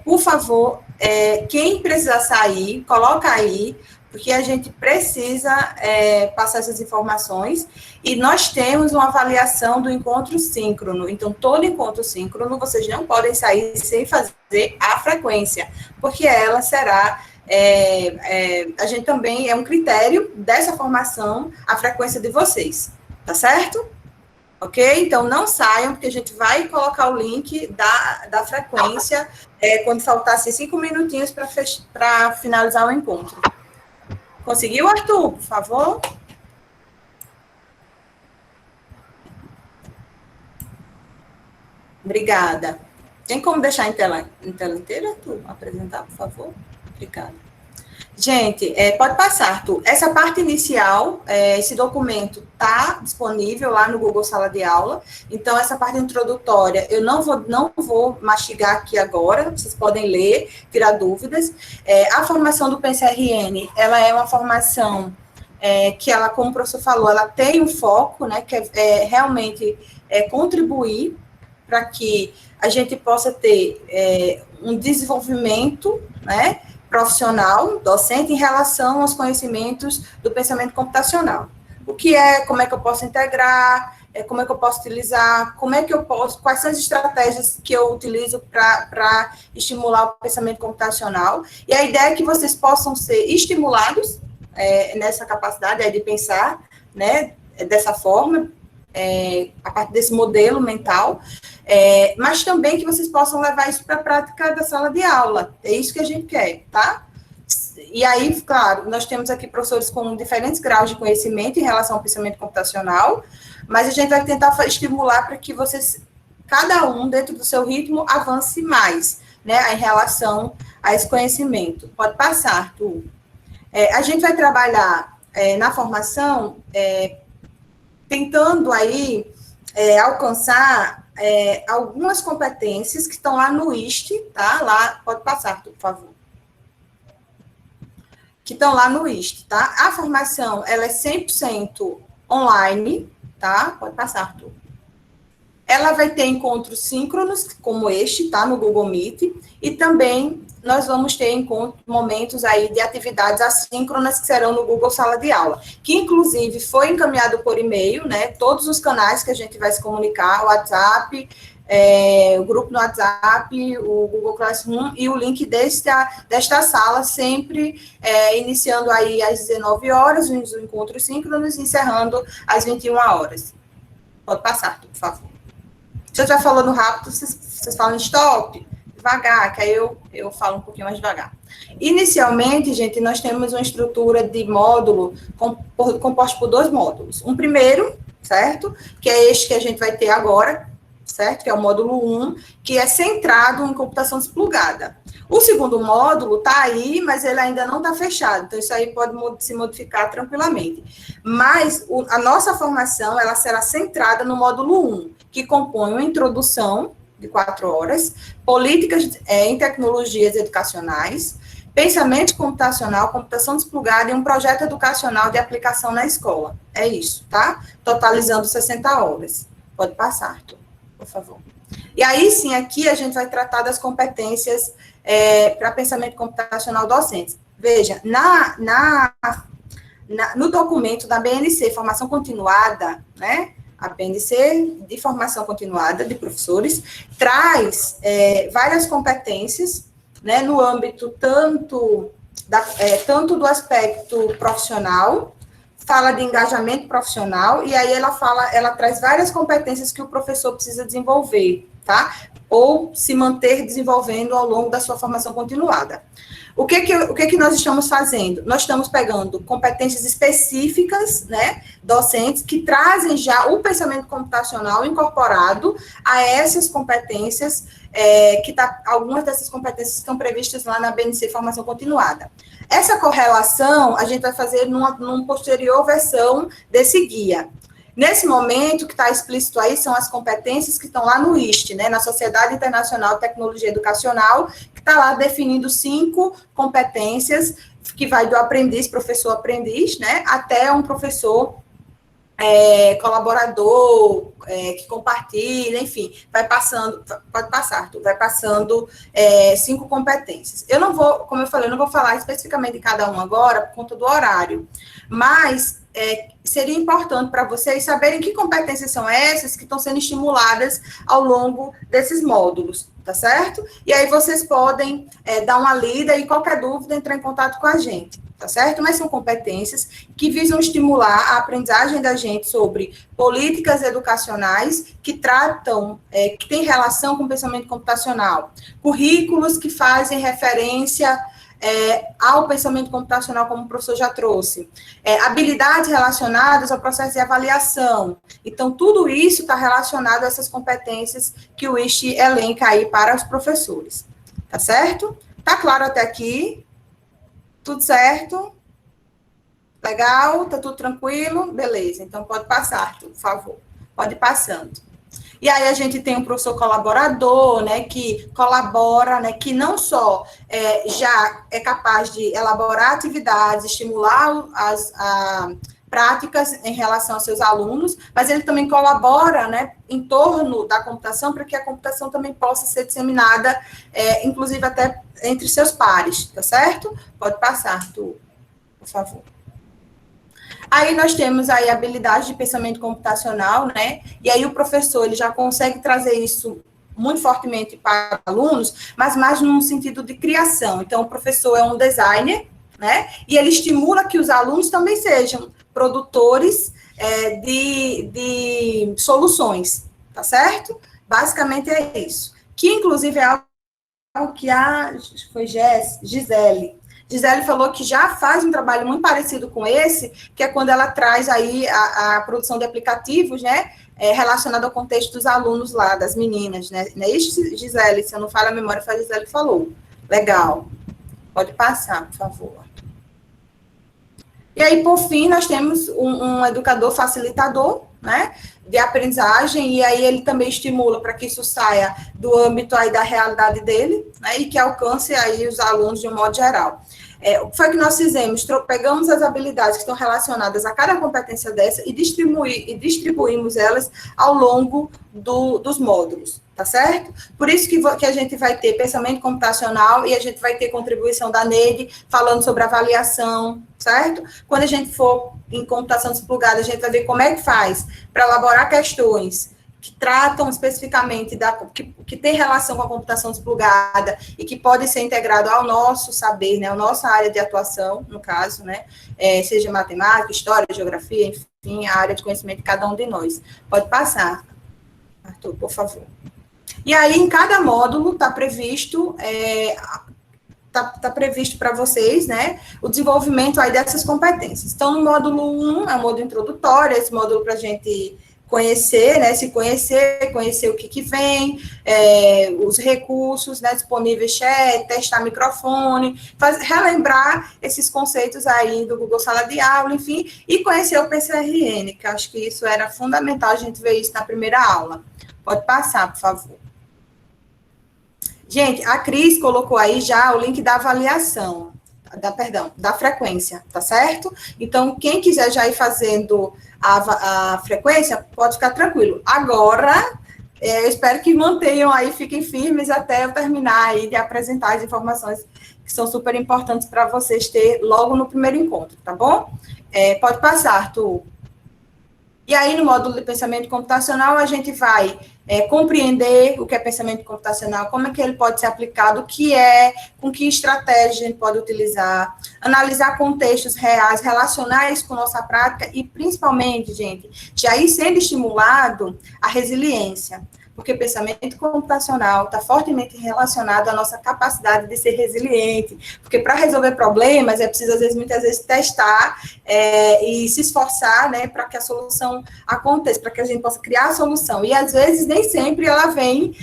Por favor, quem precisar sair, coloca aí, porque a gente precisa passar essas informações, e nós temos uma avaliação do encontro síncrono. Então, todo encontro síncrono, vocês não podem sair sem fazer a frequência, porque ela será, a gente também, é um critério dessa formação, a frequência de vocês, tá certo? Ok? Então, não saiam, porque a gente vai colocar o link da frequência quando faltar 5 minutinhos para finalizar o encontro. Conseguiu, Arthur? Por favor. Obrigada. Tem como deixar em tela inteira, Arthur? Apresentar, por favor? Obrigada. Gente, pode passar, Arthur. Essa parte inicial, esse documento está disponível lá no Google Sala de Aula. Então, essa parte introdutória, eu não vou mastigar aqui agora, vocês podem ler, tirar dúvidas. A formação do PensaRN, ela é uma formação que ela, como o professor falou, ela tem um foco, né, que é realmente contribuir para que a gente possa ter um desenvolvimento, né, profissional, docente, em relação aos conhecimentos do pensamento computacional. O que como é que eu posso integrar, como é que eu posso utilizar, quais são as estratégias que eu utilizo para estimular o pensamento computacional. E a ideia é que vocês possam ser estimulados nessa capacidade de pensar, né, dessa forma, a partir desse modelo mental, mas também que vocês possam levar isso para a prática da sala de aula. É isso que a gente quer, tá? E aí, claro, nós temos aqui professores com diferentes graus de conhecimento em relação ao pensamento computacional, mas a gente vai tentar estimular para que vocês, cada um, dentro do seu ritmo, avance mais, né, em relação a esse conhecimento. Pode passar, Arthur. A gente vai trabalhar na formação, tentando aí alcançar algumas competências que estão lá no IST, tá? Lá, pode passar, por favor. Que estão lá no IST, tá? A formação, ela é 100% online, tá? Pode passar, Arthur. Ela vai ter encontros síncronos, como este, tá? No Google Meet, e também nós vamos ter momentos aí de atividades assíncronas que serão no Google Sala de Aula, que inclusive foi encaminhado por e-mail, né? Todos os canais que a gente vai se comunicar, o WhatsApp, o grupo no WhatsApp, o Google Classroom e o link desta sala, sempre iniciando aí às 19 horas, os encontros síncronos, e encerrando às 21 horas. Pode passar, por favor. Se eu estiver falando rápido, vocês falam stop, devagar, que aí eu falo um pouquinho mais devagar. Inicialmente, gente, nós temos uma estrutura de módulo composta por 2 módulos. Um primeiro, certo? Que é este que a gente vai ter agora, certo? Que é o módulo 1, que é centrado em computação desplugada. O segundo módulo está aí, mas ele ainda não está fechado, então isso aí pode se modificar tranquilamente. Mas a nossa formação, ela será centrada no módulo 1, que compõe uma introdução de 4 horas, políticas em tecnologias educacionais, pensamento computacional, computação desplugada e um projeto educacional de aplicação na escola. É isso, tá? Totalizando 60 horas. Pode passar, Arthur, por favor. E aí, sim, aqui a gente vai tratar das competências para pensamento computacional docentes. Veja, no documento da BNC, formação continuada, né? A BNC de formação continuada de professores traz várias competências, né, no âmbito tanto do aspecto profissional, fala de engajamento profissional, e aí ela traz várias competências que o professor precisa desenvolver, tá? Ou se manter desenvolvendo ao longo da sua formação continuada. O que nós estamos fazendo? Nós estamos pegando competências específicas, né, docentes, que trazem já o pensamento computacional incorporado a essas competências, algumas dessas competências estão previstas lá na BNC Formação Continuada. Essa correlação a gente vai fazer numa posterior versão desse guia. Nesse momento, o que está explícito aí são as competências que estão lá no IST, né, na Sociedade Internacional de Tecnologia Educacional, que está lá definindo 5 competências, que vai do aprendiz, professor-aprendiz, né, até um professor colaborador, que compartilha, enfim, vai passando, pode passar, Arthur, vai passando 5 competências. Eu não vou, como eu falei, eu não vou falar especificamente de cada um agora, por conta do horário, mas seria importante para vocês saberem que competências são essas que estão sendo estimuladas ao longo desses módulos, tá certo? E aí vocês podem dar uma lida e qualquer dúvida entrar em contato com a gente, tá certo? Mas são competências que visam estimular a aprendizagem da gente sobre políticas educacionais que tratam, que têm relação com o pensamento computacional, currículos que fazem referência ao pensamento computacional, como o professor já trouxe, habilidades relacionadas ao processo de avaliação. Então, tudo isso está relacionado a essas competências que o IST elenca aí para os professores. Tá certo? Tá claro até aqui? Tudo certo? Legal? Tá tudo tranquilo? Beleza. Então, pode passar, Arthur, por favor. Pode ir passando. E aí a gente tem um professor colaborador, né, que colabora, né, que não só já é capaz de elaborar atividades, estimular as práticas em relação aos seus alunos, mas ele também colabora, né, em torno da computação, para que a computação também possa ser disseminada, inclusive até entre seus pares, tá certo? Pode passar, Arthur, por favor. Aí nós temos aí habilidade de pensamento computacional, né? E aí o professor, ele já consegue trazer isso muito fortemente para alunos, mas mais num sentido de criação. Então, o professor é um designer, né? E ele estimula que os alunos também sejam produtores de soluções, tá certo? Basicamente é isso. Que, inclusive, é algo que foi Gisele falou que já faz um trabalho muito parecido com esse, que é quando ela traz aí a produção de aplicativos, né, relacionado ao contexto dos alunos lá, das meninas, né? Não é isso, Gisele? Se eu não falo a memória, foi a Gisele que falou. Legal. Pode passar, por favor. E aí, por fim, nós temos um educador facilitador, né, de aprendizagem, e aí ele também estimula para que isso saia do âmbito aí da realidade dele, né, e que alcance aí os alunos de um modo geral. O que foi que nós fizemos? Pegamos as habilidades que estão relacionadas a cada competência dessa e distribuímos elas ao longo dos módulos, tá certo? Por isso que a gente vai ter pensamento computacional e a gente vai ter contribuição da Neide falando sobre avaliação, certo? Quando a gente for em computação desplugada, a gente vai ver como é que faz para elaborar questões que tratam especificamente que tem relação com a computação desplugada e que pode ser integrado ao nosso saber, né, a nossa área de atuação, no caso, né, seja matemática, história, geografia, enfim, a área de conhecimento de cada um de nós. Pode passar, Arthur, por favor. E aí, em cada módulo, está previsto para vocês, né, o desenvolvimento aí dessas competências. Então, no módulo 1, é o módulo introdutório, esse módulo para a gente conhecer, né, se conhecer o que vem, os recursos, né, disponíveis, chat, testar microfone, relembrar esses conceitos aí do Google Sala de Aula, enfim, e conhecer o PCRN, que acho que isso era fundamental, a gente ver isso na primeira aula. Pode passar, por favor. Gente, a Cris colocou aí já o link da avaliação, da frequência, tá certo? Então, quem quiser já ir fazendo a frequência, pode ficar tranquilo. Agora, eu espero que mantenham aí, fiquem firmes até eu terminar aí de apresentar as informações que são super importantes para vocês ter logo no primeiro encontro, tá bom? Pode passar, Arthur. E aí, no módulo de pensamento computacional, a gente vai compreender o que é pensamento computacional, como é que ele pode ser aplicado, com que estratégia a gente pode utilizar, analisar contextos reais, relacionar isso com nossa prática e, principalmente, gente, já ir sendo estimulado a resiliência, porque pensamento computacional está fortemente relacionado à nossa capacidade de ser resiliente, porque para resolver problemas é preciso, muitas vezes, testar e se esforçar, né, para que a solução aconteça, para que a gente possa criar a solução, e às vezes nem sempre ela vem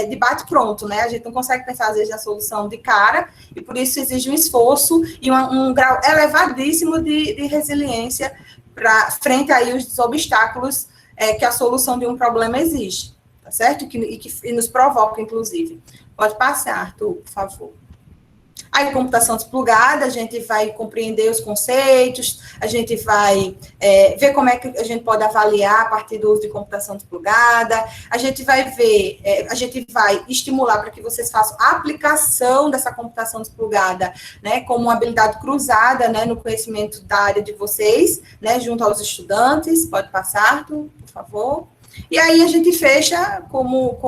de bate-pronto, né, a gente não consegue pensar às vezes na solução de cara, e por isso exige um esforço e um grau elevadíssimo de resiliência frente aí os obstáculos que a solução de um problema exige. Tá certo? E nos provoca, inclusive. Pode passar, Arthur, por favor. Aí, computação desplugada, a gente vai compreender os conceitos, a gente vai ver como é que a gente pode avaliar a partir do uso de computação desplugada, a gente vai ver, a gente vai estimular para que vocês façam a aplicação dessa computação desplugada, né, como uma habilidade cruzada, né, no conhecimento da área de vocês, né, junto aos estudantes. Pode passar, Arthur, por favor. E aí a gente fecha como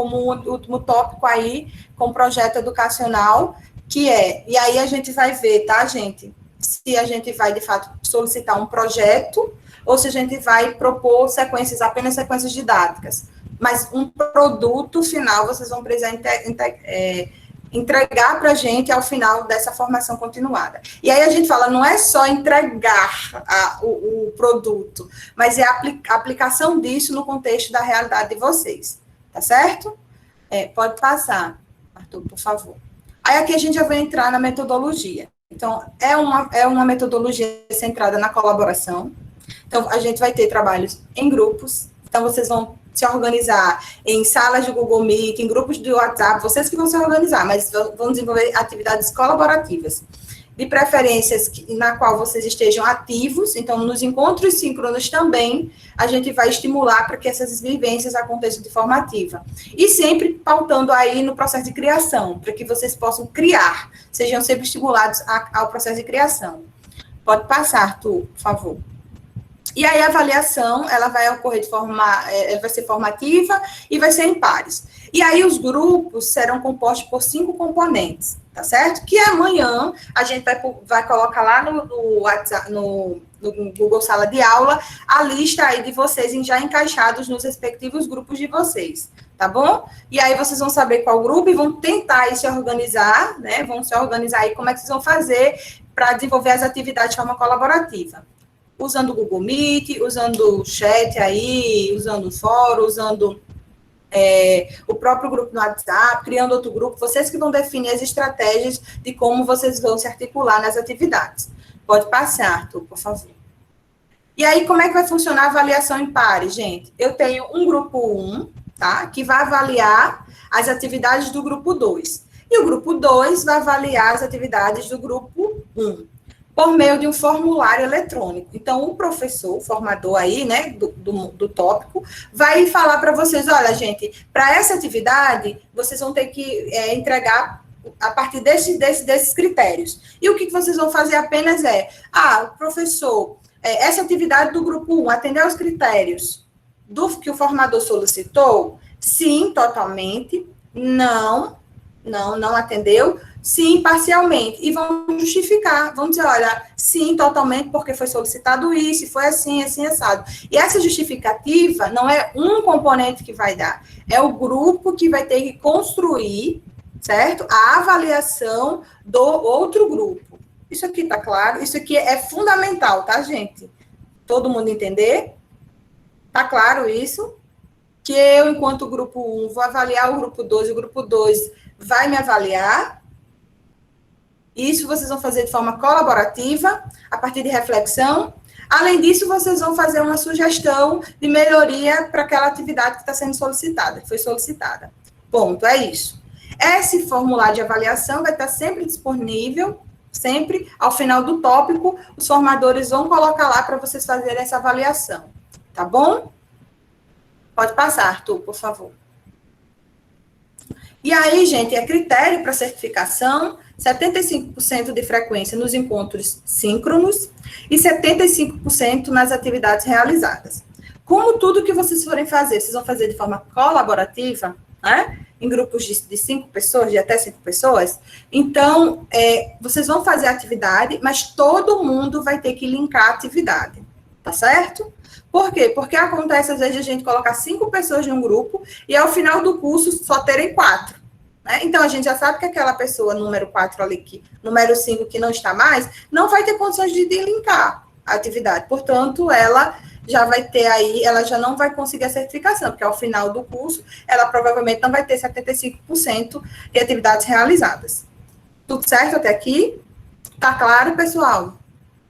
último tópico aí, com o projeto educacional, e aí a gente vai ver, tá, gente, se a gente vai, de fato, solicitar um projeto, ou se a gente vai propor apenas sequências didáticas. Mas um produto final, vocês vão precisar entregar para a gente ao final dessa formação continuada. E aí a gente fala, não é só entregar o produto, mas é a aplicação disso no contexto da realidade de vocês, tá certo? Pode passar, Arthur, por favor. Aí aqui a gente já vai entrar na metodologia. Então, é uma metodologia centrada na colaboração. Então, a gente vai ter trabalhos em grupos. Então, vocês vão se organizar em salas de Google Meet, em grupos de WhatsApp, vocês que vão se organizar, mas vão desenvolver atividades colaborativas, de preferências na qual vocês estejam ativos. Então, nos encontros síncronos também, a gente vai estimular para que essas vivências aconteçam de forma ativa. E sempre pautando aí no processo de criação, para que vocês possam criar, sejam sempre estimulados ao processo de criação. Pode passar, Arthur, por favor. E aí, a avaliação, ela vai ocorrer de forma, vai ser formativa e vai ser em pares. E aí, os grupos serão compostos por 5 componentes, tá certo? Que amanhã a gente vai colocar lá no WhatsApp, no Google Sala de Aula, a lista aí de vocês já encaixados nos respectivos grupos de vocês, tá bom? E aí, vocês vão saber qual grupo e vão tentar aí se organizar, né? Vão se organizar aí como é que vocês vão fazer para desenvolver as atividades de forma colaborativa. Usando o Google Meet, usando o chat aí, usando o fórum, usando o próprio grupo no WhatsApp, criando outro grupo, vocês que vão definir as estratégias de como vocês vão se articular nas atividades. Pode passar, Arthur, por favor. E aí, como é que vai funcionar a avaliação em pares, gente? Eu tenho um grupo 1, tá? Que vai avaliar as atividades do grupo 2. E o grupo 2 vai avaliar as atividades do grupo 1. Por meio de um formulário eletrônico. Então, o professor, o formador aí, né, do tópico, vai falar para vocês, olha, gente, para essa atividade, vocês vão ter que entregar a partir desses critérios. E o que vocês vão fazer apenas professor, essa atividade do grupo 1, atender aos critérios do que o formador solicitou? Sim, totalmente. Não atendeu. Sim, parcialmente. E vão justificar, vão dizer, olha, sim, totalmente, porque foi solicitado isso, foi assim, assim, assado. E essa justificativa não é um componente que vai dar, é o grupo que vai ter que construir, certo? A avaliação do outro grupo. Isso aqui tá claro? Isso aqui é fundamental, tá, gente? Todo mundo entender? Tá claro isso? Que eu, enquanto grupo 1, vou avaliar o grupo 2, o grupo 2 vai me avaliar. Isso vocês vão fazer de forma colaborativa, a partir de reflexão. Além disso, vocês vão fazer uma sugestão de melhoria para aquela atividade que está sendo solicitada, que foi solicitada. Ponto, é isso. Esse formulário de avaliação vai estar sempre disponível, sempre ao final do tópico, os formadores vão colocar lá para vocês fazerem essa avaliação. Tá bom? Pode passar, Arthur, por favor. E aí, gente, é critério para certificação, 75% de frequência nos encontros síncronos e 75% nas atividades realizadas. Como tudo que vocês forem fazer, vocês vão fazer de forma colaborativa, né? Em grupos de 5 pessoas, de até 5 pessoas, então, vocês vão fazer a atividade, mas todo mundo vai ter que linkar a atividade, tá certo? Por quê? Porque acontece, às vezes, a gente colocar 5 pessoas em um grupo e, ao final do curso, só terem 4. Né? Então, a gente já sabe que aquela pessoa, número 4 ali, número 5, que não está mais, não vai ter condições de linkar a atividade. Portanto, ela já vai ter aí, ela já não vai conseguir a certificação, porque ao final do curso, ela provavelmente não vai ter 75% de atividades realizadas. Tudo certo até aqui? Tá claro, pessoal?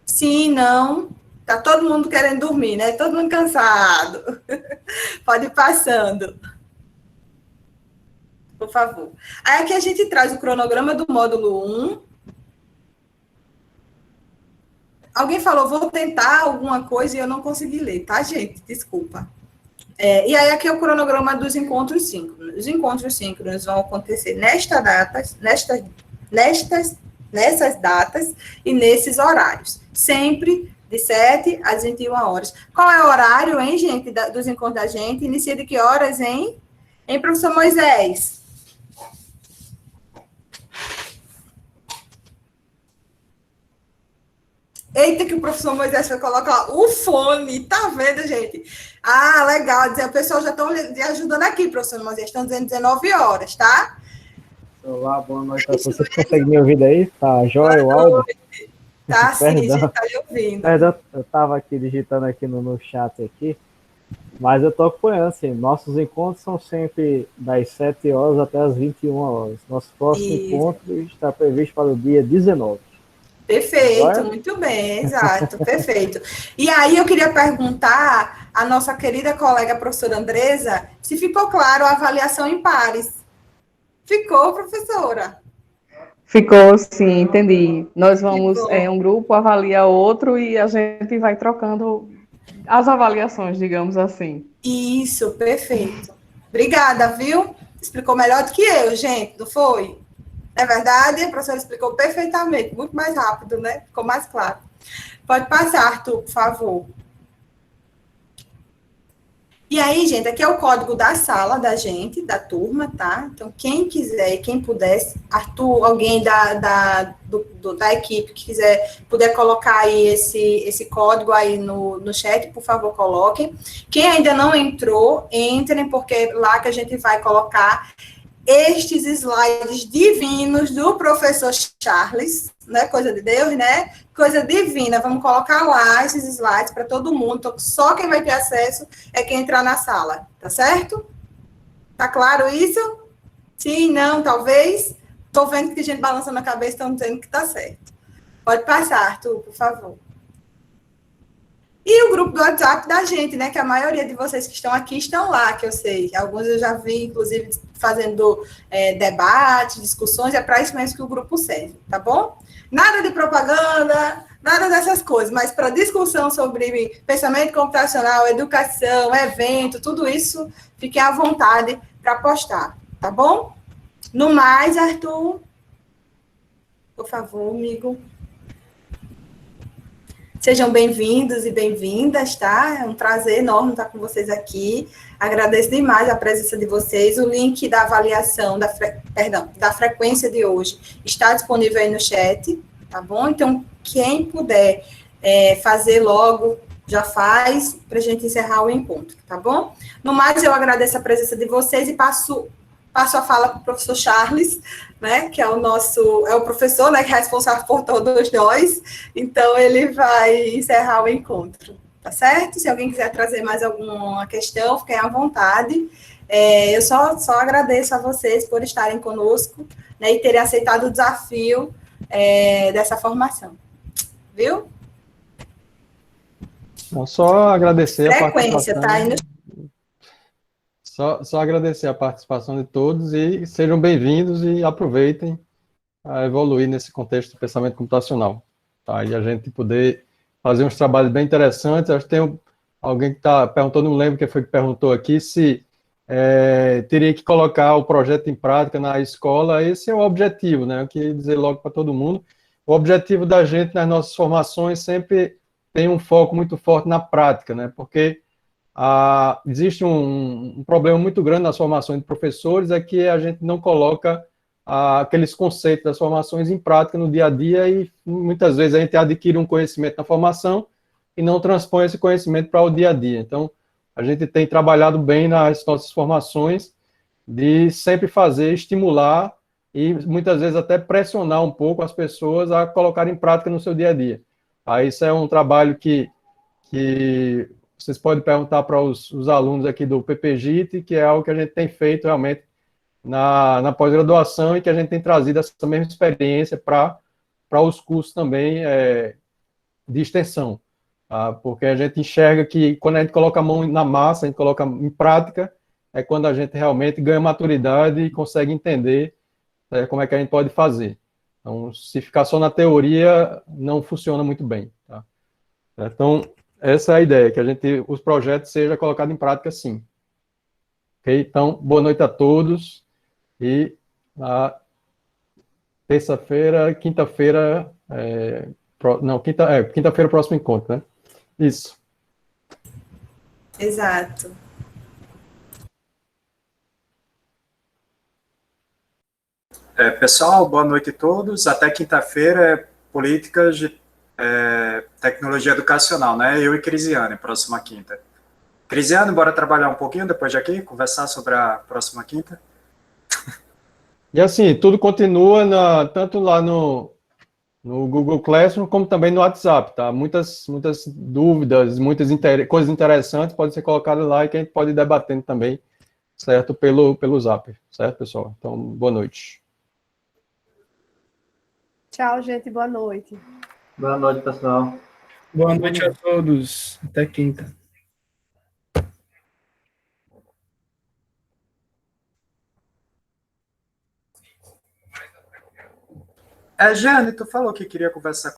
Sim, não... Tá todo mundo querendo dormir, né? Todo mundo cansado. Pode ir passando. Por favor. Aí aqui a gente traz o cronograma do módulo 1. Alguém falou, vou tentar alguma coisa e eu não consegui ler, tá, gente? Desculpa. E aí aqui é o cronograma dos encontros síncronos. Os encontros síncronos vão acontecer nessas datas e nesses horários. Sempre de 7 às 21 horas. Qual é o horário, hein, gente, dos encontros da gente? Inicia de que horas, hein? Hein, professor Moisés? Eita, que o professor Moisés foi colocar o fone, tá vendo, gente? Ah, legal, o pessoal já estão ajudando aqui, professor Moisés, estão dizendo 19 horas, tá? Olá, boa noite. Você consegue me ouvir daí? Tá jóia o áudio? Tá, sim, a gente tá lhe ouvindo. Perdão, eu estava aqui digitando aqui no chat aqui, mas eu estou acompanhando, assim, nossos encontros são sempre das 7 horas até as 21 horas. Nosso próximo encontro está previsto para o dia 19. Perfeito, muito bem, exato, perfeito. E aí eu queria perguntar à nossa querida colega professora Andresa se ficou claro a avaliação em pares. Ficou, professora? Ficou, sim, entendi. Nós vamos, Ficou. um grupo avalia outro e a gente vai trocando as avaliações, digamos assim. Isso, perfeito. Obrigada, viu? Explicou melhor do que eu, gente, não foi? É verdade? A professora explicou perfeitamente, muito mais rápido, né? Ficou mais claro. Pode passar, Arthur, por favor. E aí, gente, aqui é o código da sala da gente, da turma, tá? Então, quem quiser, quem puder, Arthur, alguém da equipe que puder colocar aí esse código aí no chat, por favor, coloquem. Quem ainda não entrou, entrem, porque é lá que a gente vai colocar estes slides divinos do professor Charles, né? Coisa de Deus, né? Coisa divina. Vamos colocar lá esses slides para todo mundo. Então, só quem vai ter acesso é quem entrar na sala, tá certo? Tá claro isso? Sim, não, talvez? Estou vendo que a gente balançando a cabeça, estão dizendo que tá certo. Pode passar, Arthur, por favor. E o grupo do WhatsApp da gente, né? Que a maioria de vocês que estão aqui estão lá, que eu sei. Alguns eu já vi, inclusive, fazendo debates, discussões. É para isso mesmo que o grupo serve, tá bom? Nada de propaganda, nada dessas coisas, mas para discussão sobre pensamento computacional, educação, evento, tudo isso, fiquem à vontade para postar, tá bom? No mais, Arthur, por favor, amigo. Sejam bem-vindos e bem-vindas, tá? É um prazer enorme estar com vocês aqui. Agradeço demais a presença de vocês. O link da avaliação, da frequência de hoje está disponível aí no chat, tá bom? Então, quem puder fazer logo, já faz, para a gente encerrar o encontro, tá bom? No mais, eu agradeço a presença de vocês e passo a fala para o professor Charles, né, que é o professor, né, que é responsável por todos nós, então ele vai encerrar o encontro, tá certo? Se alguém quiser trazer mais alguma questão, fiquem à vontade. Eu só agradeço a vocês por estarem conosco, né, e terem aceitado o desafio dessa formação, viu? Então, só agradecer a participação. Tá aí no... Só agradecer a participação de todos e sejam bem-vindos e aproveitem a evoluir nesse contexto do pensamento computacional. Tá? E a gente poder fazer uns trabalhos bem interessantes. Acho que tem alguém que está perguntando, não lembro quem foi que perguntou aqui, se teria que colocar o projeto em prática na escola. Esse é o objetivo, né? Eu queria dizer logo para todo mundo. O objetivo da gente nas nossas formações sempre tem um foco muito forte na prática, né? Porque existe um problema muito grande nas formações de professores, é que a gente não coloca aqueles conceitos das formações em prática no dia a dia e muitas vezes a gente adquire um conhecimento na formação e não transpõe esse conhecimento para o dia a dia. Então, a gente tem trabalhado bem nas nossas formações de sempre estimular e muitas vezes até pressionar um pouco as pessoas a colocar em prática no seu dia a dia. Isso é um trabalho que vocês podem perguntar para os alunos aqui do PPGIT, que é algo que a gente tem feito realmente na pós-graduação e que a gente tem trazido essa mesma experiência para os cursos também de extensão. Tá? Porque a gente enxerga que quando a gente coloca a mão na massa, a gente coloca em prática, é quando a gente realmente ganha maturidade e consegue entender como é que a gente pode fazer. Então, se ficar só na teoria, não funciona muito bem. Tá? Então, essa é a ideia, que os projetos sejam colocados em prática, sim. Ok? Então, boa noite a todos. E na terça-feira, quinta-feira, quinta-feira, próximo encontro, né? Isso. Exato. Pessoal, boa noite a todos. Até quinta-feira, políticas de tecnologia educacional, né? Eu e Crisiane, próxima quinta. Crisiane, bora trabalhar um pouquinho depois de aqui, conversar sobre a próxima quinta? E assim, tudo continua tanto lá no Google Classroom, como também no WhatsApp, tá? Muitas dúvidas, muitas coisas interessantes podem ser colocadas lá e que a gente pode ir debatendo também, certo? Pelo Zap, certo, pessoal? Então, boa noite. Tchau, gente. Boa noite. Boa noite, pessoal. Boa noite a todos. Até quinta. Jane, tu falou que queria conversar